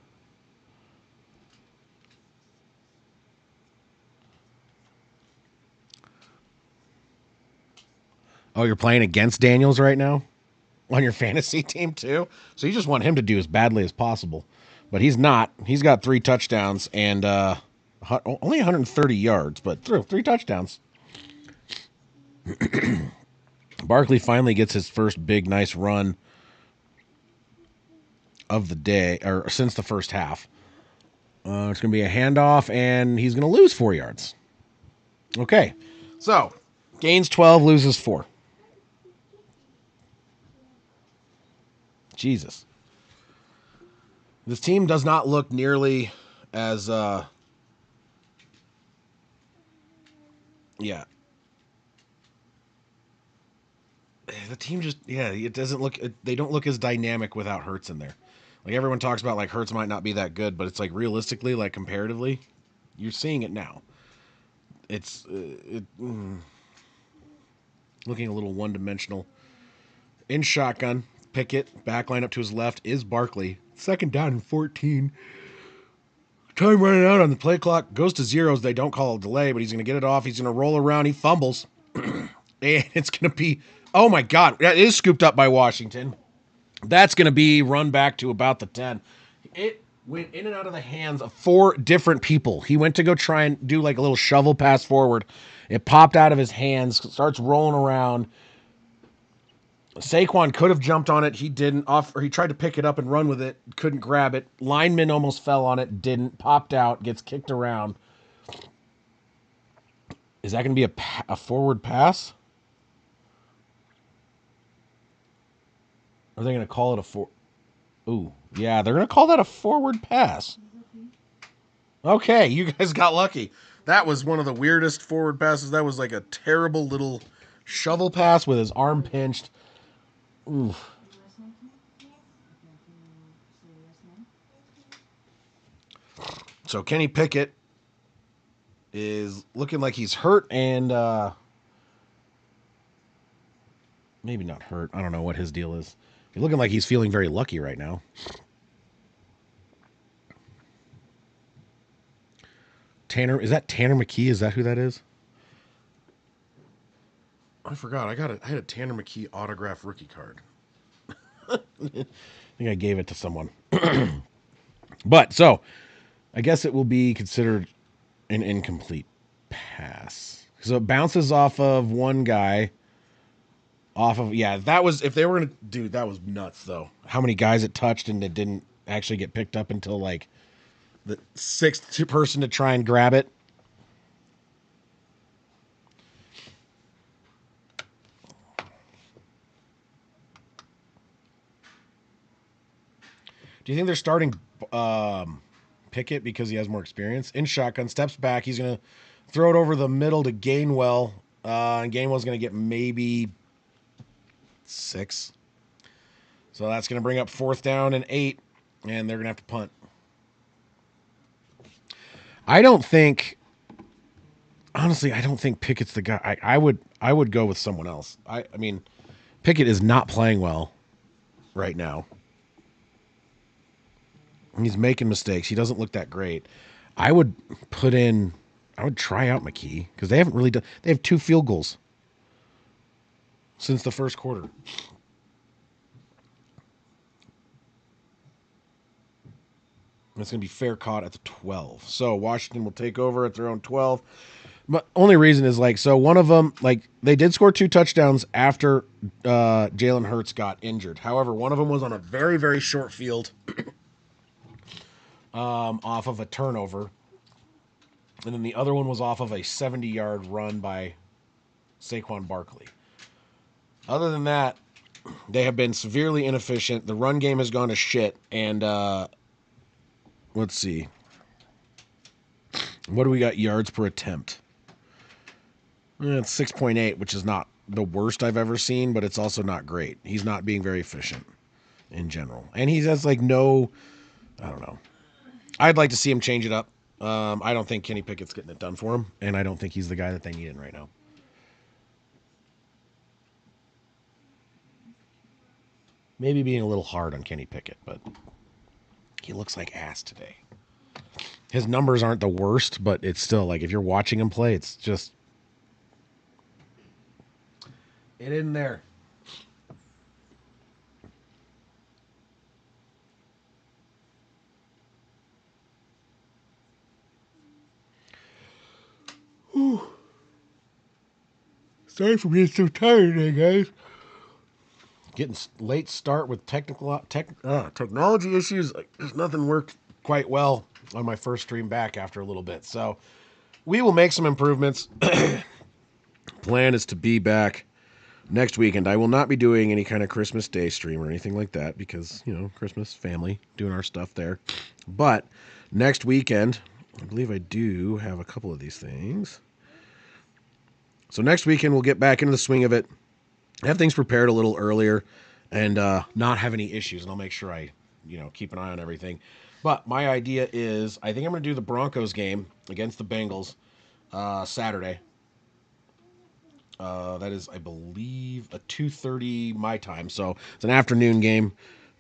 Oh, you're playing against Daniels right now? On your fantasy team, too? So you just want him to do as badly as possible. But he's not. He's got 3 touchdowns and only 130 yards, but 3 touchdowns. Barkley finally gets his first big, nice run of the day, or since the first half. It's going to be a handoff, and he's going to lose 4 yards. Okay, so gains 12, loses 4. Jesus. This team does not look nearly as, yeah. The team just, it doesn't look, they don't look as dynamic without Hurts in there. Like everyone talks about, like Hurts might not be that good, but it's like realistically, like comparatively, you're seeing it now. It's looking a little one-dimensional. in shotgun. Pickett, back line up to his left is Barkley. 2nd down and 14. Time running out on the play clock. Goes to zeros. They don't call a delay, but he's going to get it off. He's going to roll around. He fumbles. And it's going to be, oh my God, that is scooped up by Washington. That's going to be run back to about the 10. It went in and out of the hands of 4 different people. He went to go try and do like a little shovel pass forward. It popped out of his hands, starts rolling around. Saquon could have jumped on it. He didn't. Or he tried to pick it up and run with it. Couldn't grab it. Lineman almost fell on it. Didn't. Popped out. Gets kicked around. Is that going to be a forward pass? Are they going to call it a Ooh, yeah, they're going to call that a forward pass. Okay, you guys got lucky. That was one of the weirdest forward passes. That was like a terrible little shovel pass with his arm pinched. Oof. So Kenny Pickett is looking like he's hurt and maybe not hurt. I don't know what his deal is. He's looking like he's feeling very lucky right now. Is that Tanner McKee? Is that who that is? I forgot. I had a Tanner McKee autograph rookie card. I think I gave it to someone. But so I guess it will be considered an incomplete pass. So it bounces off of one guy. That was, if they were going to, dude, that was nuts though. How many guys it touched and it didn't actually get picked up until like the 6th person to try and grab it. Do you think they're starting Pickett because he has more experience? In shotgun, steps back. He's going to throw it over the middle to Gainwell. And Gainwell's going to get maybe 6. So that's going to bring up 4th down and 8. And they're going to have to punt. Honestly, I don't think Pickett's the guy. I would go with someone else. I mean, Pickett is not playing well right now. He's making mistakes. He doesn't look that great. I would try out McKee because they haven't really done. They have 2 field goals since the first quarter. It's going to be fair caught at the 12. So Washington will take over at their own 12. But only reason is so one of them, they did score 2 touchdowns after Jalen Hurts got injured. However, one of them was on a very, very short field off of a turnover. And then the other one was off of a 70-yard run by Saquon Barkley. Other than that, they have been severely inefficient. The run game has gone to shit. And let's see. What do we got yards per attempt? It's 6.8, which is not the worst I've ever seen, but it's also not great. He's not being very efficient in general. And he has I don't know. I'd like to see him change it up. I don't think Kenny Pickett's getting it done for him, and I don't think he's the guy that they need in right now. Maybe being a little hard on Kenny Pickett, but he looks like ass today. His numbers aren't the worst, but it's still if you're watching him play, it's just it isn't there. Whew. Sorry for being so tired today, guys. Getting late start with technology issues. There's nothing worked quite well on my first stream back after a little bit. So we will make some improvements. Plan is to be back next weekend. I will not be doing any kind of Christmas Day stream or anything like that because, Christmas, family, doing our stuff there. But next weekend, I believe I do have a couple of these things. So next weekend, we'll get back into the swing of it. Have things prepared a little earlier and not have any issues. And I'll make sure I, keep an eye on everything. But my idea is I think I'm going to do the Broncos game against the Bengals Saturday. That is, I believe, a 2:30 my time. So it's an afternoon game.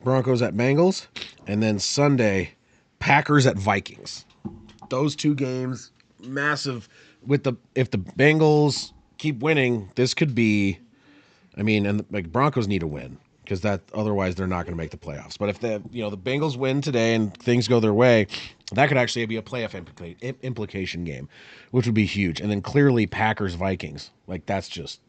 Broncos at Bengals. And then Sunday, Packers at Vikings. Those two games, massive. If the Bengals keep winning, this could be, I mean, and like Broncos need to win because that otherwise they're not going to make the playoffs. But if the Bengals win today and things go their way, that could actually be a playoff implication game, which would be huge. And then clearly Packers Vikings, like that's just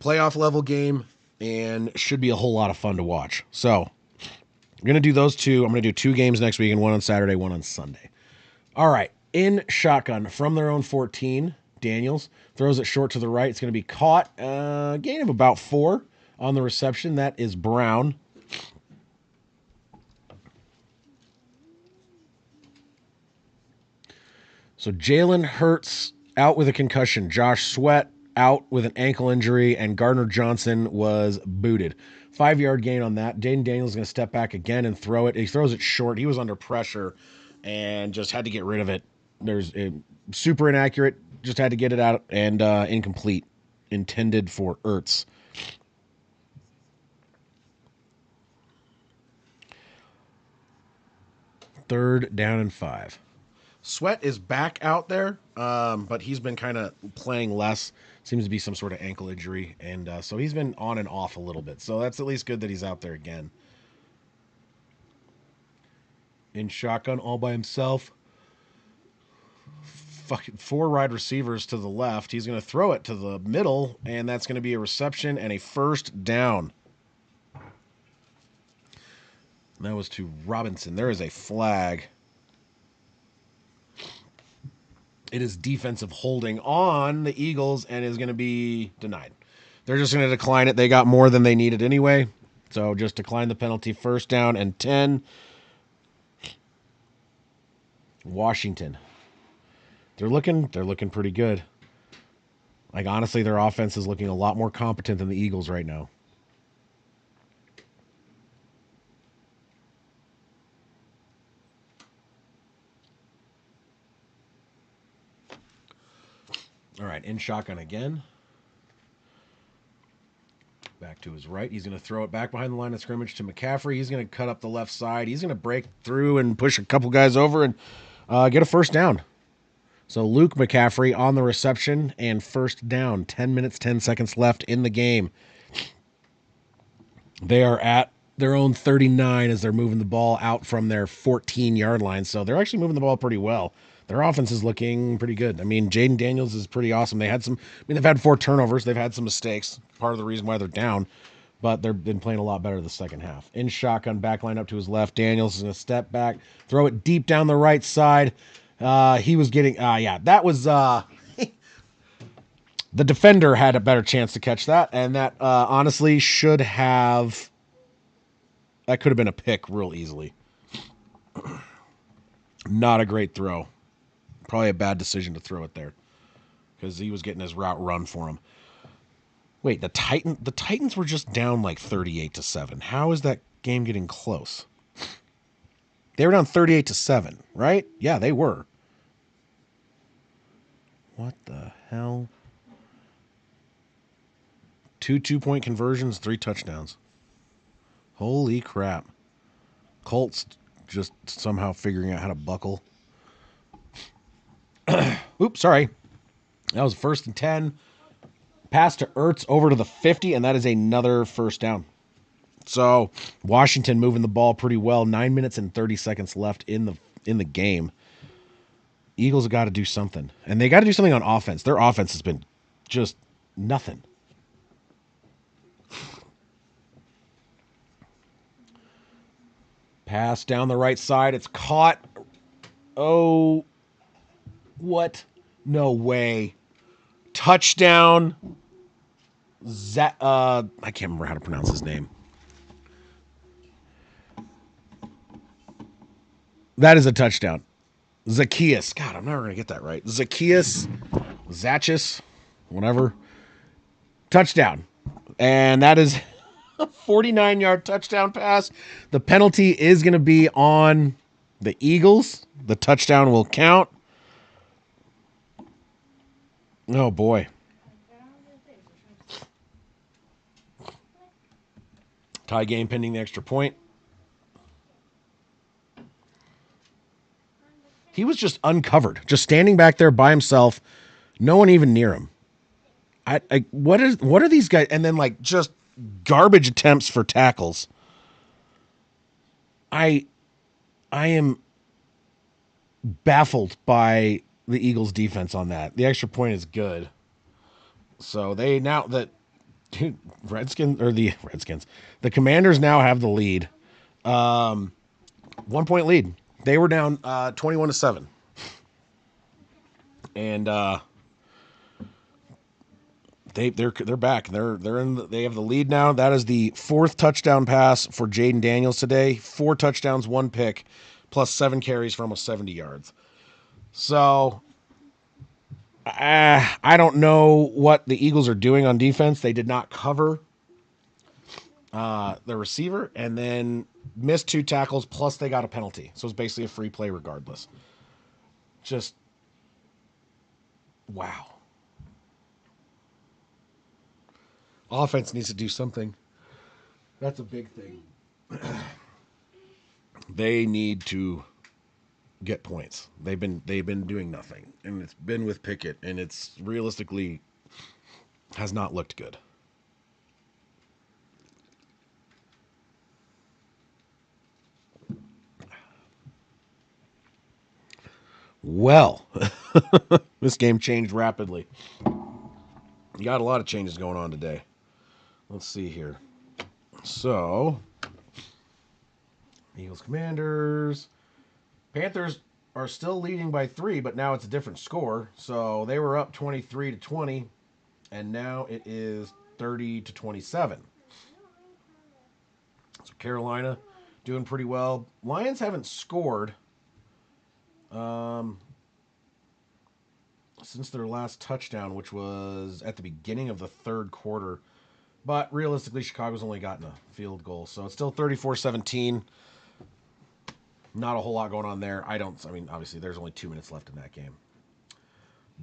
playoff level game and should be a whole lot of fun to watch. So I'm going to do those two. I'm going to do 2 games next week and one on Saturday, one on Sunday. All right. In shotgun from their own 14, Daniels throws it short to the right. It's going to be caught. Gain of about 4 on the reception. That is Brown. So Jalen Hurts out with a concussion. Josh Sweat out with an ankle injury, and Gardner Johnson was booted. 5-yard gain on that. Jaden Daniels is going to step back again and throw it. He throws it short. He was under pressure and just had to get rid of it. There's super inaccurate. Just had to get it out and incomplete. Intended for Ertz. Third down and 5. Sweat is back out there, but he's been kind of playing less. Seems to be some sort of ankle injury, and so he's been on and off a little bit. So that's at least good that he's out there again. In shotgun, all by himself. Fucking 4 wide receivers to the left. He's going to throw it to the middle, and that's going to be a reception and a first down. And that was to Robinson. There is a flag. It is defensive holding on the Eagles and is going to be denied. They're just going to decline it. They got more than they needed anyway. So just decline the penalty. First down and 10. Washington. They're looking pretty good. Like honestly, their offense is looking a lot more competent than the Eagles right now. All right, in shotgun again. Back to his right. He's going to throw it back behind the line of scrimmage to McCaffrey. He's going to cut up the left side. He's going to break through and push a couple guys over and get a first down. So Luke McCaffrey on the reception and first down. 10 minutes, 10 seconds left in the game. They are at their own 39 as they're moving the ball out from their 14-yard line. So they're actually moving the ball pretty well. Their offense is looking pretty good. I mean, Jaden Daniels is pretty awesome. They've had 4 turnovers. They've had some mistakes. Part of the reason why they're down. But they've been playing a lot better the second half. In shotgun, back line up to his left. Daniels is going to step back, throw it deep down the right side. He was getting, that was, the defender had a better chance to catch that. And that, honestly, that could have been a pick real easily. Not a great throw. Probably a bad decision to throw it there because he was getting his route run for him. Wait, the Titans were just down like 38-7. How is that game getting close? They were down 38-7, right? Yeah, they were. What the hell? 2 2-point conversions, 3 touchdowns. Holy crap. Colts just somehow figuring out how to buckle. Oops, sorry. That was 1st and 10. Pass to Ertz over to the 50, and that is another first down. So Washington moving the ball pretty well. 9 minutes and 30 seconds left in the game. Eagles have got to do something. And they got to do something on offense. Their offense has been just nothing. Pass down the right side. It's caught. Oh, what? No way. Touchdown. I can't remember how to pronounce his name. That is a touchdown. Zacchaeus. God, I'm never going to get that right. Zacchaeus. Whatever. Touchdown. And that is a 49-yard touchdown pass. The penalty is going to be on the Eagles. The touchdown will count. Oh, boy. Tie game pending the extra point. He was just uncovered, just standing back there by himself. No one even near him. What are these guys? And then like just garbage attempts for tackles. I am baffled by the Eagles defense on that. The extra point is good. So they now that the Commanders now have the lead. 1 point lead. They were down 21-7. And they're back. They have the lead now. That is the 4th touchdown pass for Jaden Daniels today. 4 touchdowns, 1 pick, plus 7 carries for almost 70 yards. So I don't know what the Eagles are doing on defense. They did not cover the receiver and then missed 2 tackles, plus they got a penalty. So it's basically a free play regardless. Just wow. Offense needs to do something. That's a big thing. They need to get points. They've been doing nothing, and it's been with Pickett, and it's realistically has not looked good. Well, this game changed rapidly. You got a lot of changes going on today. Let's see here. So, Eagles, Commanders. Panthers are still leading by 3, but now it's a different score. So they were up 23-20, and now it is 30-27. So Carolina doing pretty well. Lions haven't scored since their last touchdown, which was at the beginning of the 3rd quarter. But realistically, Chicago's only gotten a field goal. So it's still 34-17. Not a whole lot going on there. Obviously, there's only 2 minutes left in that game.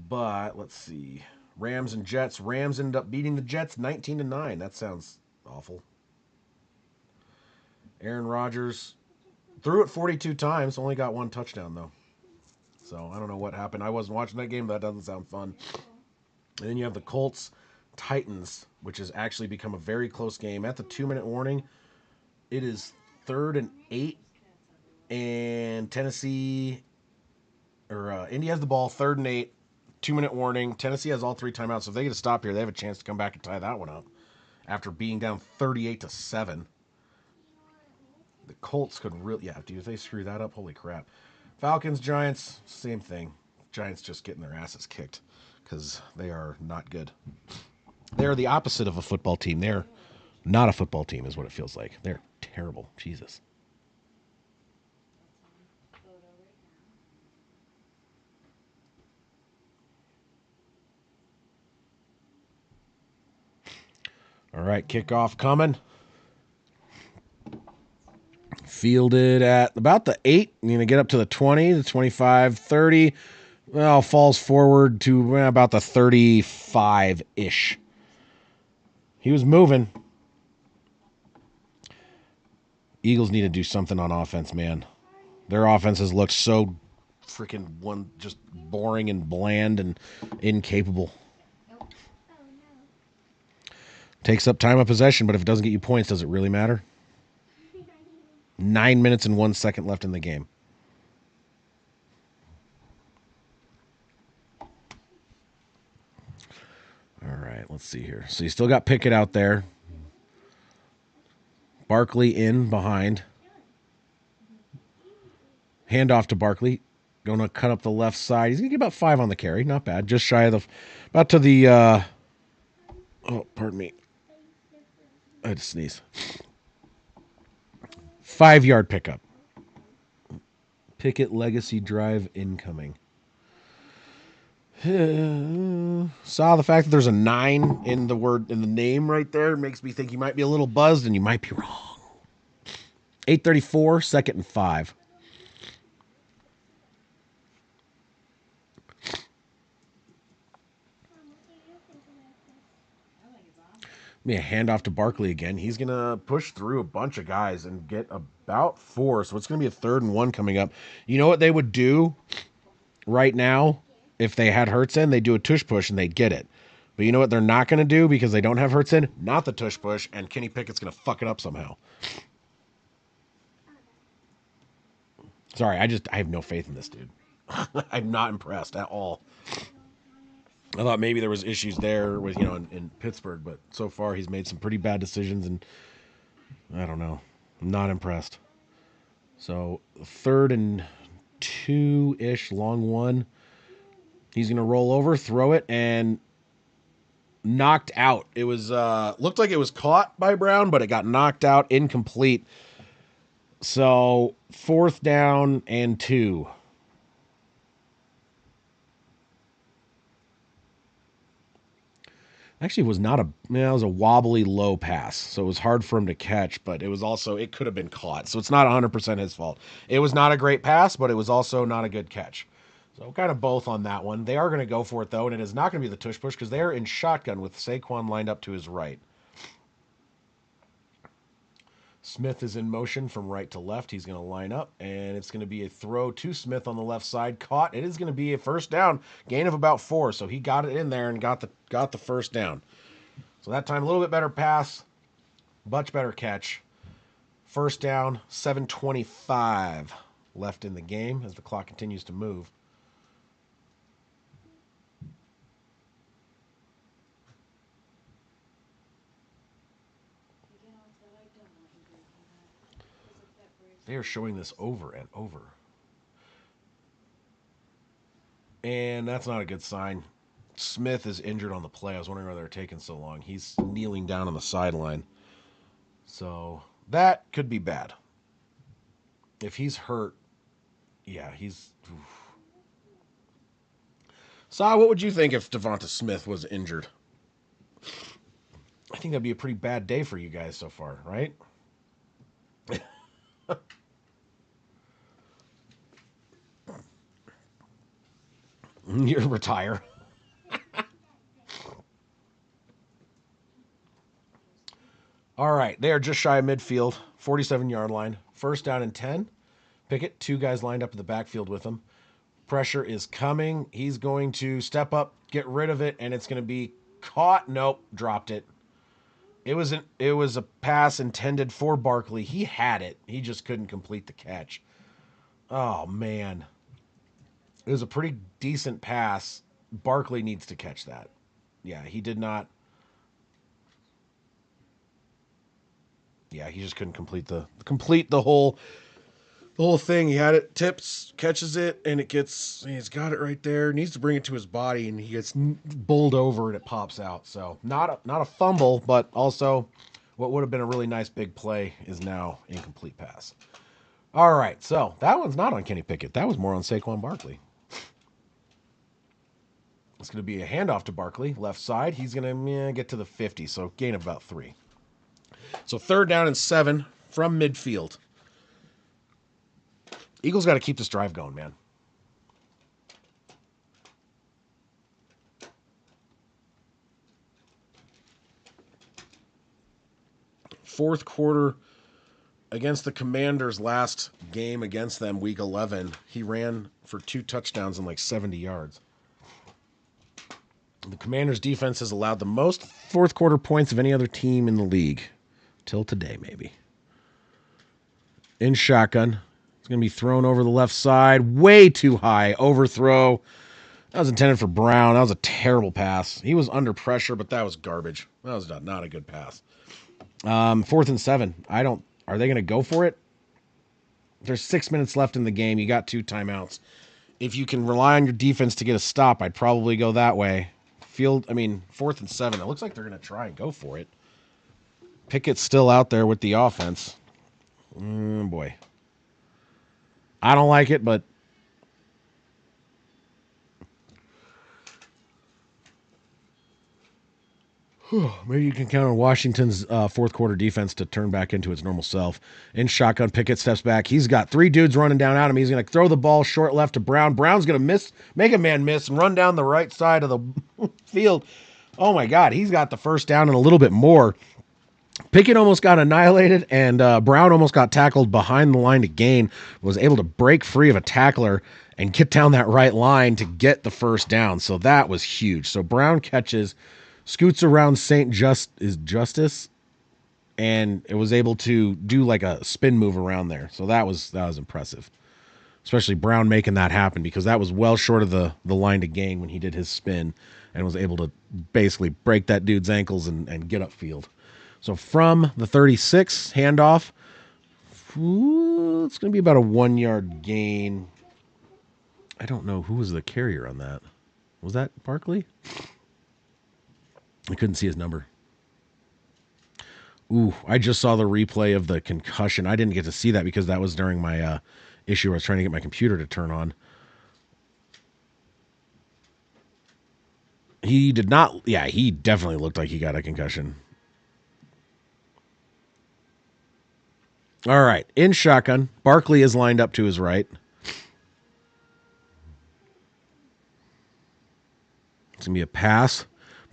But let's see. Rams and Jets. Rams ended up beating the Jets 19-9. That sounds awful. Aaron Rodgers threw it 42 times. Only got 1 touchdown, though. So I don't know what happened. I wasn't watching that game, but that doesn't sound fun. And then you have the Colts Titans, which has actually become a very close game. At the 2-minute warning, it is 3rd and 8, and Indy has the ball, 3rd and 8, 2-minute warning. Tennessee has all 3 timeouts, so if they get a stop here, they have a chance to come back and tie that one up after being down 38-7. The Colts could really, if they screw that up, holy crap. Falcons, Giants, same thing. Giants just getting their asses kicked because they are not good. They are the opposite of a football team. They're not a football team is what it feels like. They're terrible. Jesus. All right, kickoff coming. Fielded at about the 8. You're going to get up to the 20, the 25, 30. Well, falls forward to about the 35-ish. He was moving. Eagles need to do something on offense, man. Their offense has looked so freaking just boring and bland and incapable. Takes up time of possession, but if it doesn't get you points, does it really matter? 9 minutes and 1 second left in the game. All right, let's see here. So you still got Pickett out there. Barkley in behind. Handoff to Barkley. Going to cut up the left side. He's going to get about 5 on the carry. Not bad. Just shy of about to the, oh, pardon me. I had to sneeze. 5-yard pickup. Pickett legacy drive incoming. Saw the fact that there's a 9 in the name right there makes me think you might be a little buzzed, and you might be wrong. 8:34, 2nd and 5. me a handoff to Barkley again. He's going to push through a bunch of guys and get about 4. So it's going to be a 3rd and 1 coming up. You know what they would do right now if they had Hurts in? They do a tush push and they get it. But you know what they're not going to do because they don't have Hurts in? Not the tush push, and Kenny Pickett's going to fuck it up somehow. Sorry, I have no faith in this dude. I'm not impressed at all. I thought maybe there was issues there with, in Pittsburgh, but so far he's made some pretty bad decisions, and I don't know. I'm not impressed. So 3rd and 2-ish, long one. He's going to roll over, throw it, and knocked out. It was looked like it was caught by Brown, but it got knocked out, incomplete. So 4th down and 2. Actually, it was a wobbly low pass, so it was hard for him to catch, but it could have been caught. So it's not 100% his fault. It was not a great pass, but it was also not a good catch. So kind of both on that one. They are going to go for it, though, and it is not going to be the tush push because they are in shotgun with Saquon lined up to his right. Smith is in motion from right to left. He's going to line up, and it's going to be a throw to Smith on the left side. Caught. It is going to be a 1st down, gain of about 4. So he got it in there and got the 1st down. So that time a little bit better pass, much better catch. 1st down, 7:25 left in the game as the clock continues to move. They are showing this over and over. And that's not a good sign. Smith is injured on the play. I was wondering why they're taking so long. He's kneeling down on the sideline. So that could be bad. If he's hurt, yeah, he's... Oof. Sa, what would you think if Devonta Smith was injured? I think that'd be a pretty bad day for you guys so far, right? You're retire. All right, they are just shy of midfield, 47-yard line. 1st down and 10. Pickett, 2 guys lined up in the backfield with him. Pressure is coming. He's going to step up, get rid of it, and it's going to be caught. Nope, dropped it. It was a pass intended for Barkley. He had it. He just couldn't complete the catch. Oh, man. It was a pretty decent pass. Barkley needs to catch that. Yeah, he did not. Yeah, he just couldn't complete the whole thing. He had it, tips, catches it, and he's got it right there. Needs to bring it to his body, and he gets bowled over, and it pops out. So not a fumble, but also what would have been a really nice big play is now incomplete pass. All right, so that one's not on Kenny Pickett. That was more on Saquon Barkley. It's going to be a handoff to Barkley, left side. He's going to get to the 50, so gain of about 3. So 3rd down and 7 from midfield. Eagles got to keep this drive going, man. Fourth quarter against the Commanders last game against them, week 11, he ran for 2 touchdowns and like 70 yards. The Commanders' defense has allowed the most fourth quarter points of any other team in the league. Till today, maybe. In shotgun. It's going to be thrown over the left side. Way too high. Overthrow. That was intended for Brown. That was a terrible pass. He was under pressure, but that was garbage. That was not a good pass. 4th and 7. Are they going to go for it? There's 6 minutes left in the game. You got 2 timeouts. If you can rely on your defense to get a stop, I'd probably go that way. 4th and 7. It looks like they're going to try and go for it. Pickett's still out there with the offense. Boy. I don't like it, but maybe you can count on Washington's fourth quarter defense to turn back into its normal self. In shotgun, Pickett steps back. He's got 3 dudes running down at him. He's going to throw the ball short left to Brown. Brown's going to make a man miss, and run down the right side of the field. Oh my God, he's got the first down and a little bit more. Pickett almost got annihilated, and Brown almost got tackled behind the line to gain, was able to break free of a tackler and get down that right line to get the first down. So that was huge. So Brown catches, scoots around Justice, and it was able to do like a spin move around there. So that was impressive. Especially Brown making that happen, because that was well short of the line to gain when he did his spin and was able to basically break that dude's ankles and get upfield. So from the 36, handoff. Ooh, it's going to be about a 1 yard gain. I don't know who was the carrier on that. Was that Barkley? I couldn't see his number. Ooh, I just saw the replay of the concussion. I didn't get to see that because that was during my issue where I was trying to get my computer to turn on. He did not. Yeah, he definitely looked like he got a concussion. All right, in shotgun, Barkley is lined up to his right. It's going to be a pass.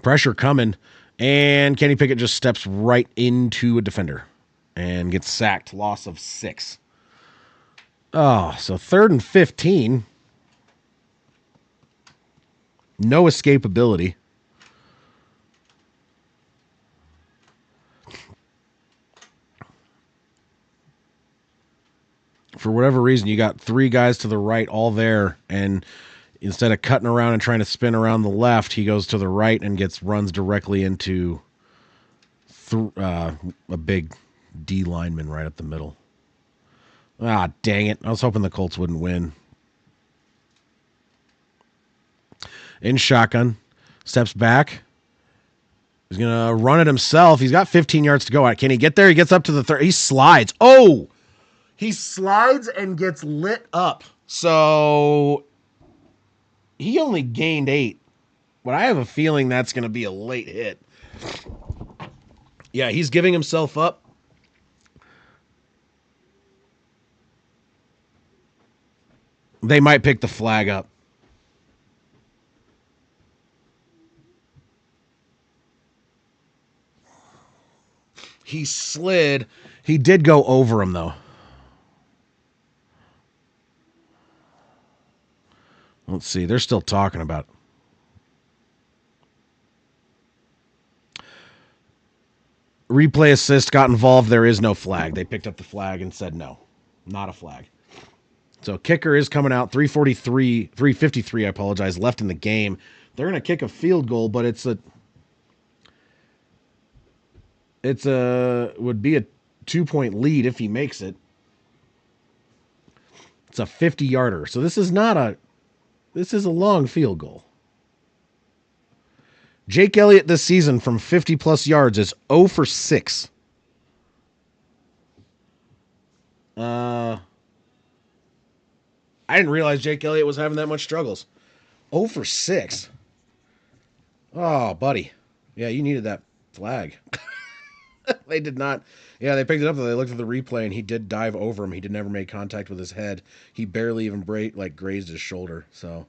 Pressure coming. And Kenny Pickett just steps right into a defender and gets sacked. Loss of 6. Oh, so 3rd and 15. No escapability. For whatever reason, you got 3 guys to the right all there, and instead of cutting around and trying to spin around the left, he goes to the right and runs directly into a big D lineman right up the middle. Ah, dang it. I was hoping the Colts wouldn't win. In shotgun, steps back. He's going to run it himself. He's got 15 yards to go. Can he get there? He gets up to the 30. He slides. Oh! He slides and gets lit up. So he only gained 8. But I have a feeling that's going to be a late hit. Yeah, he's giving himself up. They might pick the flag up. He slid. He did go over him, though. Let's see. They're still talking about it. Replay assist got involved. There is no flag. They picked up the flag and said no. Not a flag. So kicker is coming out. 353, I apologize, left in the game. They're going to kick a field goal, but would be a 2-point lead if he makes it. It's a 50-yarder. So this is a long field goal. Jake Elliott this season from 50-plus yards is 0 for 6. I didn't realize Jake Elliott was having that much struggles. 0 for 6. Oh, buddy. Yeah, you needed that flag. They did not. Yeah, they picked it up. They looked at the replay, and he did dive over him. He did never make contact with his head. He barely even grazed his shoulder. So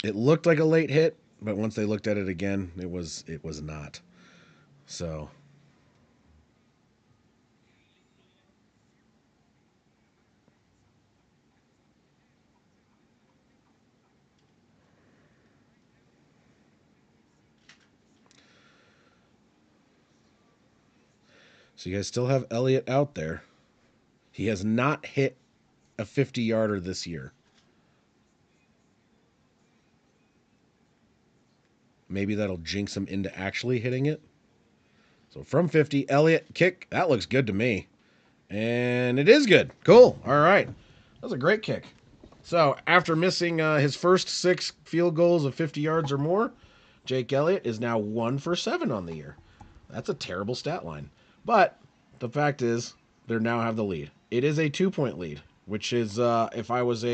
it looked like a late hit, but once they looked at it again, it was not. So you guys still have Elliott out there. He has not hit a 50-yarder this year. Maybe that'll jinx him into actually hitting it. So from 50, Elliott, kick. That looks good to me. And it is good. Cool. All right. That was a great kick. So after missing his first 6 field goals of 50 yards or more, Jake Elliott is now 1 for 7 on the year. That's a terrible stat line. But the fact is, they now have the lead. It is a 2-point lead, which is, if I was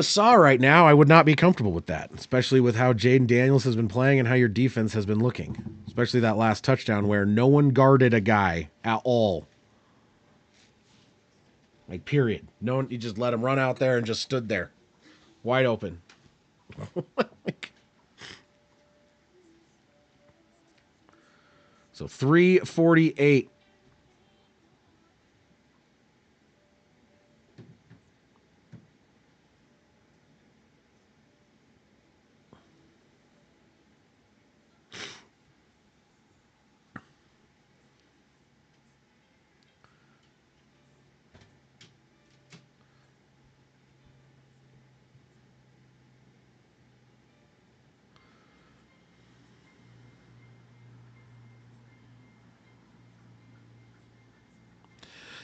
Saw right now, I would not be comfortable with that, especially with how Jaden Daniels has been playing and how your defense has been looking, especially that last touchdown where no one guarded a guy at all. Like, period. No one, you just let him run out there and just stood there. Wide open. So 348.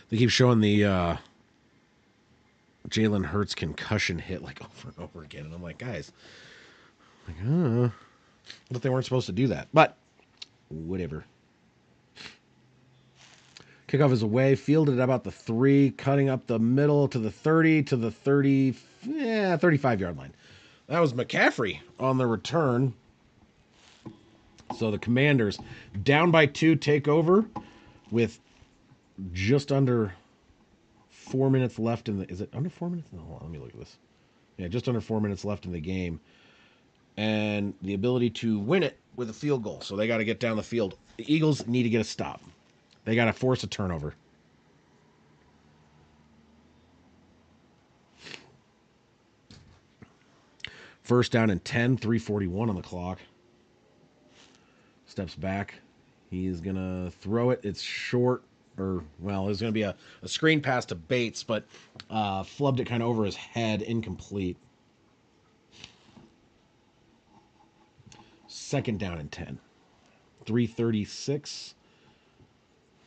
They keep showing the Jalen Hurts concussion hit like over and over again. And I'm like, guys, but they weren't supposed to do that. But whatever. Kickoff is away, fielded at about the 3, cutting up the middle to the 30, to the 30, 35-yard line. That was McCaffrey on the return. So the Commanders, down by 2, take over with just under 4 minutes left in the... Is it under 4 minutes? No, hold on, let me look at this. Yeah, just under 4 minutes left in the game. And the ability to win it with a field goal. So they got to get down the field. The Eagles need to get a stop. They got to force a turnover. First down and 10, 3:41 on the clock. Steps back. He's going to throw it. It's short. Or, well, there's going to be a screen pass to Bates, but flubbed it kind of over his head. Incomplete. Second down and 10. 3:36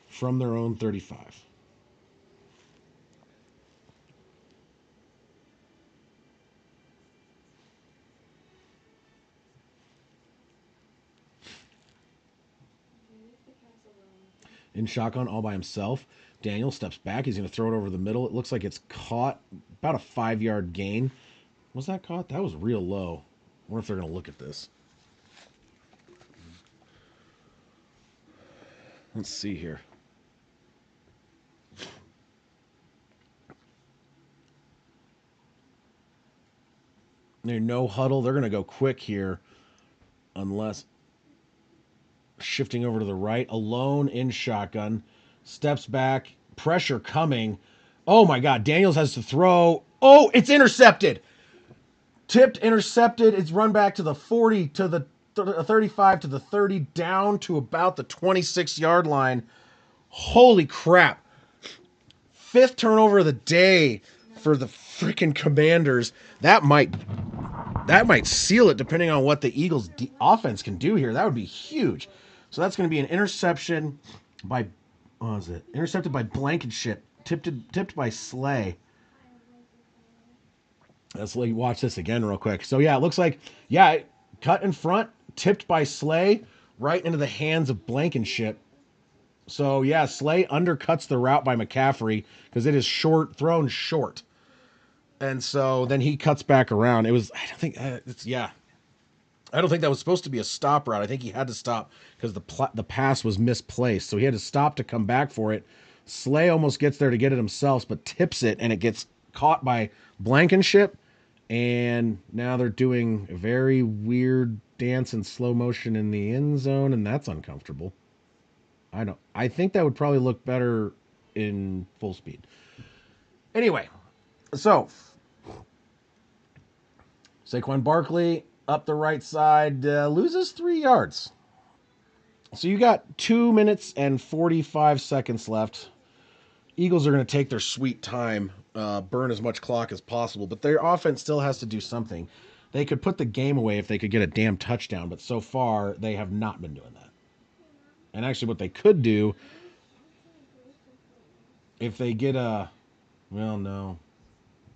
from their own 35. In shotgun all by himself. Daniel steps back. He's going to throw it over the middle. It looks like it's caught. About a 5-yard gain. Was that caught? That was real low. I wonder if they're going to look at this. Let's see here. There's no huddle. They're going to go quick here. Unless... Shifting over to the right. Alone in shotgun. Steps back. Pressure coming. Oh, my God. Daniels has to throw. Oh, it's intercepted. Tipped, intercepted. It's run back to the 40, to the 35, to the 30, down to about the 26-yard line. Holy crap. 5th turnover of the day for the freaking Commanders. That might seal it depending on what the Eagles' offense can do here. That would be huge. So that's going to be an interception by, what was it? Intercepted by Blankenship. Tipped by Slay. Let's watch this again real quick. So, yeah, it looks like, cut in front, tipped by Slay, right into the hands of Blankenship. So, yeah, Slay undercuts the route by McCaffrey because it is thrown short. And so then he cuts back around. It was, I don't think that was supposed to be a stop route. I think he had to stop because the pass was misplaced. So he had to stop to come back for it. Slay almost gets there to get it himself, but tips it, and it gets caught by Blankenship. And now they're doing a very weird dance in slow motion in the end zone, and that's uncomfortable. I think that would probably look better in full speed. Anyway, so Saquon Barkley up the right side, loses 3 yards. So you got 2 minutes and 45 seconds left. Eagles are going to take their sweet time, burn as much clock as possible, but their offense still has to do something. They could put the game away if they could get a damn touchdown, but so far they have not been doing that. And actually what they could do, if they get no,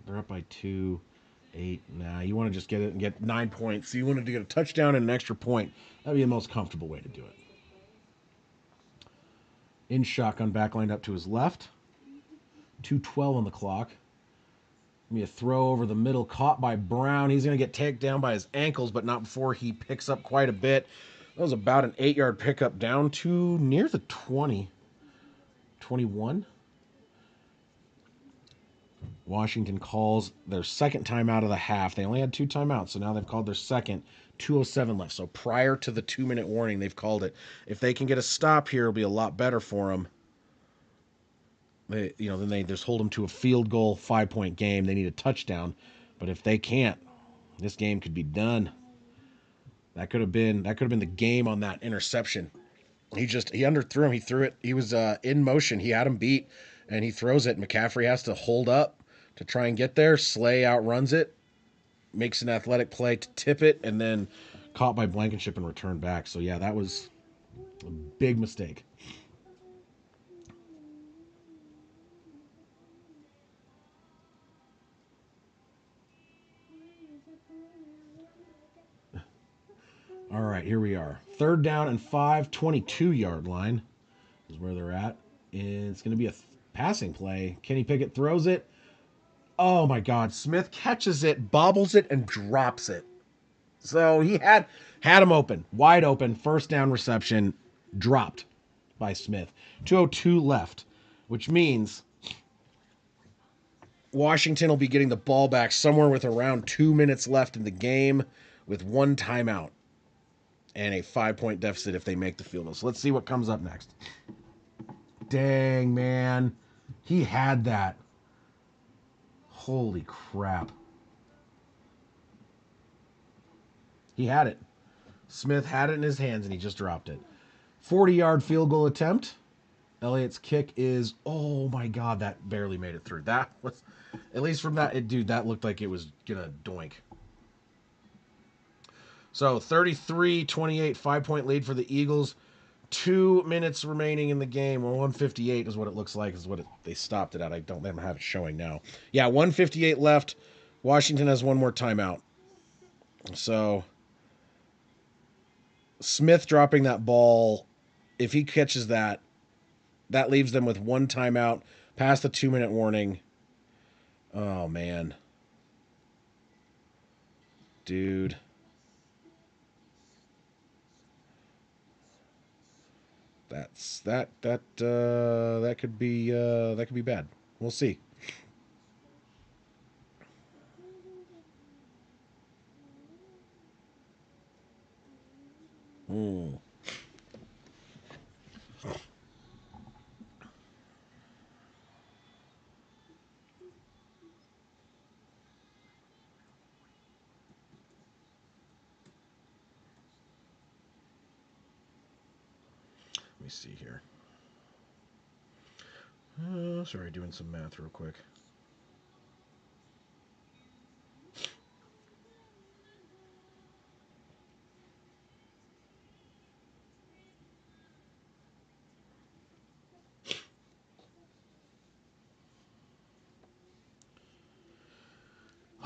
they're up by 2, 8. Nah, you want to just get it and get 9 points. So you wanted to get a touchdown and an extra point. That'd be the most comfortable way to do it. In shotgun, back lined up to his left. 2:12 on the clock. Be a throw over the middle, caught by Brown. He's going to get taken down by his ankles, but not before he picks up quite a bit. That was about an 8-yard pickup down to near the 20. 21. Washington calls their second timeout of the half. They only had 2 timeouts, so now they've called their second. 2:07 left. So prior to the 2-minute warning, they've called it. If they can get a stop here, it'll be a lot better for them. Then they just hold them to a field goal, 5-point game. They need a touchdown, but if they can't, this game could be done. That could have been the game on that interception. He underthrew him. He threw it. He was in motion. He had him beat, and he throws it. McCaffrey has to hold up to try and get there. Slay outruns it, makes an athletic play to tip it, and then caught by Blankenship and returned back. So yeah, that was a big mistake. All right, here we are. 3rd down and 5, 22-yard line is where they're at. And it's going to be a passing play. Kenny Pickett throws it. Oh, my God. Smith catches it, bobbles it, and drops it. So he had him open, wide open, 1st down reception, dropped by Smith. 2:02 left, which means Washington will be getting the ball back somewhere with around 2 minutes left in the game with 1 timeout and a 5-point deficit if they make the field goal. So let's see what comes up next. Dang, man. He had that. Holy crap. He had it. Smith had it in his hands, and he just dropped it. 40-yard field goal attempt. Elliott's kick is, oh, my God, that barely made it through. That was, at least from that, that looked like it was going to doink. So 33-28, 5-point lead for the Eagles. 2 minutes remaining in the game. Well, 1:58 is what it looks like, is what they stopped it at. I don't have it showing now. Yeah, 1:58 left. Washington has 1 more timeout. So Smith dropping that ball, if he catches that, that leaves them with 1 timeout past the 2-minute warning. Oh, man. Dude. That could be bad. We'll see. Let me see here. Sorry, doing some math real quick.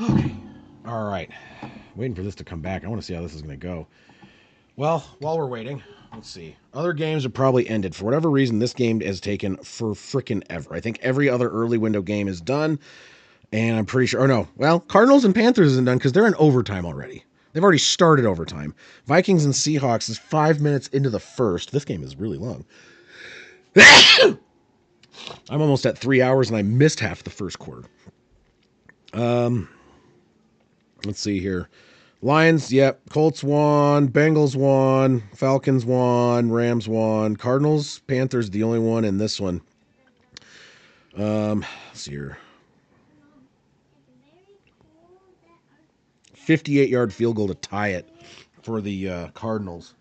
Okay. All right. Waiting for this to come back. I want to see how this is going to go. Well, while we're waiting, let's see. Other games have probably ended. For whatever reason, this game has taken for frickin' ever. I think every other early window game is done, and I'm pretty sure... Oh, no. Well, Cardinals and Panthers isn't done because they're in overtime already. They've already started overtime. Vikings and Seahawks is 5 minutes into the first. This game is really long. I'm almost at 3 hours, and I missed half the first quarter. Let's see here. Lions, yep. Colts won. Bengals won. Falcons won. Rams won. Cardinals, Panthers, the only one in this one. Let's see here. 58-yard field goal to tie it for the Cardinals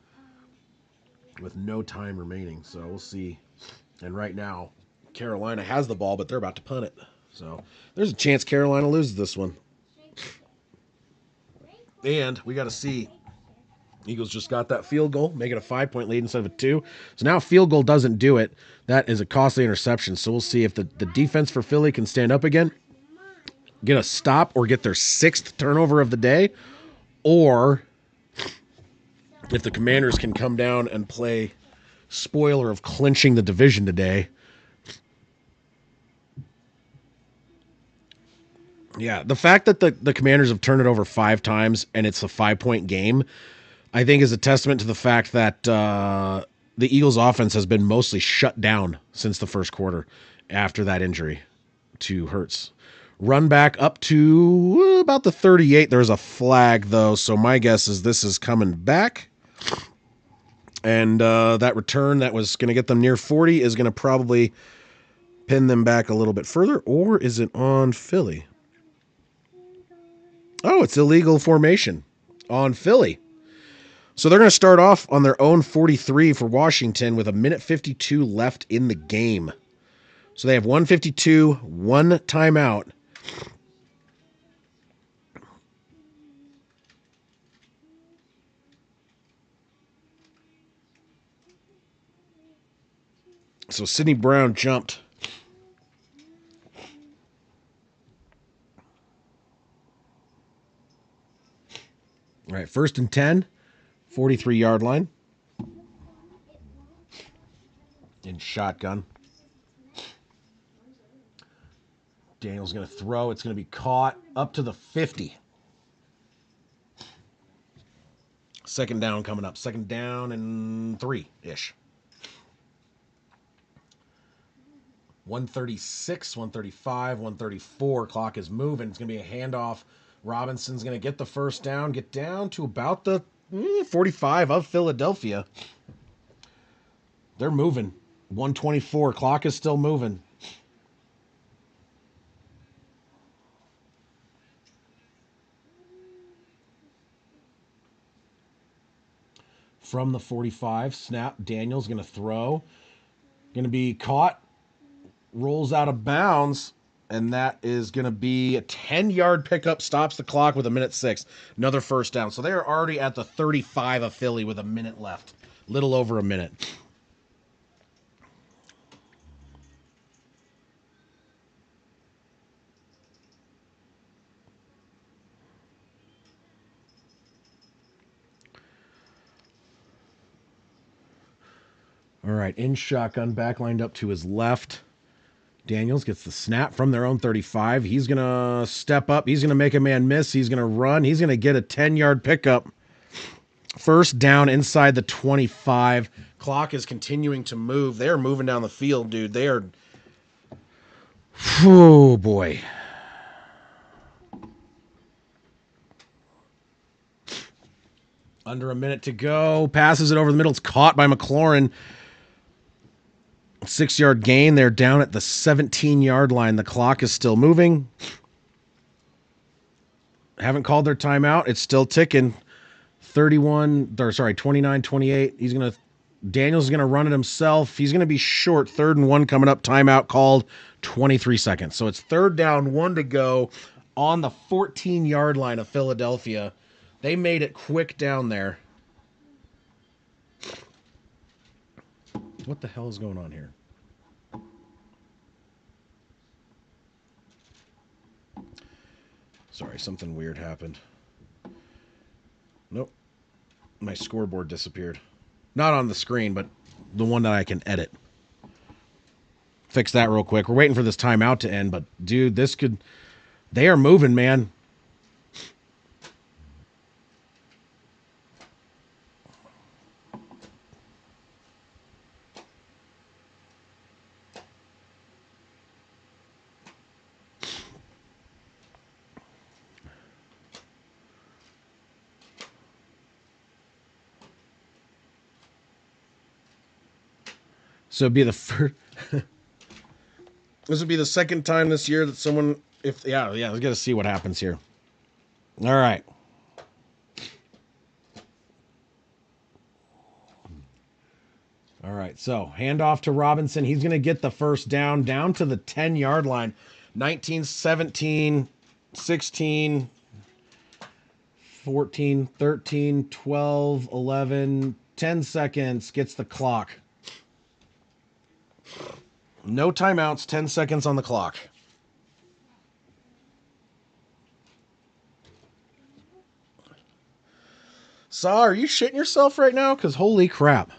with no time remaining. So we'll see. And right now, Carolina has the ball, but they're about to punt it. So there's a chance Carolina loses this one. And we got to see. Eagles just got that field goal, make it a 5-point lead instead of a 2. So now field goal doesn't do it. That is a costly interception. So we'll see if the defense for Philly can stand up again, get a stop, or get their 6th turnover of the day, or if the Commanders can come down and play spoiler of clinching the division today. Yeah, the fact that the Commanders have turned it over 5 times and it's a 5-point game, I think is a testament to the fact that the Eagles' offense has been mostly shut down since the first quarter after that injury to Hurts. Run back up to about the 38. There's a flag, though, so my guess is this is coming back. And that return that was going to get them near 40 is going to probably pin them back a little bit further. Or is it on Philly? Oh, it's illegal formation on Philly. So they're going to start off on their own 43 for Washington with 1:52 left in the game. So they have 1:52, one timeout. So Sidney Brown jumped. All right, 1st and 10, 43-yard line. In shotgun. Daniel's going to throw. It's going to be caught up to the 50. 2nd down coming up. 2nd down and 3-ish. 136, 135, 134. Clock is moving. It's going to be a handoff. Robinson's going to get the 1st down, get down to about the 45 of Philadelphia. They're moving. 124. Clock is still moving. From the 45, snap. Daniel's going to throw. Going to be caught. Rolls out of bounds. And that is going to be a 10-yard pickup. Stops the clock with 1:06. Another 1st down. So they are already at the 35 of Philly with a minute left. Little over a minute. All right, in shotgun, back lined up to his left. Daniels gets the snap from their own 35. He's going to step up. He's going to make a man miss. He's going to run. He's going to get a 10-yard pickup. 1st down inside the 25. Clock is continuing to move. They are moving down the field, dude. They are... Oh, boy. Under a minute to go. Passes it over the middle. It's caught by McLaurin. 6-yard gain. They're down at the 17-yard line. The clock is still moving. Haven't called their timeout. It's still ticking. 29-28. Daniels is going to run it himself. He's going to be short. 3rd and 1 coming up. Timeout called. 23 seconds. So it's 3rd down, 1 to go on the 14-yard line of Philadelphia. They made it quick down there. What the hell is going on here? Sorry, something weird happened. Nope. My scoreboard disappeared. Not on the screen, but the one that I can edit. Fix that real quick. We're waiting for this timeout to end, but dude, this could... They are moving, man. So it'd be the first. This would be the 2nd time this year that someone, let's get to see what happens here. All right. All right. So handoff to Robinson. He's going to get the 1st down to the 10-yard line. 19, 17, 16, 14, 13, 12, 11, 10 seconds. Gets the clock. No timeouts, 10 seconds on the clock. Saw, are you shitting yourself right now? Because holy crap.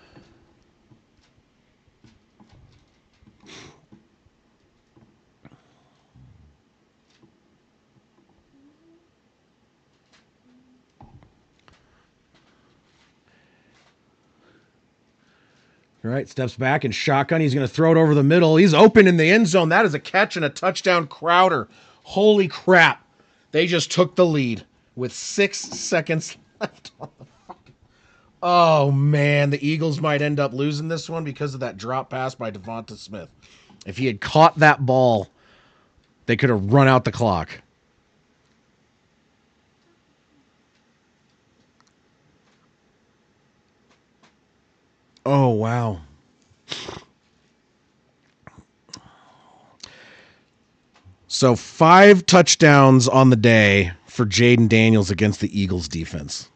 All right, steps back and shotgun. He's going to throw it over the middle. He's open in the end zone. That is a catch and a touchdown. Crowder Holy crap. They just took the lead with 6 seconds left on the fucking... Oh, man. The Eagles might end up losing this one because of that drop pass by Devonta Smith. If he had caught that ball, they could have run out the clock. Oh, wow. So 5 touchdowns on the day for Jaden Daniels against the Eagles defense.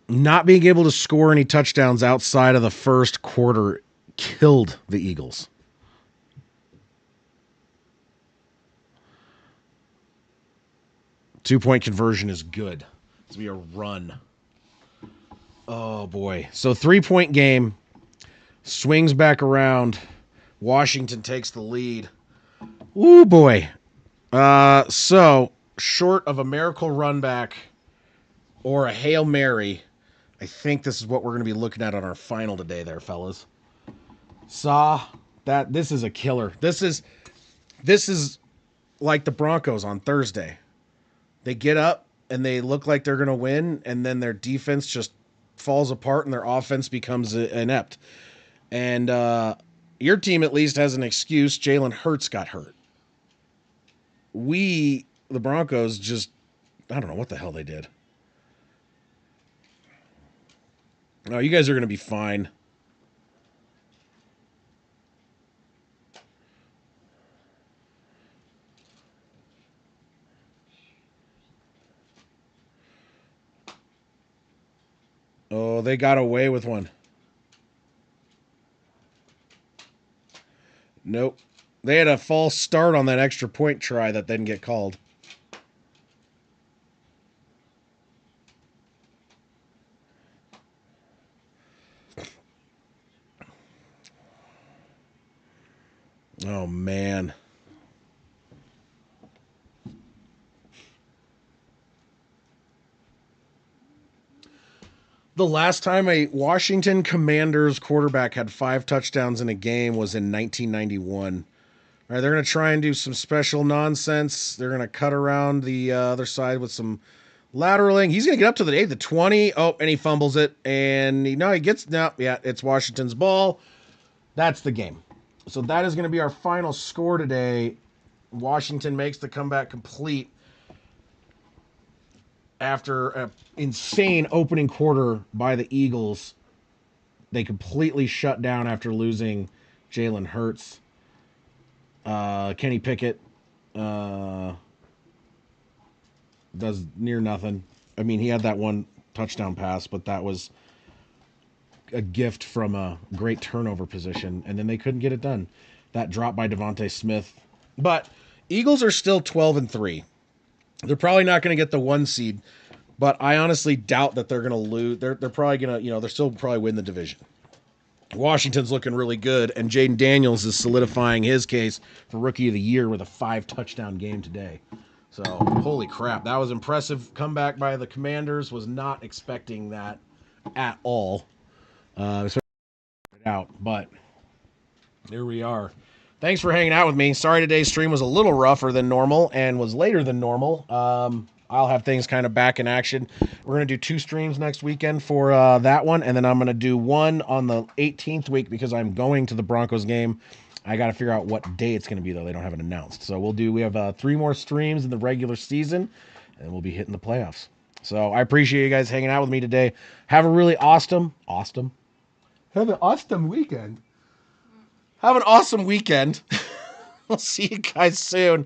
Not being able to score any touchdowns outside of the first quarter killed the Eagles. Two-point conversion is good. It's going to be a run. Oh, boy. So 3-point game. Swings back around. Washington takes the lead. Ooh, boy. So, short of a miracle run back or a Hail Mary, I think this is what we're going to be looking at on our final today there, fellas. This is a killer. This is like the Broncos on Thursday. They get up and they look like they're going to win, and then their defense just falls apart and their offense becomes inept. And your team at least has an excuse. Jalen Hurts got hurt. The Broncos, just, I don't know what the hell they did. No, you guys are going to be fine. Oh, they got away with one. Nope. They had a false start on that extra point try that didn't get called. Oh, man. The last time a Washington Commanders quarterback had 5 touchdowns in a game was in 1991. All right, they're going to try and do some special nonsense. They're going to cut around the other side with some lateraling. He's going to get up to the 20. Oh, and he fumbles it. And it's Washington's ball. That's the game. So that is going to be our final score today. Washington makes the comeback complete after an insane opening quarter by the Eagles. They completely shut down after losing Jalen Hurts. Kenny Pickett does near nothing. I mean, he had that one touchdown pass, but that was a gift from a great turnover position, and then they couldn't get it done. That drop by Devonta Smith. But Eagles are still 12-3. They're probably not going to get the 1 seed, but I honestly doubt that they're going to lose. They're probably going to, they're still probably win the division. Washington's looking really good, and Jaden Daniels is solidifying his case for Rookie of the Year with a 5-touchdown game today. So, holy crap. That was impressive comeback by the Commanders. Was not expecting that at all. But here we are. Thanks for hanging out with me. Sorry today's stream was a little rougher than normal and was later than normal. I'll have things kind of back in action. We're going to do 2 streams next weekend for that one, and then I'm going to do one on the 18th week because I'm going to the Broncos game. I got to figure out what day it's going to be, though. They don't have it announced. So we have 3 more streams in the regular season, and we'll be hitting the playoffs. So I appreciate you guys hanging out with me today. Have a really awesome weekend. Have an awesome weekend. We'll see you guys soon.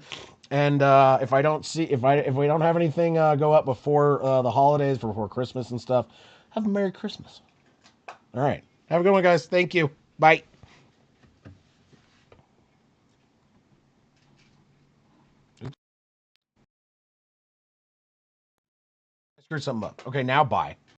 And if we don't have anything go up before the holidays, before Christmas and stuff, have a Merry Christmas. All right. Have a good one, guys. Thank you. Bye. Screwed something up. Okay, now bye.